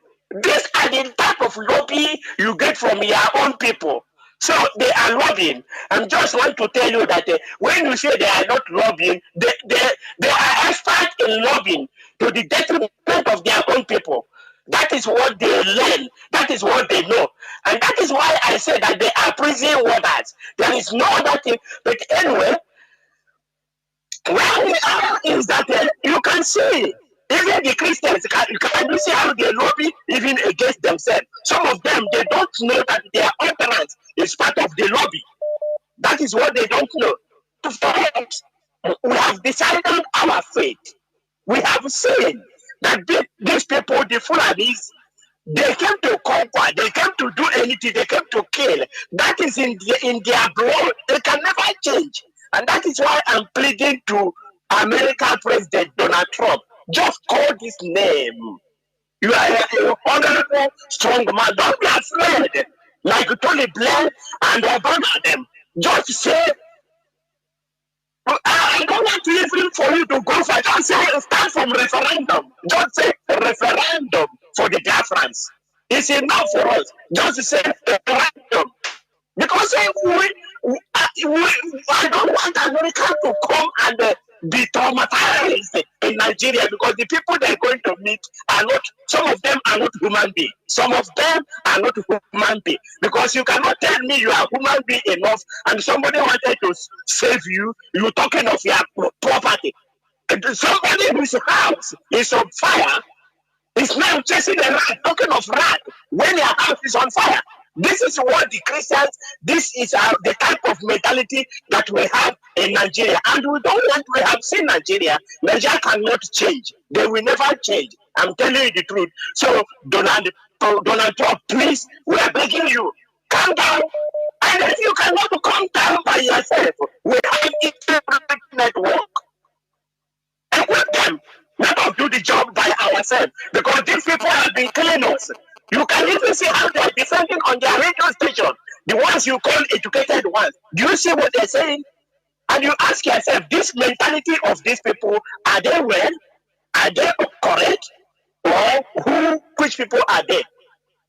Speaker 10: These are the type of lobby you get from your own people. So they are lobbying. I just want to tell you that when you say they are not lobbying, they are experts in lobbying to the detriment of their own people. That is what they learn. That is what they know. And that is why I say that they are prison warders. There is no other thing. But anyway, where we are is that you can see, even the Christians, can you see how they lobby even against themselves? Some of them, they don't know that their utterance is part of the lobby. That is what they don't know. For us, we have decided our fate. We have seen that these people, the Fulanis, they came to conquer, they came to do anything, they came to kill. That is in their blood. They can never change. And that is why I'm pleading to American President Donald Trump. Just call this name. You are a honorable, strong man. Don't be afraid. Like Tony Blair and Obama them. Just say, I don't want to even for you to go for, just say, start from referendum. Just say referendum for the Biafrans. It's enough for us. Just say referendum. Because I don't want America to come and be traumatized in Nigeria, because the people they're going to meet are not, some of them are not human beings. Some of them are not human beings. Because you cannot tell me you are human being enough and somebody wanted to save you, you're talking of your property. And somebody whose house is on fire is now chasing a rat, talking of rat, when your house is on fire. This is what the Christians, this is the type of mentality that we have in Nigeria. And we don't want, we have seen Nigeria. Nigeria cannot change. They will never change. I'm telling you the truth. So, Donald Trump, please, we are begging you, calm down. And if you cannot calm down by yourself, we have internet network. Equip them. Let us do the job by ourselves, because these people have been killing us. You can even see how they are defending on their radio station, the ones you call educated ones. Do you see what they're saying? And you ask yourself, this mentality of these people, are they well? Are they correct? Or which people are they?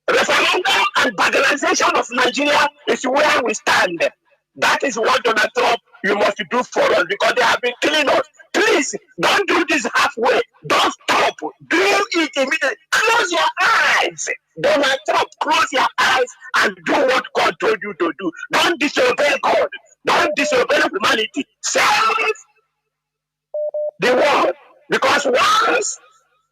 Speaker 10: Referendum and barbarization of Nigeria is where we stand. That is what Donald Trump, you must do for us, because they have been killing us. Please, don't do this halfway. Don't stop. Do it immediately. Close your eyes. Donald Trump, close your eyes and do what God told you to do. Don't disobey God. Don't disobey humanity. Save the world. Because once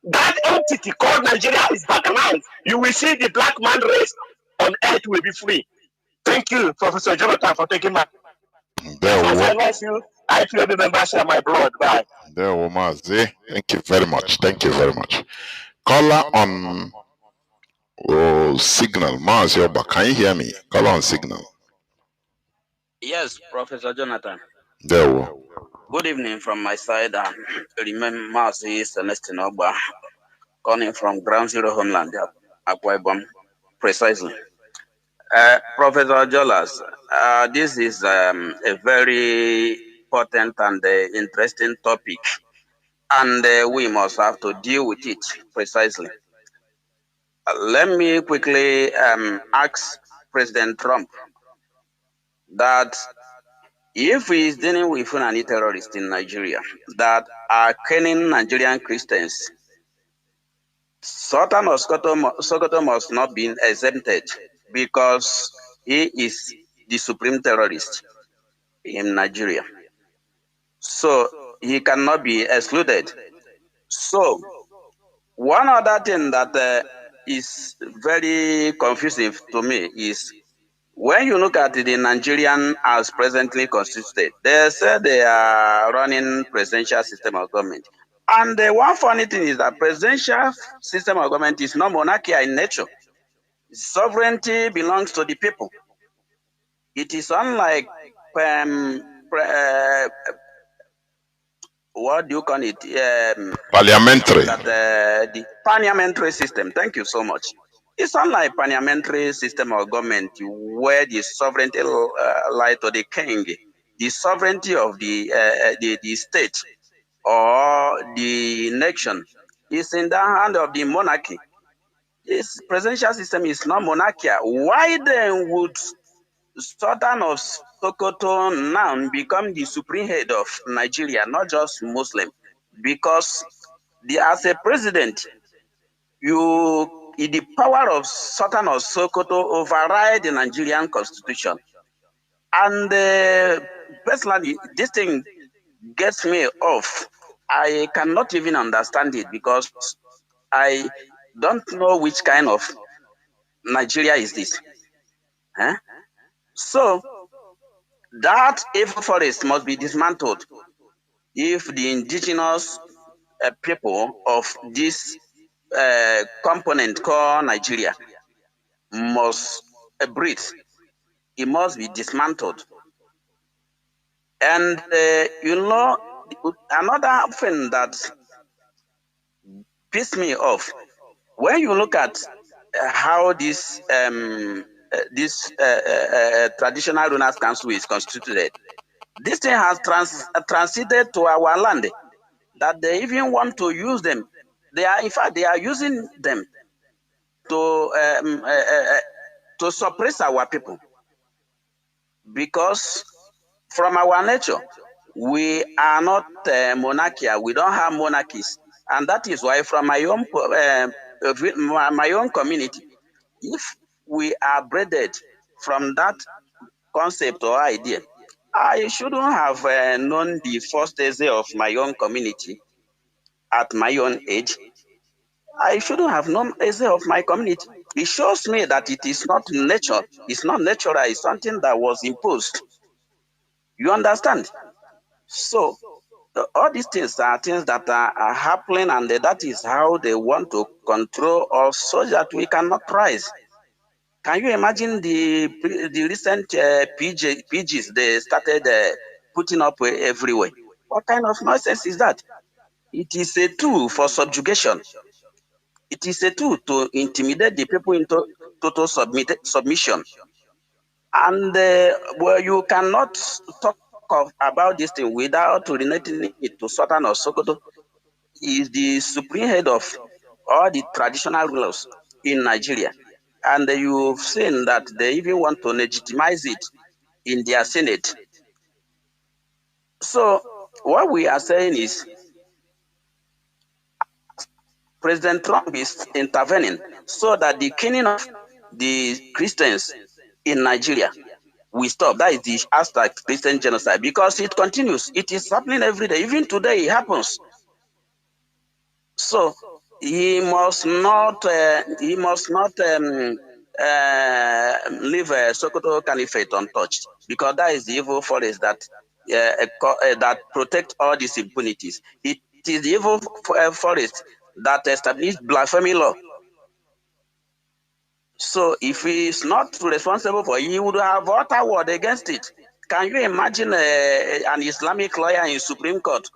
Speaker 10: that entity called Nigeria is recognized, you will see the black man race on earth will be free. Thank you, Professor Jonathan, for taking my.
Speaker 1: There we
Speaker 10: I love you. I feel the members of my blood. Bye.
Speaker 1: There we Mazi. Thank you very much. Thank you very much. Caller on signal. Mazi Oba, can you hear me? Caller on signal.
Speaker 11: Yes, Professor Jonathan.
Speaker 1: There we
Speaker 11: Good evening from my side. Remember Mazi Celestine Oba, calling from Ground Zero Homeland, Akwa Ibom, precisely. Professor Jolas, this is a very important and interesting topic, and we must have to deal with it precisely. Let me quickly ask President Trump that if he is dealing with Fulani terrorists in Nigeria that are killing Nigerian Christians, Sultan of Sokoto must not be exempted, because he is the supreme terrorist in Nigeria. So he cannot be excluded. So one other thing that is very confusing to me is when you look at the Nigerian as presently constituted, they say they are running presidential system of government. And the one funny thing is that presidential system of government is not monarchy in nature. Sovereignty belongs to the people. It is unlike what do you call it?
Speaker 1: Parliamentary.
Speaker 11: The parliamentary system. Thank you so much. It's unlike parliamentary system of government where the sovereignty lies to the king. The sovereignty of the state or the nation is in the hand of the monarchy. This presidential system is not monarchy. Why then would Sultan of Sokoto now become the supreme head of Nigeria, not just Muslim, because as a president, the power of Sultan of Sokoto override the Nigerian constitution. And personally, this thing gets me off. I cannot even understand it because I don't know which kind of Nigeria is this. Huh? So that evil forest must be dismantled if the indigenous people of this component called Nigeria must breathe. It must be dismantled. And another thing that pissed me off, when you look at how this traditional rulers council is constituted, this thing has transited to our land, that they even want to use them. In fact, they are using them to suppress our people, because from our nature, we are not monarchical. We don't have monarchies, and that is why, from my own community, if we are bred from that concept or idea, I shouldn't have known the first essay of my own community at my own age. I shouldn't have known essay of my community. It shows me that it is not nature. It's not natural. It's something that was imposed. You understand? So all these things are things that are happening, and that is how they want to control us so that we cannot rise. Can you imagine the recent PGs they started putting up everywhere? What kind of nonsense is that? It is a tool for subjugation. It is a tool to intimidate the people into total submission. And you cannot talk about this thing without relating it to Sultan of Sokoto. He is the supreme head of all the traditional rulers in Nigeria. And you've seen that they even want to legitimize it in their Senate. So what we are saying is, President Trump is intervening so that the killing of the Christians in Nigeria will stop. That is the hashtag Christian genocide, because it continues. It is happening every day. Even today, it happens. So he must not leave Sokoto Caliphate untouched, because that is the evil forest that protect all these impunities. It is the evil forest that established blasphemy law. So if he is not responsible for it, he would have uttered word against it. Can you imagine an Islamic lawyer in Supreme Court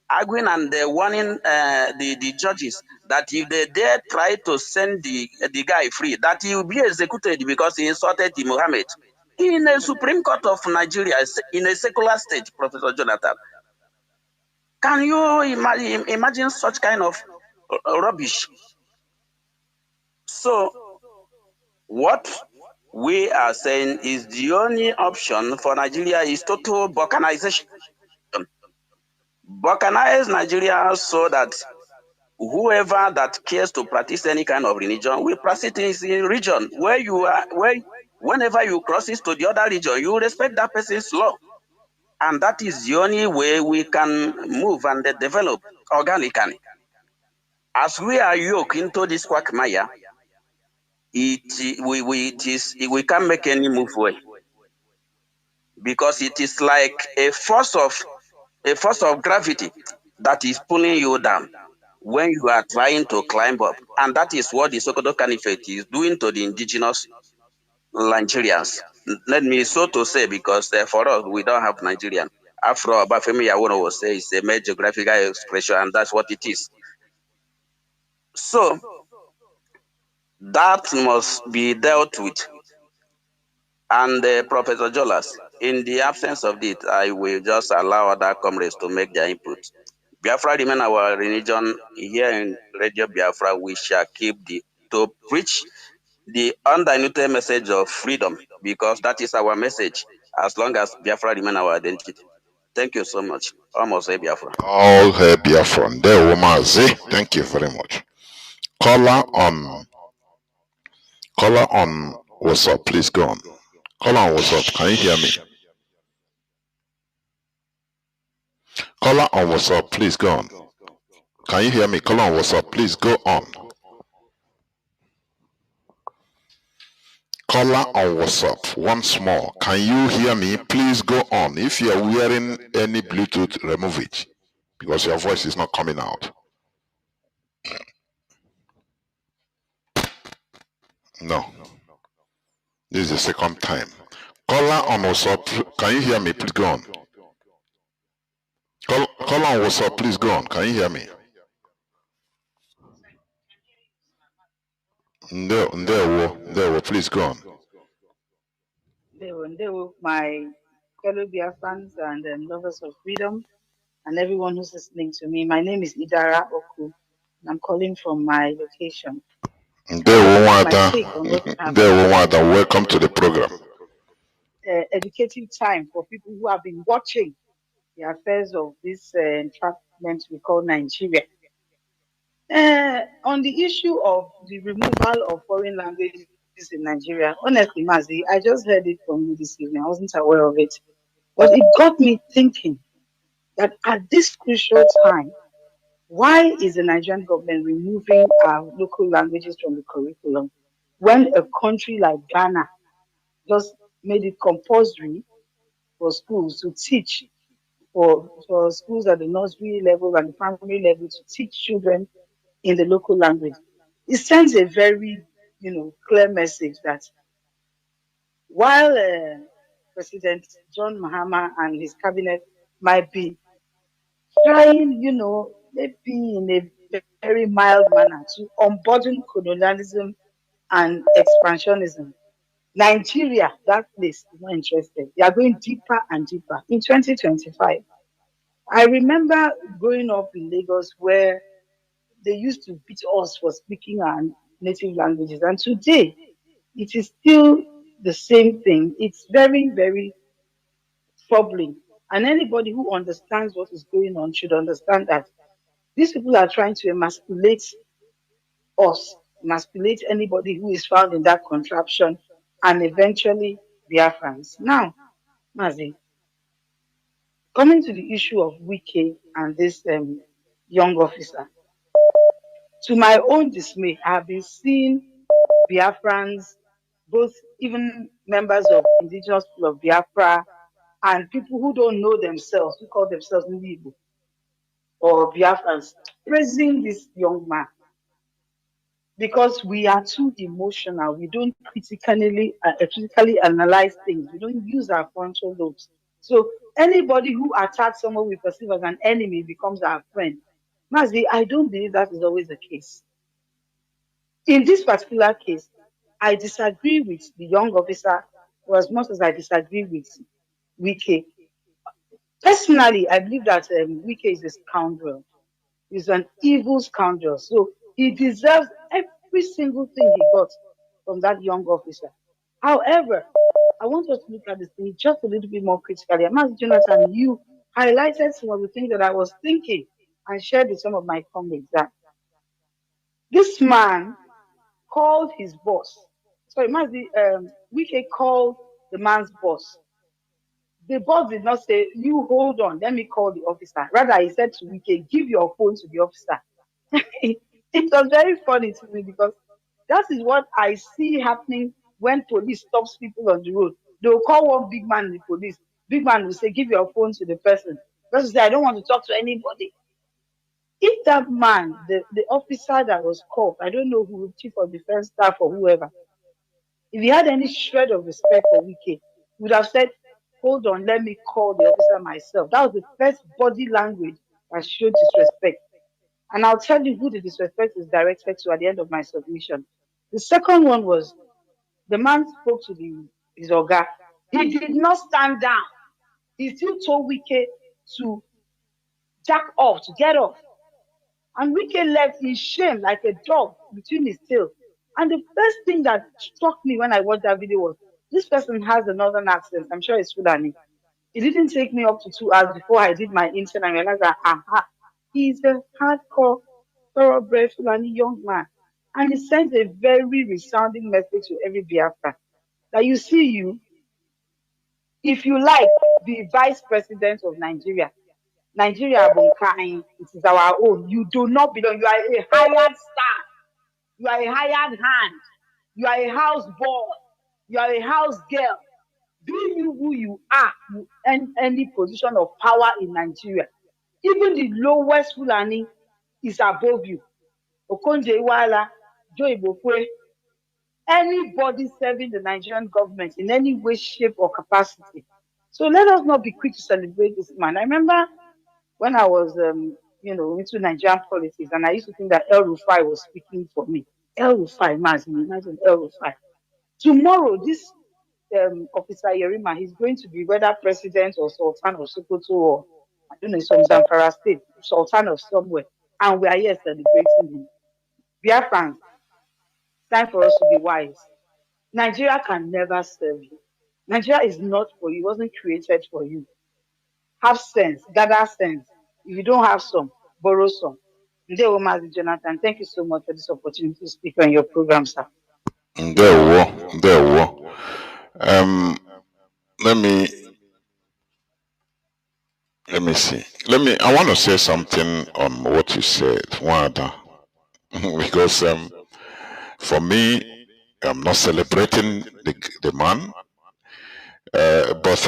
Speaker 11: arguing and warning the judges that if they dare try to send the guy free, that he will be executed because he insulted the Muhammad? In a Supreme Court of Nigeria, in a secular state, Professor Jonathan. Can you imagine such kind of rubbish? So what we are saying is the only option for Nigeria is total balkanization. Balkanize Nigeria so that whoever that cares to practice any kind of religion will practice in region where you are, whenever you cross it to the other region, you respect that person's law. And that is the only way we can move and develop organically. As we are yoked into this quagmire, we can't make any move away, because it is like a force of gravity that is pulling you down when you are trying to climb up. And that is what the Sokoto Caliphate is doing to the indigenous Nigerians. Let me so to say, because for us, we don't have Nigerian. Afro Bafemi Yawono will say it's a mere geographical expression, and that's what it is. So that must be dealt with. And Professor Jolas, in the absence of it, I will just allow other comrades to make their input. Biafra remain our religion. Here in Radio Biafra, we shall keep to preach the undiluted message of freedom, because that is our message as long as Biafra remain our identity. Thank you so much. Almost say Biafra.
Speaker 1: All hail Biafra. There, Mazi. Thank you very much. Caller on WhatsApp, please go on. Caller on WhatsApp, can you hear me? Caller on WhatsApp, please go on. Can you hear me? Caller on WhatsApp, please go on. Caller on WhatsApp, once more. Can you hear me? Please go on. If you are wearing any Bluetooth, remove it, because your voice is not coming out. No. This is the second time. Caller on WhatsApp, can you hear me? Please go on. Caller on WhatsApp, please go on. Can you hear me? There, please go on.
Speaker 12: There were my fellow Biafrans and lovers of freedom and everyone who's listening to me. My name is Idara Oku, and I'm calling from my location.
Speaker 1: Welcome to the program.
Speaker 12: Educative time for people who have been watching the affairs of this entrapment we call Nigeria. On the issue of the removal of foreign languages in Nigeria, honestly, Mazi, I just heard it from you this evening. I wasn't aware of it. But it got me thinking that at this crucial time, why is the Nigerian government removing our local languages from the curriculum when a country like Ghana just made it compulsory for schools to teach, for schools at the nursery level and the primary level to teach children in the local language? It sends a very, clear message that while President John Mahama and his cabinet might be trying, maybe in a very mild manner to unburden colonialism and expansionism, Nigeria, that place, is not interested. They are going deeper and deeper. In 2025, I remember growing up in Lagos where they used to beat us for speaking our native languages. And today, it is still the same thing. It's very, very troubling. And anybody who understands what is going on should understand that these people are trying to emasculate us, emasculate anybody who is found in that contraption, and eventually Biafrans. Now, Mazi, coming to the issue of Wike and this young officer, to my own dismay, I have been seeing Biafrans, both even members of indigenous people of Biafra and people who don't know themselves, who call themselves Nnamdi or Biafrans, praising this young man because we are too emotional. We don't critically analyze things. We don't use our frontal lobes. So anybody who attacks someone we perceive as an enemy becomes our friend. Mazi, I don't believe that is always the case. In this particular case, I disagree with the young officer for as much as I disagree with Wike. Personally, I believe that Wike is a scoundrel. He's an evil scoundrel. So he deserves every single thing he got from that young officer. However, I want us to look at this thing just a little bit more critically. Mazi Jonathan, you highlighted some of the things that I was thinking and shared with some of my colleagues that this man called his boss. Sorry, Mazi, Wike called the man's boss. The boss did not say, "You hold on, let me call the officer." Rather, he said to Wike, "Give your phone to the officer." It was very funny to me because that is what I see happening when police stops people on the road. They will call one big man in the police. Big man will say, "Give your phone to the person." The person will say, "I don't want to talk to anybody." If that man, the officer that was called, I don't know who, chief of defense staff or whoever, if he had any shred of respect for Wike, he would have said, "Hold on, let me call the officer myself." That was the first body language that showed disrespect. And I'll tell you who the disrespect is directed to at the end of my submission. The second one was the man spoke to his Oga. He did not stand down. He still told Wike to jack off, to get off. And Wike left in shame like a dog between his tail. And the first thing that struck me when I watched that video was this person has a northern accent. I'm sure it's Fulani. It didn't take me up to 2 hours before I did my intern and realized that, aha, he's a hardcore, thoroughbred Fulani young man. And he sent a very resounding message to every Biafra that you see you, if you like, be vice president of Nigeria. Nigeria Bunkai, it is our own. You do not belong. You are a hired staff. You are a hired hand. You are a house boy. You are a house girl. Be you who you are, you earn any position of power in Nigeria. Even the lowest Fulani is above you. Okonje Iweala, Joe Ibokwe, anybody serving the Nigerian government in any way, shape, or capacity. So let us not be quick to celebrate this man. I remember when I was, into Nigerian politics, and I used to think that El Rufai was speaking for me. El Rufai, Mazi, imagine El Rufai. Tomorrow, this Officer Yerima, he's going to be whether president or Sultan of Sokoto or, I don't know, some Zamfara state, Sultan of somewhere. And we are here celebrating him. Biafrans, time for us to be wise. Nigeria can never serve you. Nigeria is not for you. It wasn't created for you. Have sense, gather sense. If you don't have some, borrow some. Ndewo Mazi Jonathan, thank you so much for this opportunity to speak on your program, sir.
Speaker 1: There were. Let me see. I want to say something on what you said, Wanda, because for me, I'm not celebrating the man, but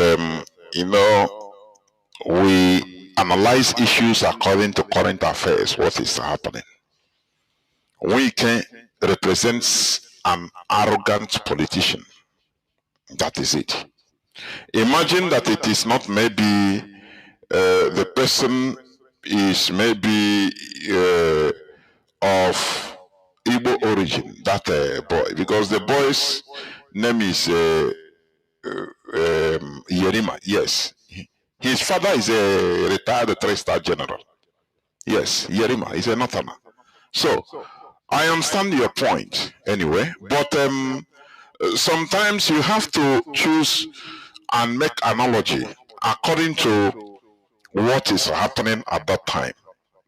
Speaker 1: we analyze issues according to current affairs. What is happening? Wike represents an arrogant politician. That is it. Imagine that it is not maybe the person is maybe of Igbo origin, that boy, because the boy's name is Yerima. Yes, his father is a retired 3-star general. Yes, Yerima is a Northerner. So I understand your point anyway, but sometimes you have to choose and make analogy according to what is happening at that time.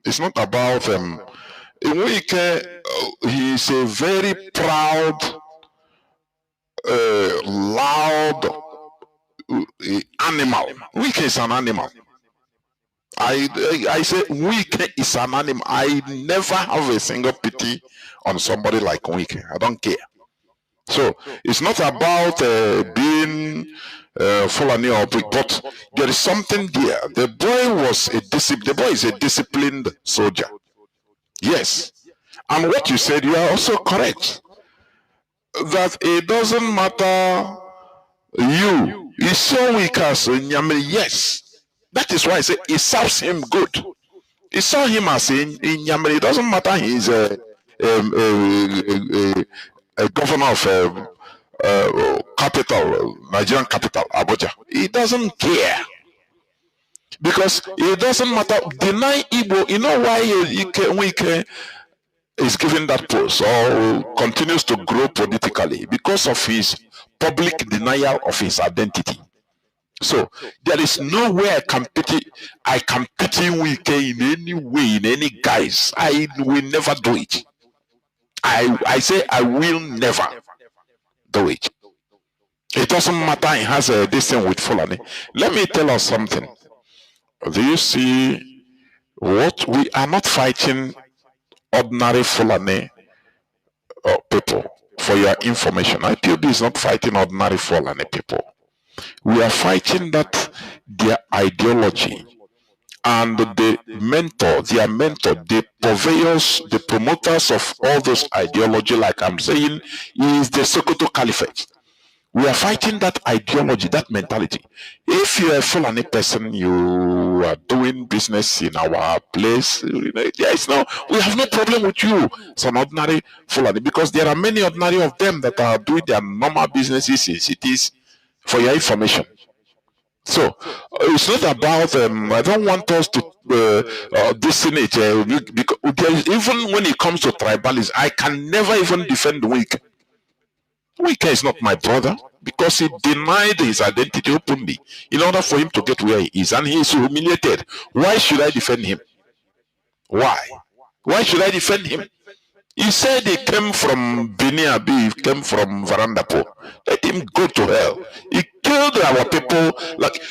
Speaker 1: It's not about Nweke, he is a very proud, loud animal. Nweke is an animal. I say Nweke is an animal. I never have a single pity on somebody like Nweke. I don't care. So it's not about being Fulani or but there is something there. The boy is a disciplined soldier. Yes. And what you said, you are also correct. That it doesn't matter you. He's so weak as Nyamiri. Yes. That is why I say it serves him good. He saw him as in Nyamiri. It doesn't matter he's a governor of capital, Nigerian capital, Abuja. He doesn't care. Because it doesn't matter. Deny Igbo. You know why Wike is given that post or continues to grow politically? Because of his public denial of his identity. So there is no way I can pity Wike in any way, in any guise. I will never do it. I say I will never do it. It doesn't matter. He has this thing with Fulani. Let me tell us something. Do you see what we are not fighting ordinary Fulani people? For your information, IPOB is not fighting ordinary Fulani people. We are fighting that their ideology and their mentor, the purveyors, the promoters of all those ideology, like I'm saying, is the Sokoto Caliphate. We are fighting that ideology, that mentality. If you're a Fulani person, you are doing business in our place, yes, no, we have no problem with you. It's an ordinary Fulani, because there are many ordinary of them that are doing their normal businesses in cities. For your information, So it's not about. I don't want us to disseminate because even when it comes to tribalism, I can never even defend Wike. Wike is not my brother because he denied his identity openly in order for him to get where he is, and he is humiliated. Why should I defend him? Why? Why should I defend him? He said he came from Biniabi, he came from Varandapo. Let him go to hell. He killed our people. Like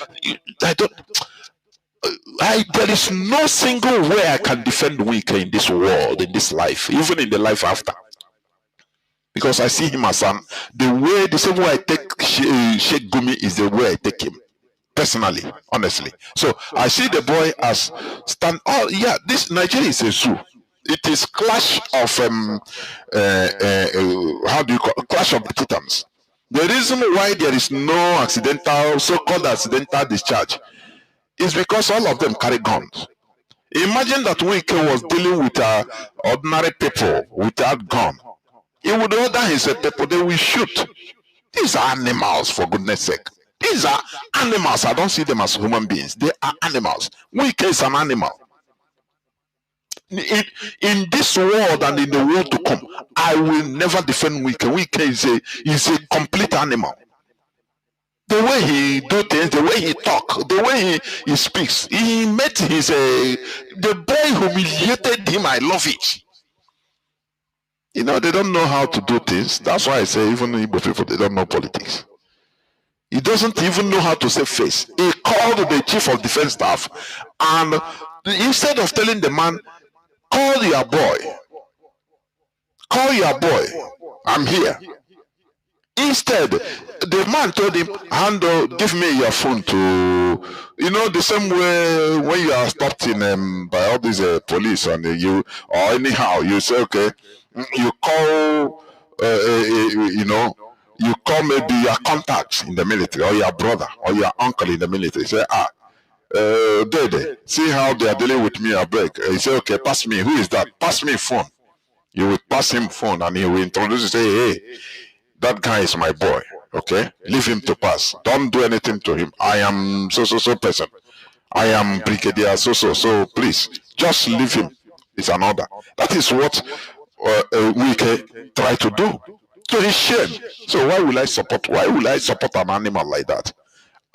Speaker 1: there is no single way I can defend Wike in this world, in this life, even in the life after. Because I see him as the same way I take Sheikh Gumi is the way I take him. Personally, honestly. So I see the boy as this Nigeria is a zoo. It is clash of clash of the titans. The reason why there is no so-called accidental discharge is because all of them carry guns. Imagine that Wike was dealing with ordinary people without gun. He would order his people, they will shoot. These are animals, for goodness sake. These are animals. I don't see them as human beings. They are animals. Wike is an animal. In this world and in the world to come, I will never defend Wike. Wike is a complete animal. The way he do things, the way he talk, the way he speaks, he met the boy humiliated him. I love it. They don't know how to do things. That's why I say even Igbo people, they don't know politics. He doesn't even know how to save face. He called the chief of defense staff, and instead of telling the man, call your boy, I'm here. Instead, the man told him, give me your phone the same way when you are stopped in by all these police and or anyhow, you say, okay, you call, you call maybe your contacts in the military or your brother or your uncle in the military. Say, Dede, see how they are dealing with me, I beg. He say, okay, pass me. Who is that? Pass me phone. You will pass him phone and he will introduce you, say, hey, that guy is my boy. Okay? Leave him to pass. Don't do anything to him. I am so person. I am Brigadier so please just leave him. It's an order. That is what Wike try to do. To his shame. So why will I support an animal like that?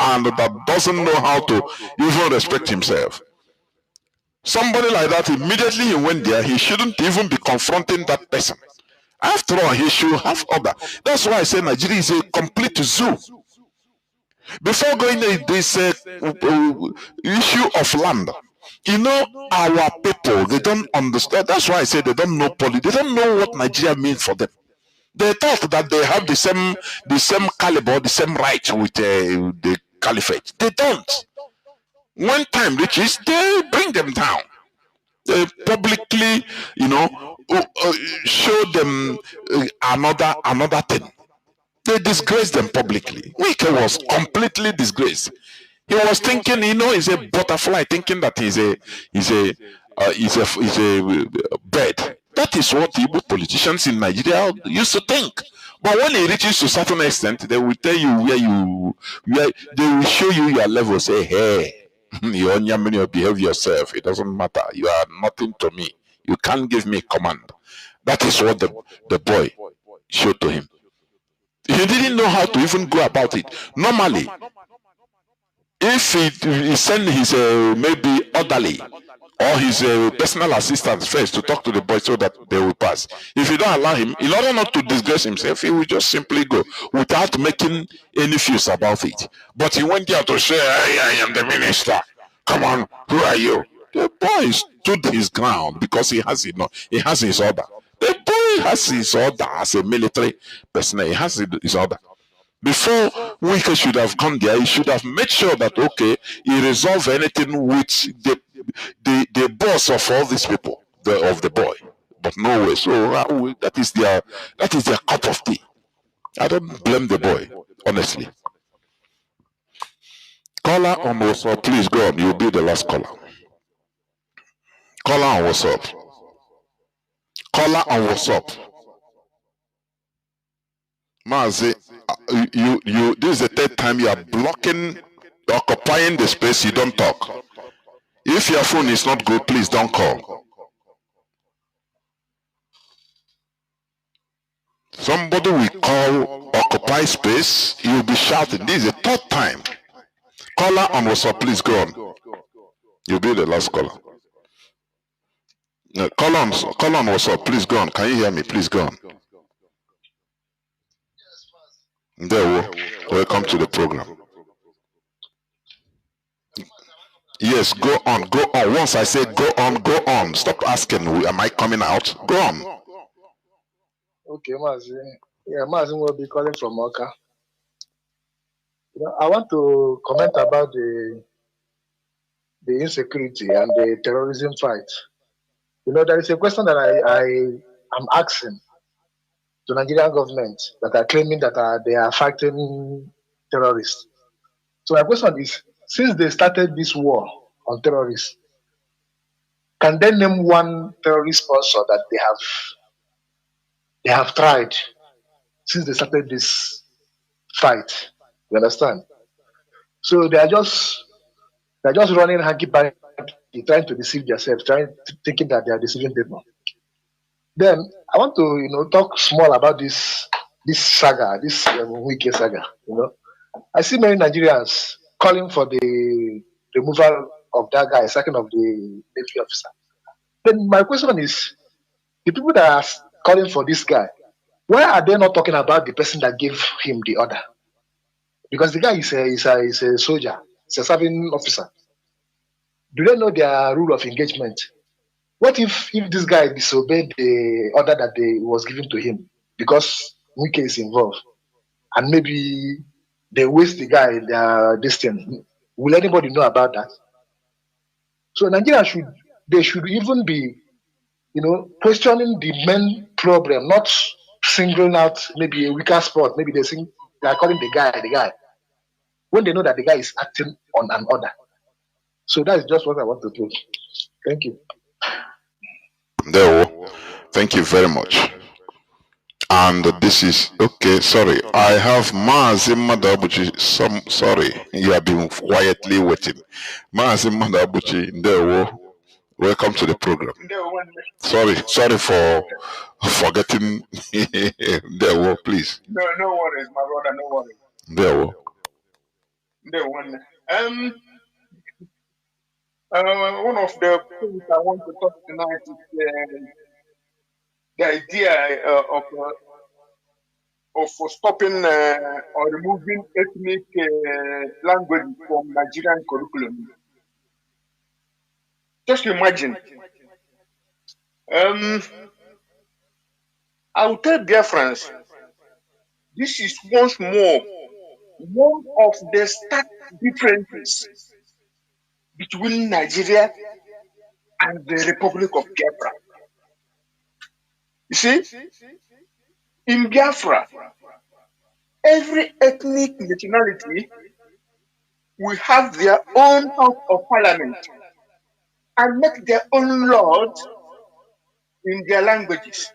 Speaker 1: And that doesn't know how to even respect himself. Somebody like that, immediately he went there, he shouldn't even be confronting that person. After all, he should have order. That's why I say Nigeria is a complete zoo. Before going to this issue of land, our people, they don't understand. That's why I say they don't know politics. They don't know what Nigeria means for them. They thought that they have the same caliber, the same right with the caliphate. They don't. When time reaches, they bring them down. They publicly, show them another thing. They disgrace them publicly. Wike was completely disgraced. He was thinking, he's a butterfly, thinking that he's a bird. That is what Igbo politicians in Nigeria used to think. But when it reaches to a certain extent, they will tell you they will show you your level. Say, hey, you behave yourself. It doesn't matter. You are nothing to me. You can't give me command. That is what the boy showed to him. He didn't know how to even go about it. Normally, if he sent his maybe orderly or his personal assistant first to talk to the boy so that they will pass. If you don't allow him, in order not to disgrace himself, he will just simply go without making any fuss about it. But he went there to say, hey, I am the minister. Come on, who are you? The boy stood his ground because he has his order. The boy has his order as a military person. He has his order. Before Wike should have come there, he should have made sure that, okay, he resolve anything with the boss of all these people, of the boy. But no way. So that is their cup of tea. I don't blame the boy, honestly. Caller on WhatsApp, please go on. You'll be the last caller. Caller on WhatsApp. Caller on WhatsApp. Mazi, this is the third time you are blocking occupying the space, you don't talk. If your phone is not good, please don't call. Somebody will call, occupy space, you'll be shouting. This is the third time. Caller on WhatsApp, please go on. You'll be the last caller. No, call on WhatsApp, please go on. Can you hear me? Please go on. There, welcome to the program. Yes, go on, go on. Once I say go on, go on. Stop asking, am I coming out? Go on.
Speaker 13: Okay, Mazi. Yeah, Mazi will be calling from Oka. You know, I want to comment about the insecurity and the terrorism fight. You know, there is a question that I am asking to Nigerian government that are claiming that they are fighting terrorists. So my question is, since they started this war on terrorists, can they name one terrorist sponsor that they have tried since they started this fight? You understand? So they are just running hanky-panky, trying to deceive themselves, thinking that they are deceiving people. Then I want to talk small about this saga, this Wike saga. You know, I see many Nigerians calling for the removal of that guy, sacking of the Navy officer. Then my question is, the people that are calling for this guy, why are they not talking about the person that gave him the order? Because the guy is a soldier, he's a serving officer. Do they know their rule of engagement? What if this guy disobeyed the order that was given to him because Wike is involved, and maybe they waste the guy their destiny? Will anybody know about that? So Nigeria should even be, questioning the main problem, not singling out maybe a weaker spot. Maybe they are calling the guy, when they know that the guy is acting on an order. So that is just what I want to do. Thank you.
Speaker 1: There, thank you very much. And this is okay. Sorry, I have Mazi Madabuchi. Sorry, you have been quietly waiting. Mazi Madabuchi, there. Welcome to the program. Sorry for forgetting. There, please.
Speaker 14: No worries, my brother. No worries.
Speaker 1: There.
Speaker 14: One of the things I want to talk tonight is the idea of stopping or removing ethnic language from Nigerian curriculum. Just imagine. I will tell Biafrans, this is once more one of the stark differences between Nigeria and the Republic of Biafra. You see, in Biafra, every ethnic nationality will have their own House of Parliament and make their own laws in their languages.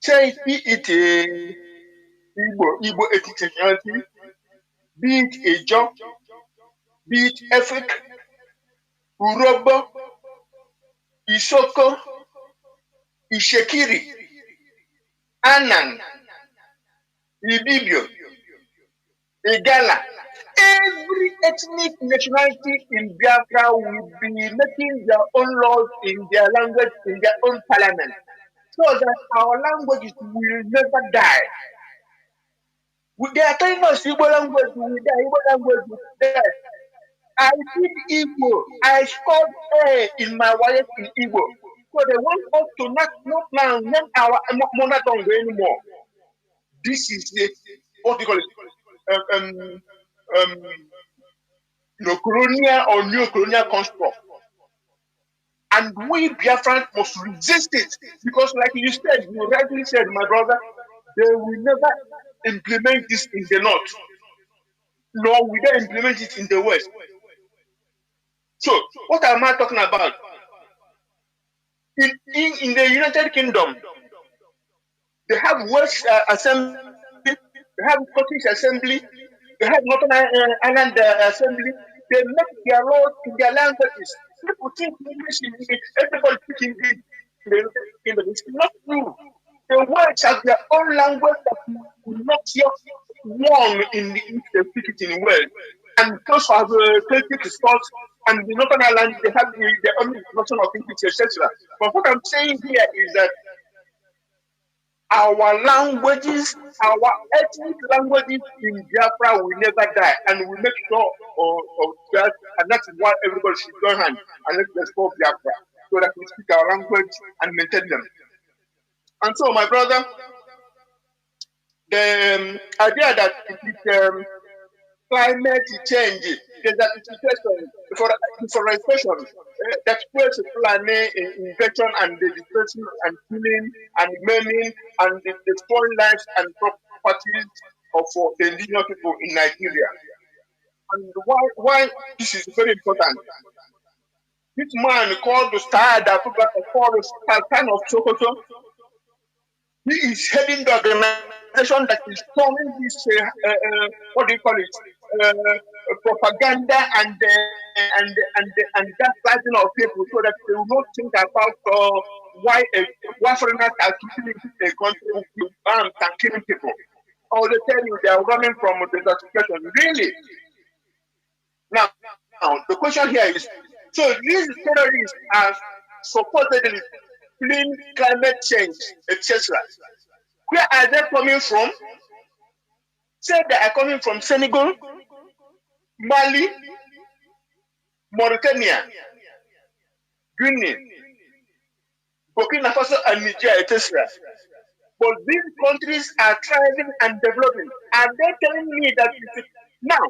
Speaker 14: Say it a Igbo ethnic nationality, be it a Jaw, be it Efik, Urobo, Isoko, Ishekiri, Anan, Ibibio, Igala. Every ethnic nationality in Biafra will be making their own laws in their language, in their own parliament, so that our languages will never die. They are telling us Igbo language will die, Igbo language will die. I did Igbo. I scored A in my wife in Igbo. So they want us to not name our mother tongue anymore. This is the what do you call it? Colonial or neo-colonial construct. And we Biafrans must resist it, because like you said, you rightly said, my brother, they will never implement this in the north, nor will they implement it in the west. So what am I talking about? In the United Kingdom, they have Welsh Assembly, they have Scottish Assembly, They have Northern Ireland Assembly. They make their laws in their languages. People think English is everybody speaking English. It's not true. The words have their own language that will not yet one in the if they speak it in Wales. And those have Celtic sports and the Northern Ireland, they have their own version of English, etc. But what I'm saying here is that our languages, our ethnic languages in Biafra will never die, and we make sure of that, and that's why everybody should join hands and let's restore Biafra, so that we speak our language and maintain them. And so, my brother, the idea that it is climate change, desertification, deforestation, that creates a planet invasion and the destruction and killing and maiming and the destroying lives and properties of the indigenous people in Nigeria. And why this is very important? This man called the Star Dafuga, called the Sultan of Sokoto, he is heading the organization that is forming this, what do you call it, propaganda and gaslighting of people, so that they will not think about why foreigners are killing a country with arms and killing people. Or they tell you they are running from desertification. Really? Now, the question here is, so these terrorists are supposedly fleeing climate change, etc. Where are they coming from? Say they are coming from Senegal, Mali, Mauritania, Guinea, Burkina Faso, and Niger, etc. But these countries are thriving and developing. Are they telling me that now?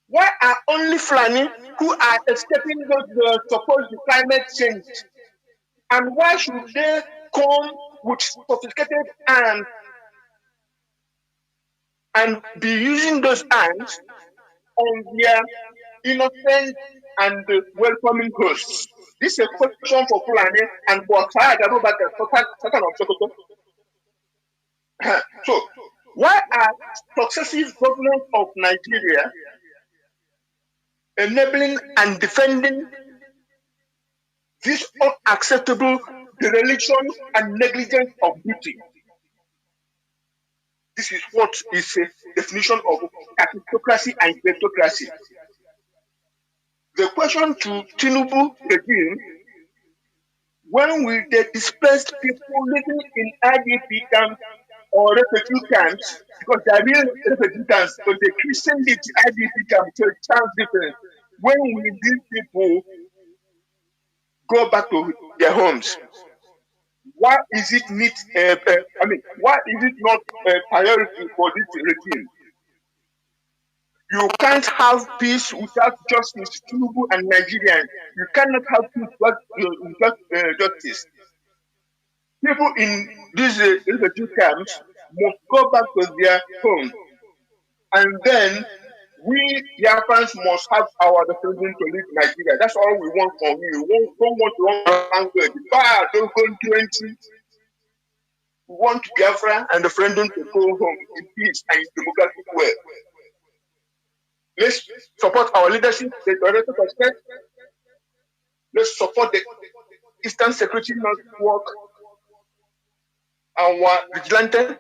Speaker 14: Why are only Fulani who are escaping the supposed climate change? And why should they come with sophisticated arms and be using those arms on their innocent and welcoming hosts? This is a question for Fulani and for Sultan of Sokoto. So, why are successive governments of Nigeria enabling and defending this unacceptable dereliction and negligence of duty? This is what is a definition of capitocracy and kleptocracy. The question to Tinubu regime, when will the displaced people living in IDP camps or refugee camps, because they are real refugee camps, but the Christian lived IDP camps, so it sounds different. When will these people go back to their homes? Why is it why is it not a priority for this regime? You can't have peace without justice, Tinubu and Nigerians. You cannot have peace without justice. People in these refugee camps must go back to their homes. And then we, Biafrans, must have our referendum to leave Nigeria. That's all we want from you. We don't want to run language. Don't go 20. We want Biafra and the referendum to go home in peace and in democratic way. Let's support our leadership, the Director of State. Let's support the Eastern Security Network, our vigilante.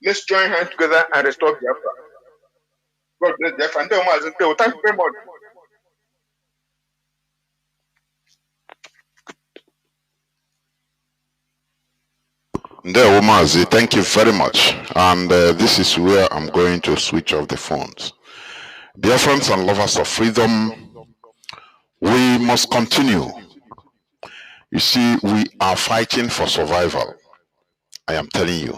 Speaker 14: Let's join hands together and restore Biafra. God bless Biafra. Thank you very much.
Speaker 1: Mazi, thank you very much. And this is where I'm going to switch off the phones. Dear friends and lovers of freedom, we must continue. You see, we are fighting for survival. I am telling you,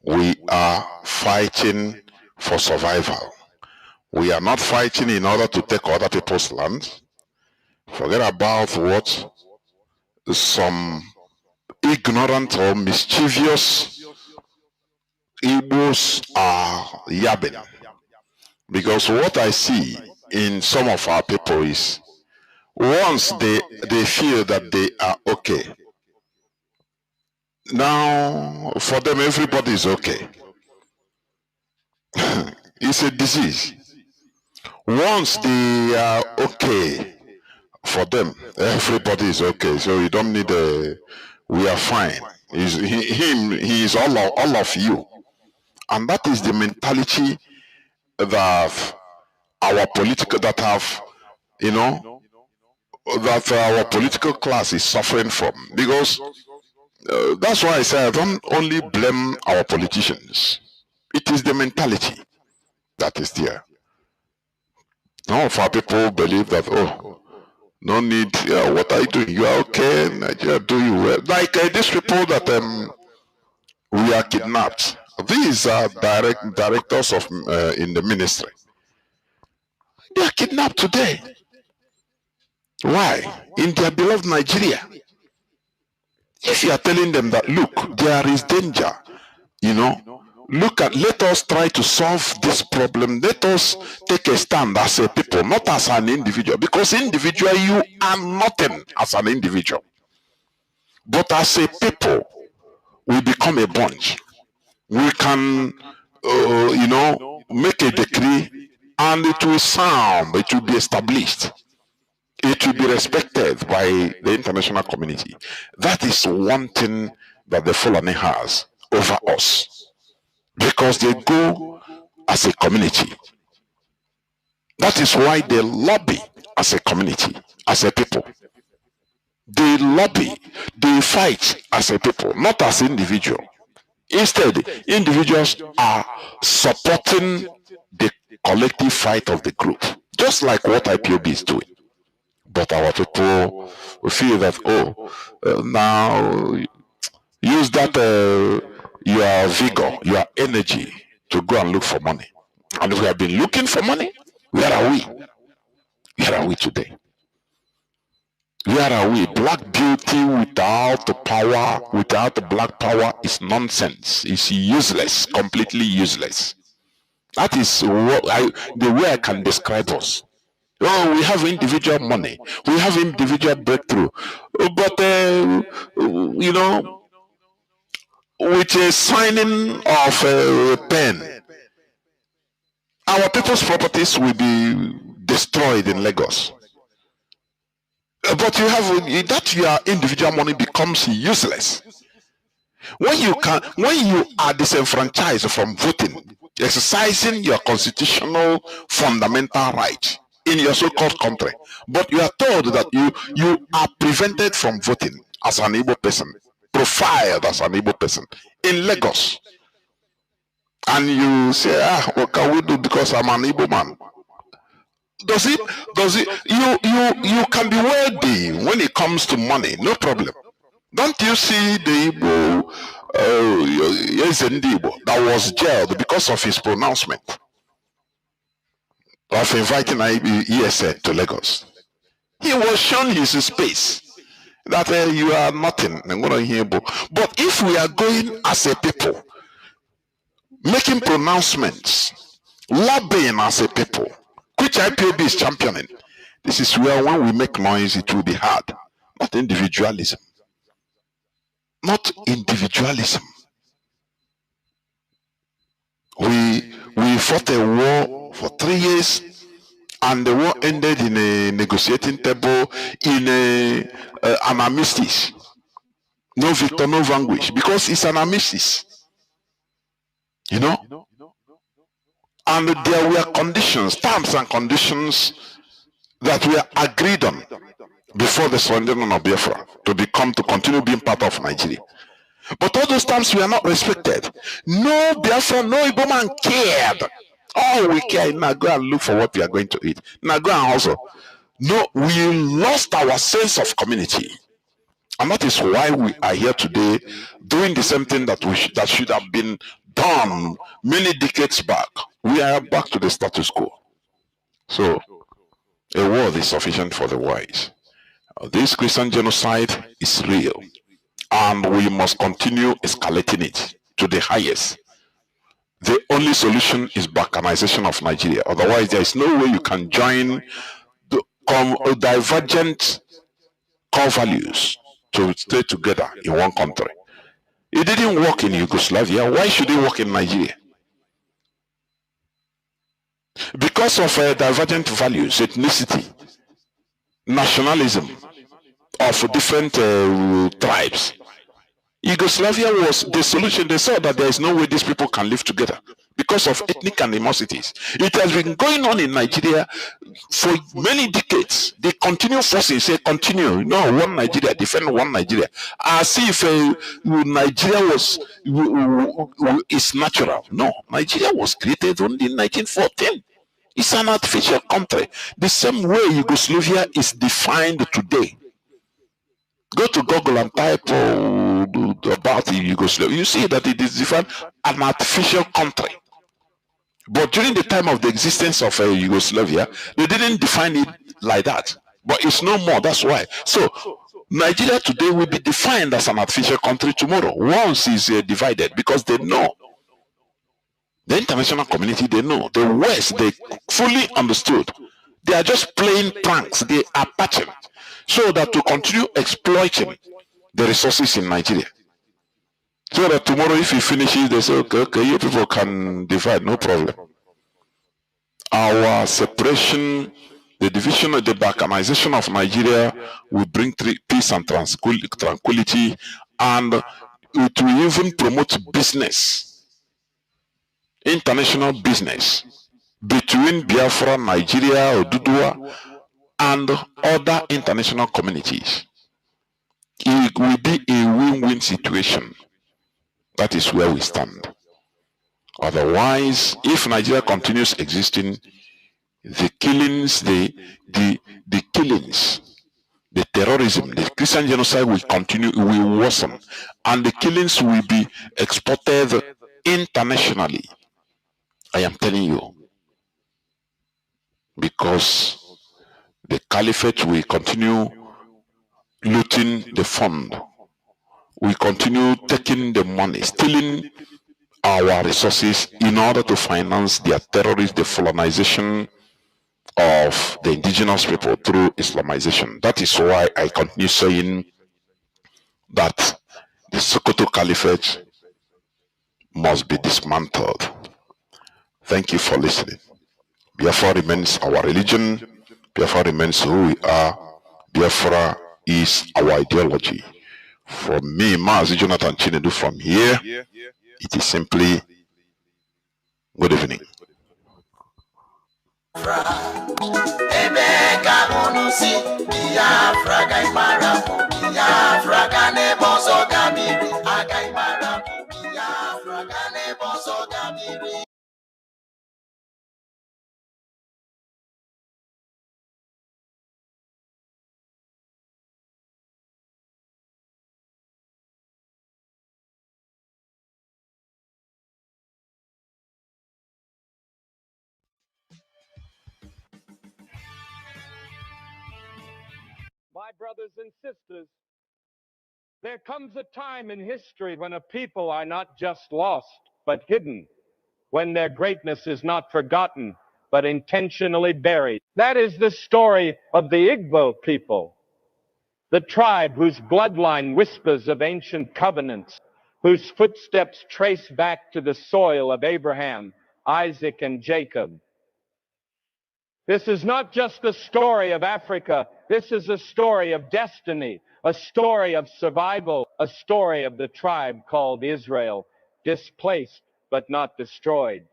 Speaker 1: we are fighting for survival. We are not fighting in order to take other people's land. Forget about what some ignorant or mischievous Igbos are yapping. Because what I see in some of our people is, once they feel that they are okay, now for them everybody is okay. It's a disease. Once they are okay, for them, everybody is okay. So you don't need a. We are fine. He is all of you, and that is the mentality that our political that have, you know, that our political class is suffering from. Because that's why I say I don't only blame our politicians. It is the mentality that is there. Some of our people believe that, oh, no need, what are you doing? You are okay, Nigeria, do you well? Like these people that we are kidnapped. These are directors of in the ministry. They are kidnapped today. Why? In their beloved Nigeria. If you are telling them that, look, there is danger, let us try to solve this problem. Let us take a stand as a people, not as an individual. Because individual, you are nothing as an individual. But as a people, we become a bunch. We can, make a decree and it will sound, it will be established. It will be respected by the international community. That is one thing that the Fulani has over us. Because they go as a community. That is why they lobby as a community, as a people. They lobby, they fight as a people, not as individual. Instead, individuals are supporting the collective fight of the group, just like what IPOB is doing. But our people feel that, now use that your vigor, your energy to go and look for money. And we have been looking for money. Where are we? Where are we today? Where are we? Black beauty without the power, without the black power is nonsense. It's useless, completely useless. That is the way I can describe us. Oh, we have individual money. We have individual breakthrough. But, with a signing of a pen, our people's properties will be destroyed in Lagos. But you have that your individual money becomes useless. When you are disenfranchised from voting, exercising your constitutional fundamental right in your so-called country, but you are told that you are prevented from voting as an Igbo person, profiled as an Igbo person in Lagos, and you say, what can we do because I'm an Igbo man? Does it you can be wealthy when it comes to money, no problem. Don't you see the Igbo that was jailed because of his pronouncement of inviting ESN to Lagos? He was shown his space that you are nothing. But if we are going as a people, making pronouncements, lobbying as a people, which IPOB is championing, this is where when we make noise, it will be hard. Not individualism. Not individualism. We fought a war for 3 years, and the war ended in a negotiating table in an armistice. No victor, no vanquish, because it's an armistice. And there were conditions, terms and conditions that were agreed on before the surrendering of Biafra to continue being part of Nigeria. But all those terms were not respected. No Biafra, no Igbo man cared. All we care is now go and look for what we are going to eat. Now go and also. No, we lost our sense of community. And that is why we are here today doing the same thing that should have been done many decades back. We are back to the status quo. So, a word is sufficient for the wise. This Christian genocide is real, and we must continue escalating it to the highest. The only solution is balkanization of Nigeria. Otherwise, there is no way you can join the divergent core values to stay together in one country. It didn't work in Yugoslavia. Why should it work in Nigeria? Because of divergent values, ethnicity, nationalism of different tribes. Yugoslavia was the solution. They saw that there is no way these people can live together because of ethnic animosities. It has been going on in Nigeria for many decades. They continue forcing, say, continue. No, one Nigeria, defend one Nigeria. As if Nigeria is natural. No, Nigeria was created only in 1914. It's an artificial country. The same way Yugoslavia is defined today. Go to Google and type about Yugoslavia. You see that it is defined an artificial country. But during the time of the existence of Yugoslavia, they didn't define it like that. But it's no more. That's why. So Nigeria today will be defined as an artificial country tomorrow. Once it's divided, because they know. The international community, they know. The West, they fully understood. They are just playing pranks. They are patching. So that to continue exploiting the resources in Nigeria. So that tomorrow if he finishes, they say, okay, you people can divide, no problem. Our separation, the division of the balkanization of Nigeria will bring peace and tranquility, and it will even promote business, international business, between Biafra, Nigeria, Oduduwa, and other international communities. It will be a win-win situation. That is where we stand. Otherwise, if Nigeria continues existing, the killings, the killings, the terrorism, the Christian genocide will continue, will worsen, and the killings will be exported internationally. I am telling you, because the caliphate will continue looting the fund, we continue taking the money, stealing our resources in order to finance their terrorist decolonization of the indigenous people through Islamization. That is why I continue saying that the Sokoto Caliphate must be dismantled. Thank you for listening. Biafra remains our religion. Biafra remains who we are. Biafra is our ideology. For me, Mazi Jonathan Chinedu, from here, it is simply good evening.
Speaker 15: My brothers and sisters, there comes a time in history when a people are not just lost, but hidden, when their greatness is not forgotten, but intentionally buried. That is the story of the Igbo people, the tribe whose bloodline whispers of ancient covenants, whose footsteps trace back to the soil of Abraham, Isaac, and Jacob. This is not just the story of Africa. This is a story of destiny, a story of survival, a story of the tribe called Israel, displaced but not destroyed.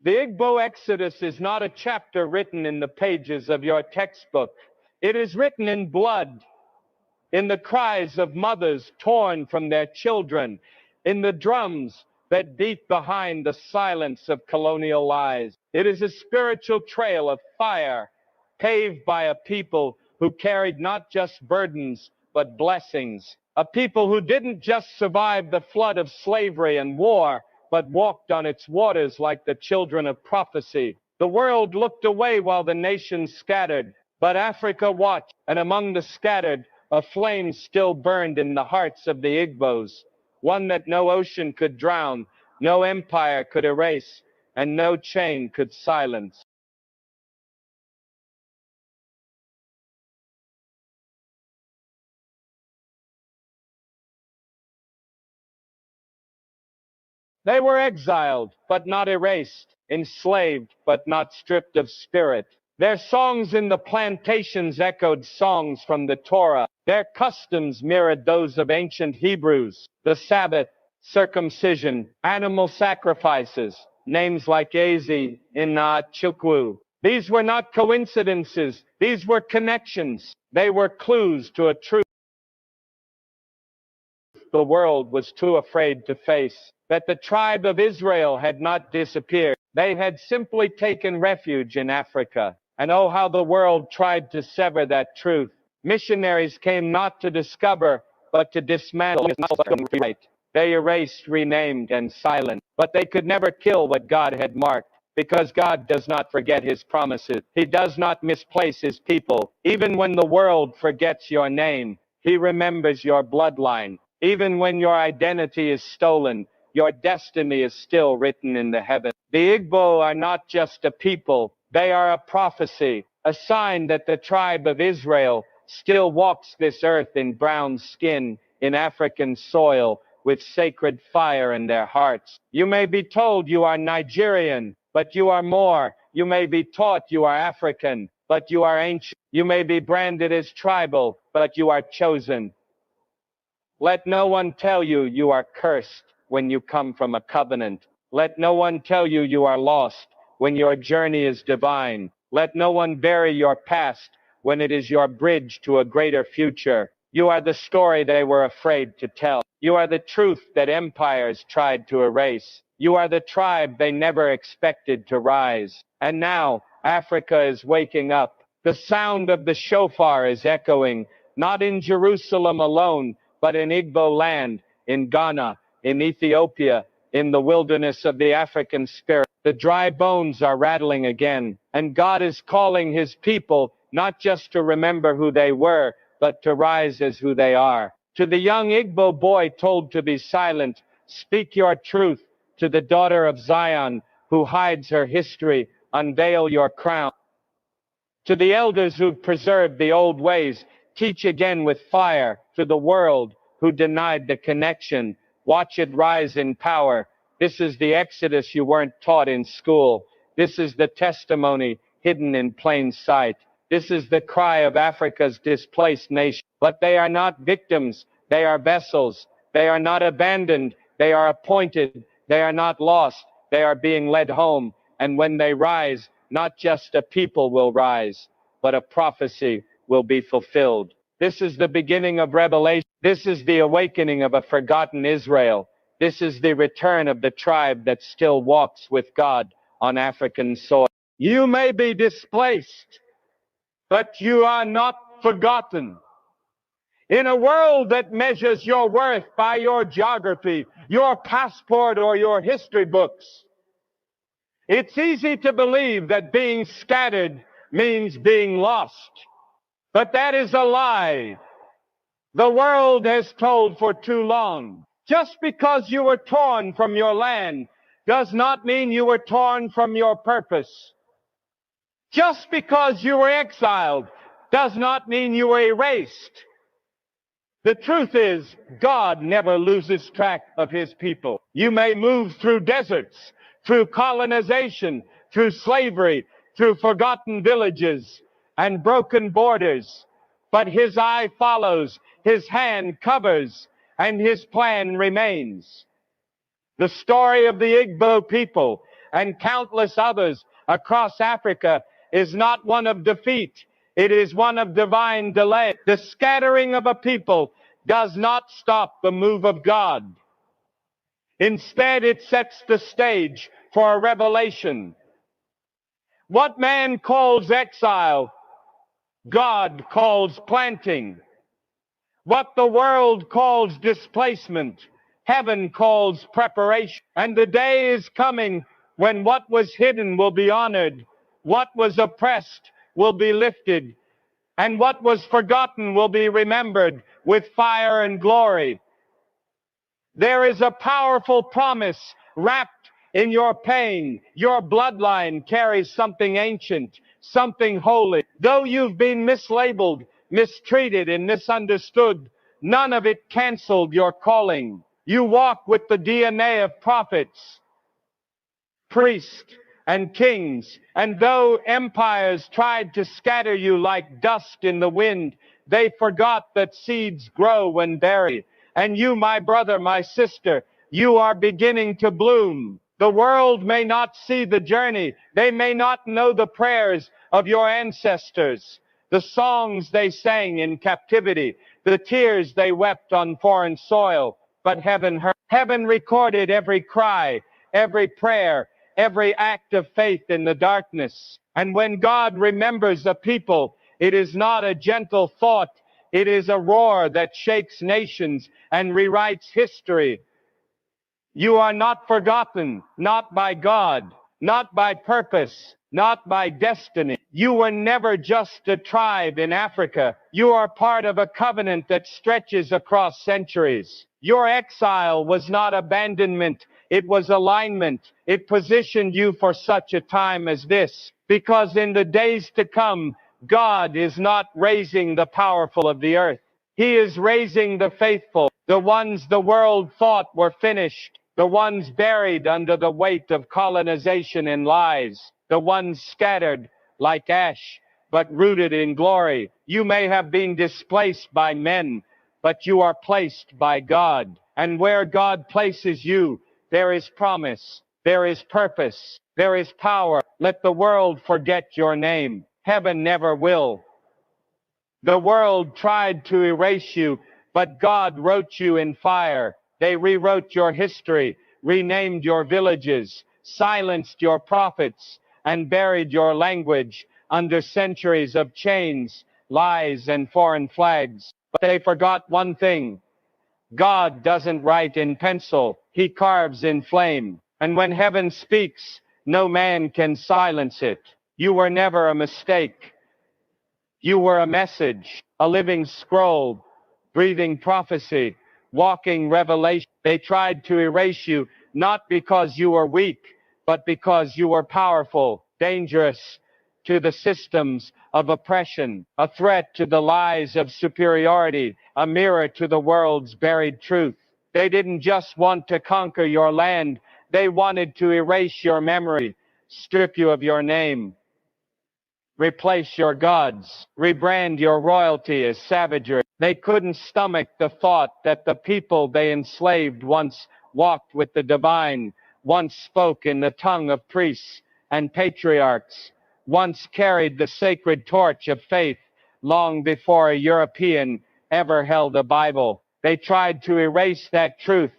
Speaker 15: The Igbo Exodus is not a chapter written in the pages of your textbook. It is written in blood, in the cries of mothers torn from their children, in the drums that beat behind the silence of colonial lies. It is a spiritual trail of fire paved by a people who carried not just burdens, but blessings. A people who didn't just survive the flood of slavery and war, but walked on its waters like the children of prophecy. The world looked away while the nations scattered, but Africa watched, and among the scattered, a flame still burned in the hearts of the Igbos, one that no ocean could drown, no empire could erase, and no chain could silence. They were exiled, but not erased. enslaved but not stripped of spirit. Their songs in the plantations echoed songs from the Torah. Their customs mirrored those of ancient Hebrews. The Sabbath, circumcision, animal sacrifices, names like Ezi, Inna, Chukwu. These were not coincidences. These were connections. They were clues to a truth the world was too afraid to face, that the tribe of Israel had not disappeared. They had simply taken refuge in Africa. And oh, how the world tried to sever that truth. Missionaries came not to discover, but to dismantle. They erased, renamed, and silenced. But they could never kill what God had marked, because God does not forget his promises. He does not misplace his people. Even when the world forgets your name, he remembers your bloodline. Even when your identity is stolen, your destiny is still written in the heavens. The Igbo are not just a people, they are a prophecy, a sign that the tribe of Israel still walks this earth in brown skin, in African soil, with sacred fire in their hearts. You may be told you are Nigerian, but you are more. You may be taught you are African, but you are ancient. You may be branded as tribal, but you are chosen. Let no one tell you you are cursed when you come from a covenant. Let no one tell you you are lost when your journey is divine. Let no one bury your past when it is your bridge to a greater future. You are the story they were afraid to tell. You are the truth that empires tried to erase. You are the tribe they never expected to rise. And now, Africa is waking up. The sound of the shofar is echoing, not in Jerusalem alone, but in Igbo land, in Ghana, in Ethiopia, in the wilderness of the African spirit. The dry bones are rattling again, and God is calling his people not just to remember who they were, but to rise as who they are. To the young Igbo boy told to be silent, speak your truth. To the daughter of Zion, who hides her history, unveil your crown. To the elders who've preserved the old ways, teach again with fire. To the world who denied the connection, watch it rise in power. This is the exodus you weren't taught in school. This is the testimony hidden in plain sight. This is the cry of Africa's displaced nation. But they are not victims, they are vessels. They are not abandoned, they are appointed. They are not lost, they are being led home. And when they rise, not just a people will rise, but a prophecy will be fulfilled. This is the beginning of revelation. This is the awakening of a forgotten Israel. This is the return of the tribe that still walks with God on African soil. You may be displaced, but you are not forgotten. In a world that measures your worth by your geography, your passport, or your history books, it's easy to believe that being scattered means being lost. But that is a lie. The world has told for too long. Just because you were torn from your land does not mean you were torn from your purpose. Just because you were exiled does not mean you were erased. The truth is, God never loses track of his people. You may move through deserts, through colonization, through slavery, through forgotten villages and broken borders, but his eye follows, his hand covers, and his plan remains. The story of the Igbo people and countless others across Africa is not one of defeat. It is one of divine delay. The scattering of a people does not stop the move of God. Instead, it sets the stage for a revelation. What man calls exile, God calls planting. What the world calls displacement, heaven calls preparation. And the day is coming when what was hidden will be honored, what was oppressed will be lifted, and what was forgotten will be remembered with fire and glory. There is a powerful promise wrapped in your pain. Your bloodline carries something ancient, something holy. Though you've been mislabeled, mistreated, and misunderstood, none of it canceled your calling. You walk with the DNA of prophets, priests, and kings. And though empires tried to scatter you like dust in the wind, they forgot that seeds grow when buried. And you, my brother, my sister, you are beginning to bloom. The world may not see the journey. They may not know the prayers of your ancestors, the songs they sang in captivity, the tears they wept on foreign soil. But heaven heard. Heaven recorded every cry, every prayer, every act of faith in the darkness. And when God remembers a people, it is not a gentle thought. It is a roar that shakes nations and rewrites history. You are not forgotten, not by God, not by purpose, not by destiny. You were never just a tribe in Africa. You are part of a covenant that stretches across centuries. Your exile was not abandonment, it was alignment. It positioned you for such a time as this, because in the days to come, God is not raising the powerful of the earth. He is raising the faithful, the ones the world thought were finished, the ones buried under the weight of colonization and lies, the ones scattered like ash, but rooted in glory. You may have been displaced by men, but you are placed by God. And where God places you, there is promise, there is purpose, there is power. Let the world forget your name. Heaven never will. The world tried to erase you, but God wrote you in fire. They rewrote your history, renamed your villages, silenced your prophets, and buried your language under centuries of chains, lies, and foreign flags. But they forgot one thing. God doesn't write in pencil, He carves in flame. And when heaven speaks, no man can silence it. You were never a mistake. You were a message, a living scroll, breathing prophecy, walking revelation. They tried to erase you, not because you were weak, but because you were powerful, dangerous to the systems of oppression, a threat to the lies of superiority, a mirror to the world's buried truth. They didn't just want to conquer your land, they wanted to erase your memory, strip you of your name, replace your gods, rebrand your royalty as savagery. They couldn't stomach the thought that the people they enslaved once walked with the divine, once spoke in the tongue of priests and patriarchs, once carried the sacred torch of faith long before a European ever held a Bible. They tried to erase that truth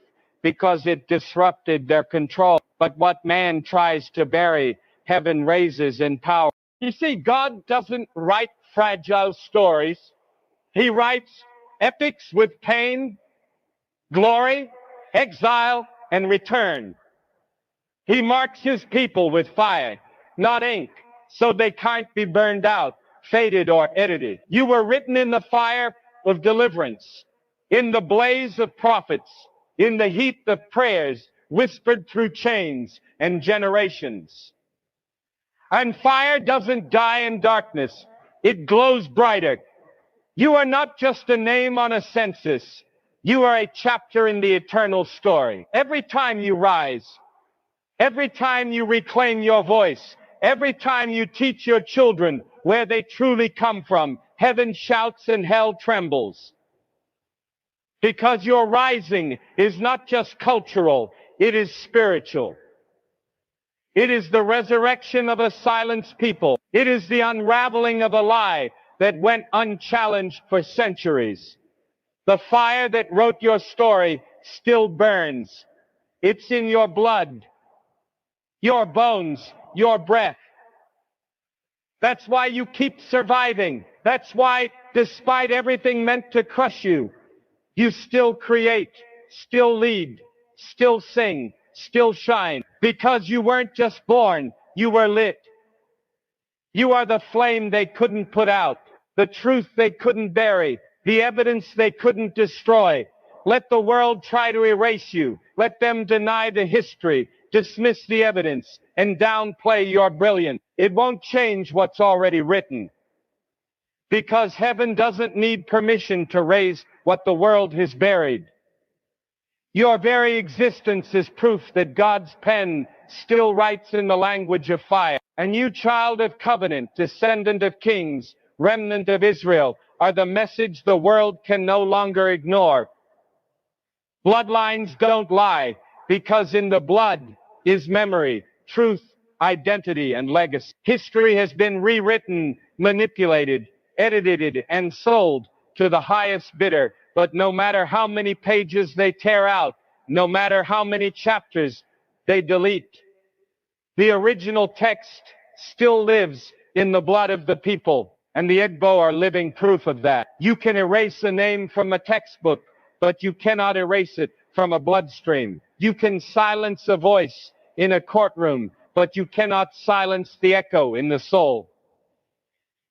Speaker 15: because it disrupted their control. But what man tries to bury, heaven raises in power. You see, God doesn't write fragile stories. He writes epics with pain, glory, exile, and return. He marks His people with fire, not ink, so they can't be burned out, faded, or edited. You were written in the fire of deliverance, in the blaze of prophets, in the heat of prayers whispered through chains and generations. And fire doesn't die in darkness. It glows brighter. You are not just a name on a census. You are a chapter in the eternal story. Every time you rise, every time you reclaim your voice, every time you teach your children where they truly come from, heaven shouts and hell trembles. Because your rising is not just cultural, it is spiritual. It is the resurrection of a silenced people. It is the unraveling of a lie that went unchallenged for centuries. The fire that wrote your story still burns. It's in your blood, your bones, your breath. That's why you keep surviving. That's why, despite everything meant to crush you, you still create, still lead, still sing, still shine. Because you weren't just born, you were lit. You are the flame they couldn't put out, the truth they couldn't bury, the evidence they couldn't destroy. Let the world try to erase you. Let them deny the history, dismiss the evidence, and downplay your brilliance. It won't change what's already written. Because heaven doesn't need permission to raise what the world has buried. Your very existence is proof that God's pen still writes in the language of fire. And you, child of covenant, descendant of kings, remnant of Israel, are the message the world can no longer ignore. Bloodlines don't lie, because in the blood is memory, truth, identity, and legacy. History has been rewritten, manipulated, edited, and sold to the highest bidder. But no matter how many pages they tear out, no matter how many chapters they delete, the original text still lives in the blood of the people, and the Igbo are living proof of that. You can erase a name from a textbook, but you cannot erase it from a bloodstream. You can silence a voice in a courtroom, but you cannot silence the echo in the soul.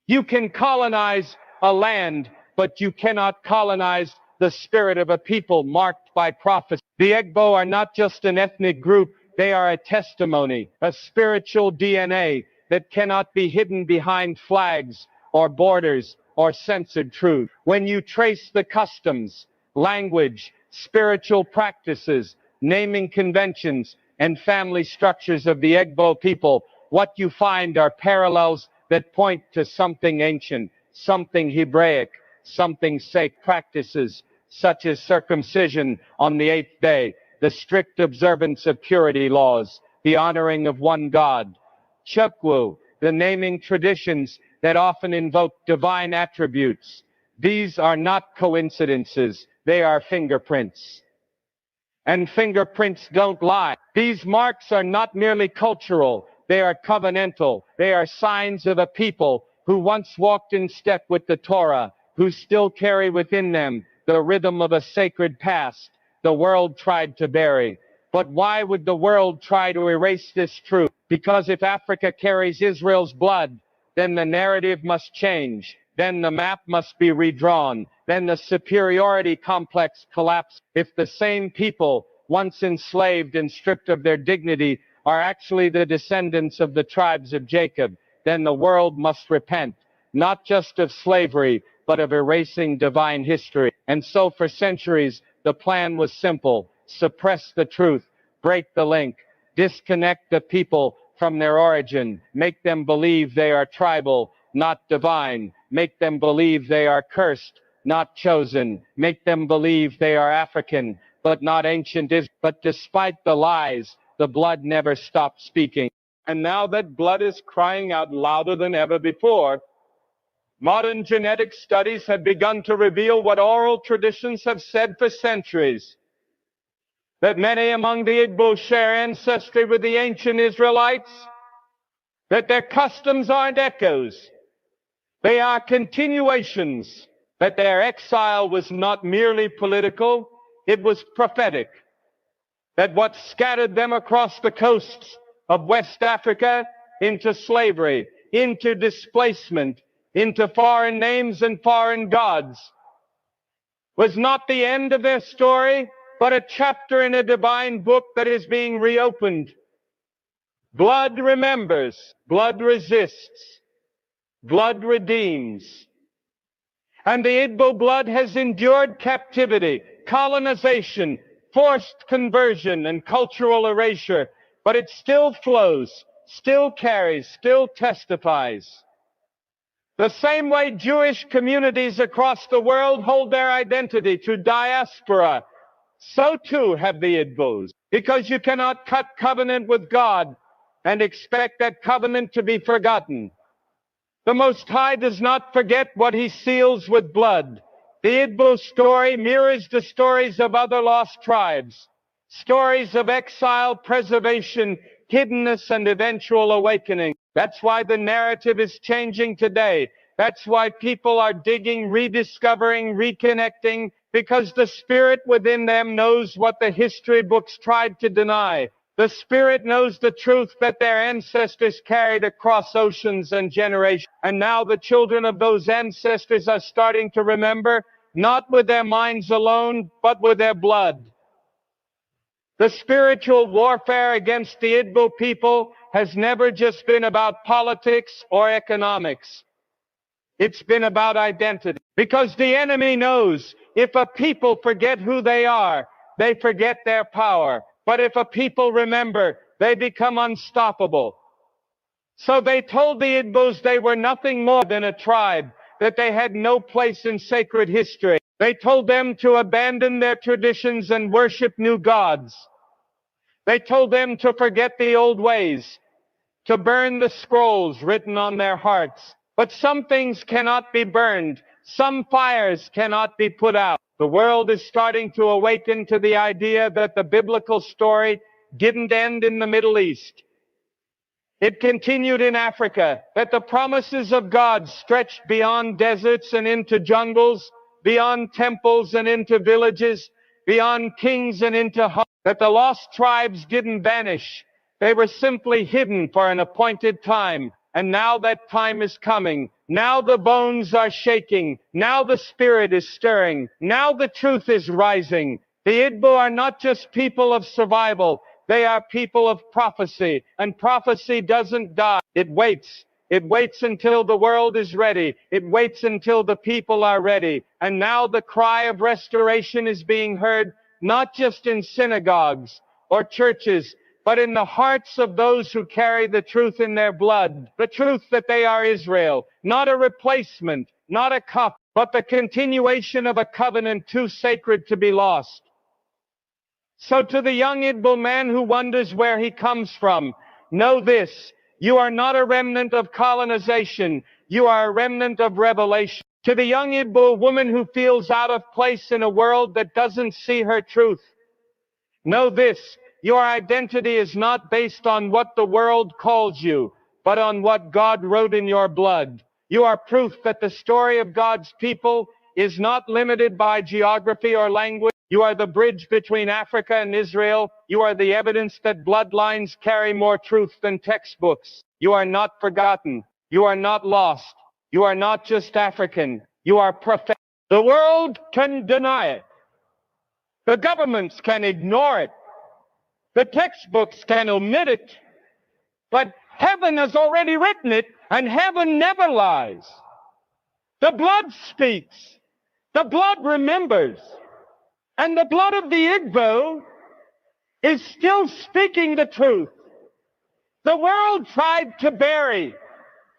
Speaker 15: You can colonize a land, but you cannot colonize the spirit of a people marked by prophecy. The Igbo are not just an ethnic group, they are a testimony, a spiritual DNA that cannot be hidden behind flags or borders or censored truth. When you trace the customs, language, spiritual practices, naming conventions, and family structures of the Igbo people, what you find are parallels that point to something ancient, something Hebraic, something sacred. Practices such as circumcision on the 8th day, the strict observance of purity laws, the honoring of one God. Chukwu, the naming traditions that often invoke divine attributes. These are not coincidences, they are fingerprints. And fingerprints don't lie. These marks are not merely cultural, they are covenantal. They are signs of a people who once walked in step with the Torah, who still carry within them the rhythm of a sacred past the world tried to bury. But why would the world try to erase this truth? Because if Africa carries Israel's blood, then the narrative must change. Then the map must be redrawn. Then the superiority complex collapses. If the same people, once enslaved and stripped of their dignity, are actually the descendants of the tribes of Jacob, then the world must repent, not just of slavery, but of erasing divine history. And so for centuries, the plan was simple: suppress the truth, break the link, disconnect the people from their origin, make them believe they are tribal, not divine, make them believe they are cursed, not chosen, make them believe they are African, but not ancient. But despite the lies, the blood never stopped speaking. And now that blood is crying out louder than ever before, modern genetic studies have begun to reveal what oral traditions have said for centuries, that many among the Igbo share ancestry with the ancient Israelites, that their customs aren't echoes, they are continuations, that their exile was not merely political, it was prophetic, that what scattered them across the coasts of West Africa into slavery, into displacement, into foreign names and foreign gods, was not the end of their story, but a chapter in a divine book that is being reopened. Blood remembers, blood resists, blood redeems. And the Igbo blood has endured captivity, colonization, forced conversion, and cultural erasure, but it still flows, still carries, still testifies. The same way Jewish communities across the world hold their identity to diaspora, so too have the Igbos. Because you cannot cut covenant with God and expect that covenant to be forgotten. The Most High does not forget what he seals with blood. The Igbo story mirrors the stories of other lost tribes, stories of exile, preservation, hiddenness, and eventual awakening. That's why the narrative is changing today. That's why people are digging, rediscovering, reconnecting, because the spirit within them knows what the history books tried to deny. The spirit knows the truth that their ancestors carried across oceans and generations. And now the children of those ancestors are starting to remember, not with their minds alone, but with their blood. The spiritual warfare against the Igbo people has never just been about politics or economics. It's been about identity. Because the enemy knows if a people forget who they are, they forget their power. But if a people remember, they become unstoppable. So they told the Igbos they were nothing more than a tribe, that they had no place in sacred history. They told them to abandon their traditions and worship new gods. They told them to forget the old ways, to burn the scrolls written on their hearts. But some things cannot be burned. Some fires cannot be put out. The world is starting to awaken to the idea that the biblical story didn't end in the Middle East. It continued in Africa, that the promises of God stretched beyond deserts and into jungles, beyond temples and into villages, beyond kings and into homes, that the lost tribes didn't vanish. They were simply hidden for an appointed time. And now that time is coming. Now the bones are shaking. Now the spirit is stirring. Now the truth is rising. The Igbo are not just people of survival. They are people of prophecy, and prophecy doesn't die. It waits. It waits until the world is ready. It waits until the people are ready. And now the cry of restoration is being heard, not just in synagogues or churches, but in the hearts of those who carry the truth in their blood. The truth that they are Israel, not a replacement, not a cup, but the continuation of a covenant too sacred to be lost. So to the young Igbo man who wonders where he comes from, know this: you are not a remnant of colonization, you are a remnant of revelation. To the young Igbo woman who feels out of place in a world that doesn't see her truth, know this: your identity is not based on what the world calls you, but on what God wrote in your blood. You are proof that the story of God's people is not limited by geography or language. You are the bridge between Africa and Israel. You are the evidence that bloodlines carry more truth than textbooks. You are not forgotten. You are not lost. You are not just African. You are prophetic. The world can deny it. The governments can ignore it. The textbooks can omit it. But heaven has already written it, and heaven never lies. The blood speaks. The blood remembers. And the blood of the Igbo is still speaking the truth. The world tried to bury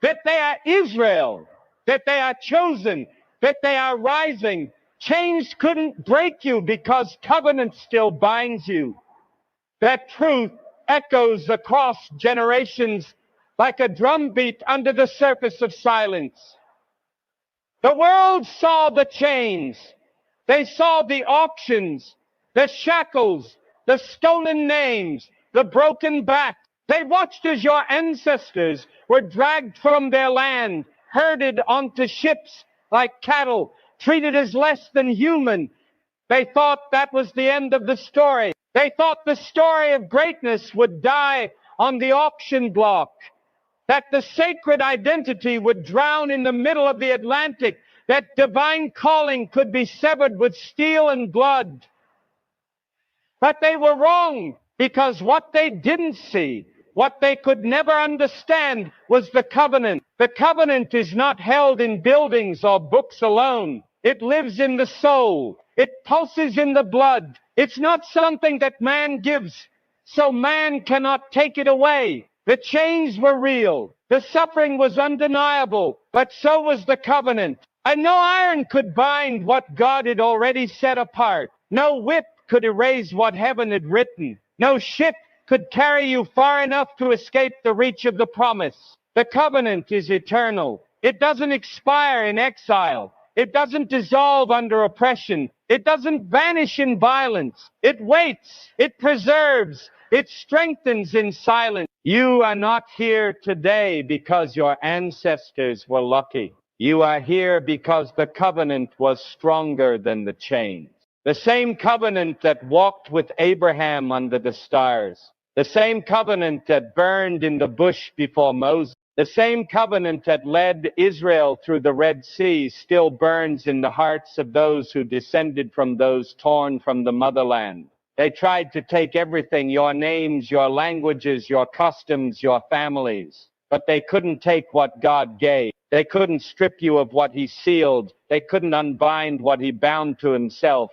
Speaker 15: that they are Israel, that they are chosen, that they are rising. Change couldn't break you because covenant still binds you. That truth echoes across generations like a drumbeat under the surface of silence. The world saw the chains. They saw the auctions, the shackles, the stolen names, the broken back. They watched as your ancestors were dragged from their land, herded onto ships like cattle, treated as less than human. They thought that was the end of the story. They thought the story of greatness would die on the auction block, that the sacred identity would drown in the middle of the Atlantic, that divine calling could be severed with steel and blood. But they were wrong, because what they didn't see, what they could never understand, was the covenant. The covenant is not held in buildings or books alone. It lives in the soul. It pulses in the blood. It's not something that man gives, so man cannot take it away. The chains were real. The suffering was undeniable, but so was the covenant. And no iron could bind what God had already set apart. No whip could erase what heaven had written. No ship could carry you far enough to escape the reach of the promise. The covenant is eternal. It doesn't expire in exile. It doesn't dissolve under oppression. It doesn't vanish in violence. It waits. It preserves. It strengthens in silence. You are not here today because your ancestors were lucky. You are here because the covenant was stronger than the chains. The same covenant that walked with Abraham under the stars. The same covenant that burned in the bush before Moses. The same covenant that led Israel through the Red Sea still burns in the hearts of those who descended from those torn from the motherland. They tried to take everything, your names, your languages, your customs, your families. But they couldn't take what God gave. They couldn't strip you of what he sealed. They couldn't unbind what he bound to himself.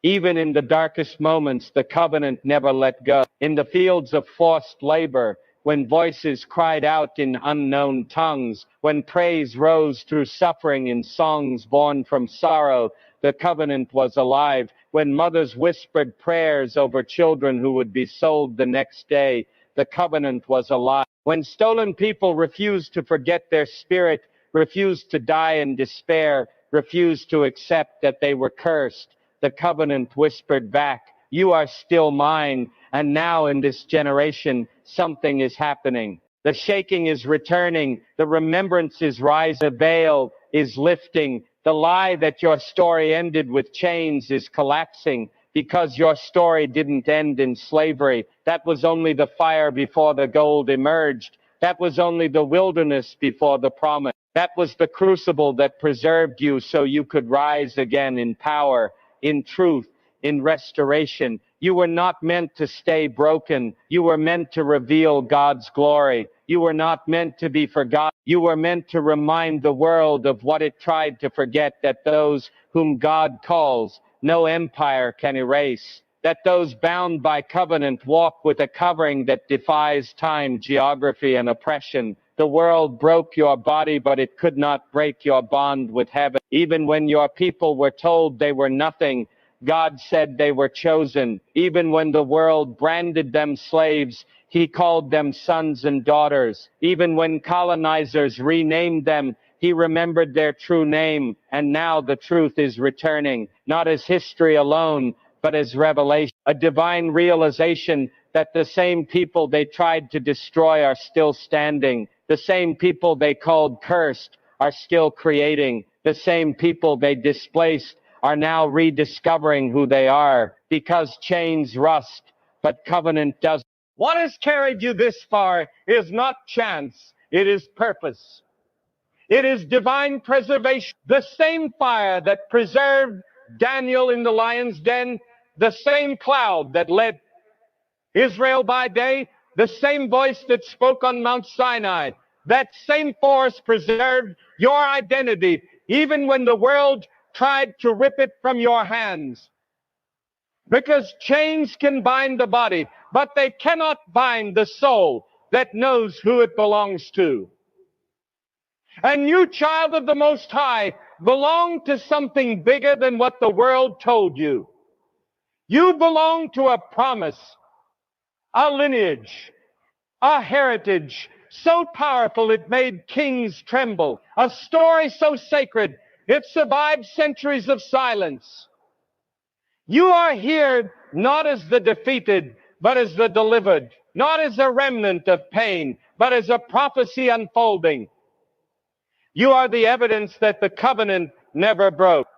Speaker 15: Even in the darkest moments, the covenant never let go. In the fields of forced labor, when voices cried out in unknown tongues, when praise rose through suffering in songs born from sorrow, the covenant was alive. When mothers whispered prayers over children who would be sold the next day, the covenant was alive. When stolen people refused to forget their spirit, refused to die in despair, refused to accept that they were cursed, the covenant whispered back, "You are still mine." And now in this generation, something is happening. The shaking is returning. The remembrance is rising. The veil is lifting. The lie that your story ended with chains is collapsing, because your story didn't end in slavery. That was only the fire before the gold emerged. That was only the wilderness before the promise. That was the crucible that preserved you so you could rise again in power, in truth, in restoration. You were not meant to stay broken. You were meant to reveal God's glory. You were not meant to be forgotten. You were meant to remind the world of what it tried to forget, that those whom God calls, no empire can erase. That those bound by covenant walk with a covering that defies time, geography, and oppression. The world broke your body, but it could not break your bond with heaven. Even when your people were told they were nothing, God said they were chosen. Even when the world branded them slaves, He called them sons and daughters. Even when colonizers renamed them, He remembered their true name. And now the truth is returning, not as history alone, but as revelation, a divine realization that the same people they tried to destroy are still standing. The same people they called cursed are still creating. The same people they displaced are now rediscovering who they are, because chains rust, but covenant doesn't. What has carried you this far is not chance, it is purpose. It is divine preservation. The same fire that preserved Daniel in the lion's den, the same cloud that led Israel by day, the same voice that spoke on Mount Sinai, that same force preserved your identity, even when the world tried to rip it from your hands. Because chains can bind the body, but they cannot bind the soul that knows who it belongs to. And you, child of the Most High, belong to something bigger than what the world told you. You belong to a promise, a lineage, a heritage so powerful it made kings tremble, a story so sacred it survived centuries of silence. You are here not as the defeated, but as the delivered, not as a remnant of pain, but as a prophecy unfolding. You are the evidence that the covenant never broke.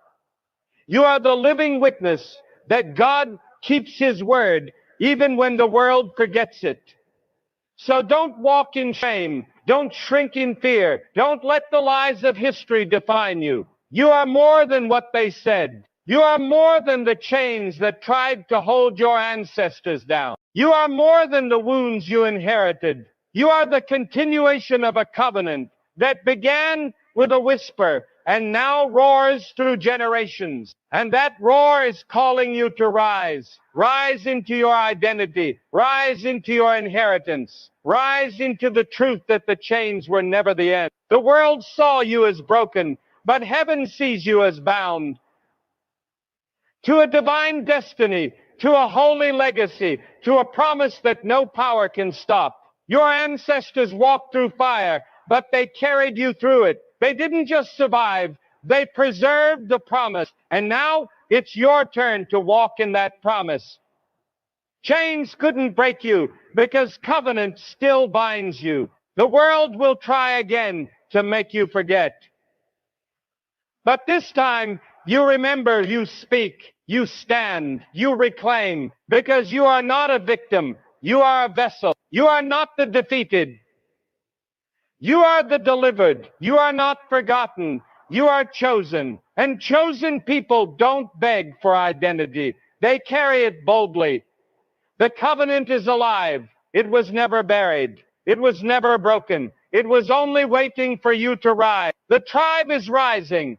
Speaker 15: You are the living witness that God keeps His word even when the world forgets it. So don't walk in shame. Don't shrink in fear. Don't let the lies of history define you. You are more than what they said. You are more than the chains that tried to hold your ancestors down. You are more than the wounds you inherited. You are the continuation of a covenant that began with a whisper and now roars through generations. And that roar is calling you to rise. Rise into your identity. Rise into your inheritance. Rise into the truth that the chains were never the end. The world saw you as broken, but heaven sees you as bound to a divine destiny, to a holy legacy, to a promise that no power can stop. Your ancestors walked through fire, but they carried you through it. They didn't just survive, they preserved the promise. And now it's your turn to walk in that promise. Chains couldn't break you because covenant still binds you. The world will try again to make you forget. But this time, you remember, you speak, you stand, you reclaim, because you are not a victim. You are a vessel. You are not the defeated. You are the delivered. You are not forgotten. You are chosen. And chosen people don't beg for identity. They carry it boldly. The covenant is alive. It was never buried. It was never broken. It was only waiting for you to rise. The tribe is rising.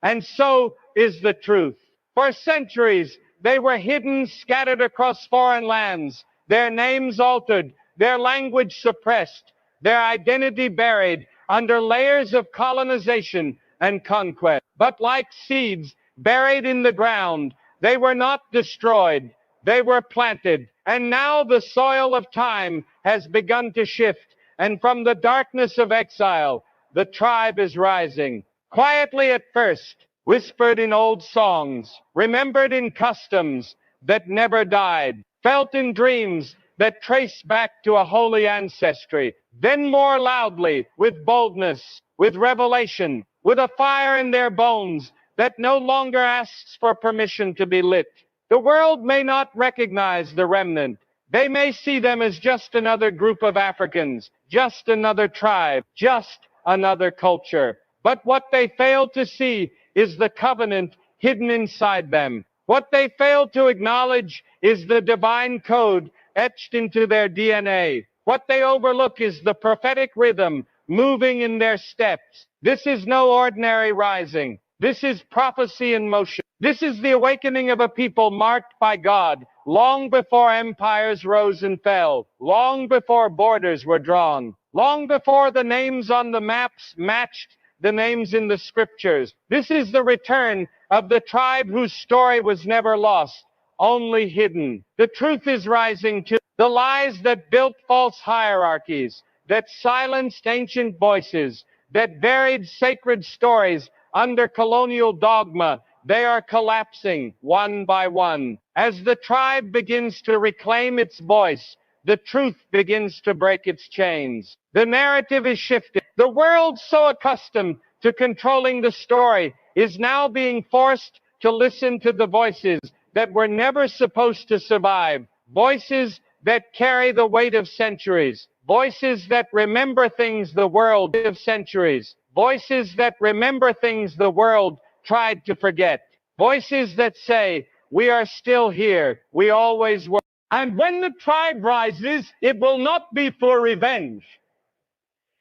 Speaker 15: And so is the truth. For centuries, They were hidden, scattered across foreign lands, their names altered, their language suppressed, their identity buried under layers of colonization and conquest. But like seeds buried in the ground, they were not destroyed, they were planted. And now the soil of time has begun to shift, and from the darkness of exile, the tribe is rising. Quietly at first, whispered in old songs, remembered in customs that never died, felt in dreams that trace back to a holy ancestry, then more loudly, with boldness, with revelation, with a fire in their bones that no longer asks for permission to be lit. The world may not recognize the remnant. They may see them as just another group of Africans, just another tribe, just another culture. But what they fail to see is the covenant hidden inside them. What they fail to acknowledge is the divine code etched into their DNA. What they overlook is the prophetic rhythm moving in their steps. This is no ordinary rising. This is prophecy in motion. This is the awakening of a people marked by God long before empires rose and fell, long before borders were drawn, long before the names on the maps matched the names in the scriptures. This is the return of the tribe whose story was never lost, only hidden. The truth is rising too. The lies that built false hierarchies, that silenced ancient voices, that buried sacred stories under colonial dogma, they are collapsing one by one. As the tribe begins to reclaim its voice, the truth begins to break its chains. The narrative is shifted. The world, so accustomed to controlling the story, is now being forced to listen to the voices that were never supposed to survive. Voices that carry the weight of centuries. Voices that remember things the world of centuries. Voices that remember things the world tried to forget. Voices that say, we are still here. We always were. And when the tribe rises, it will not be for revenge.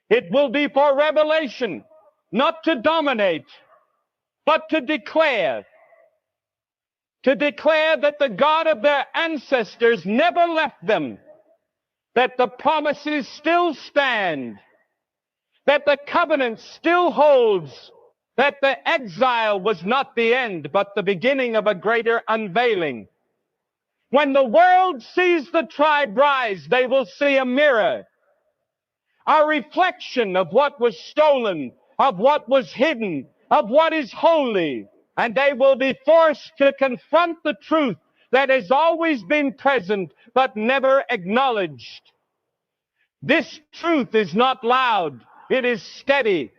Speaker 15: It will be for revelation, not to dominate, but to declare that the God of their ancestors never left them, that the promises still stand, that the covenant still holds, that the exile was not the end, but the beginning of a greater unveiling. When the world sees the tribe rise, they will see a mirror, a reflection of what was stolen, of what was hidden, of what is holy. And they will be forced to confront the truth that has always been present but never acknowledged. This truth is not loud, it is steady.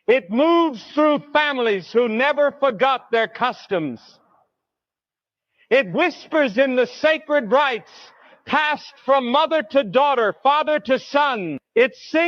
Speaker 15: It moves through families who never forgot their customs. It whispers in the sacred rites passed from mother to daughter, father to son. It sings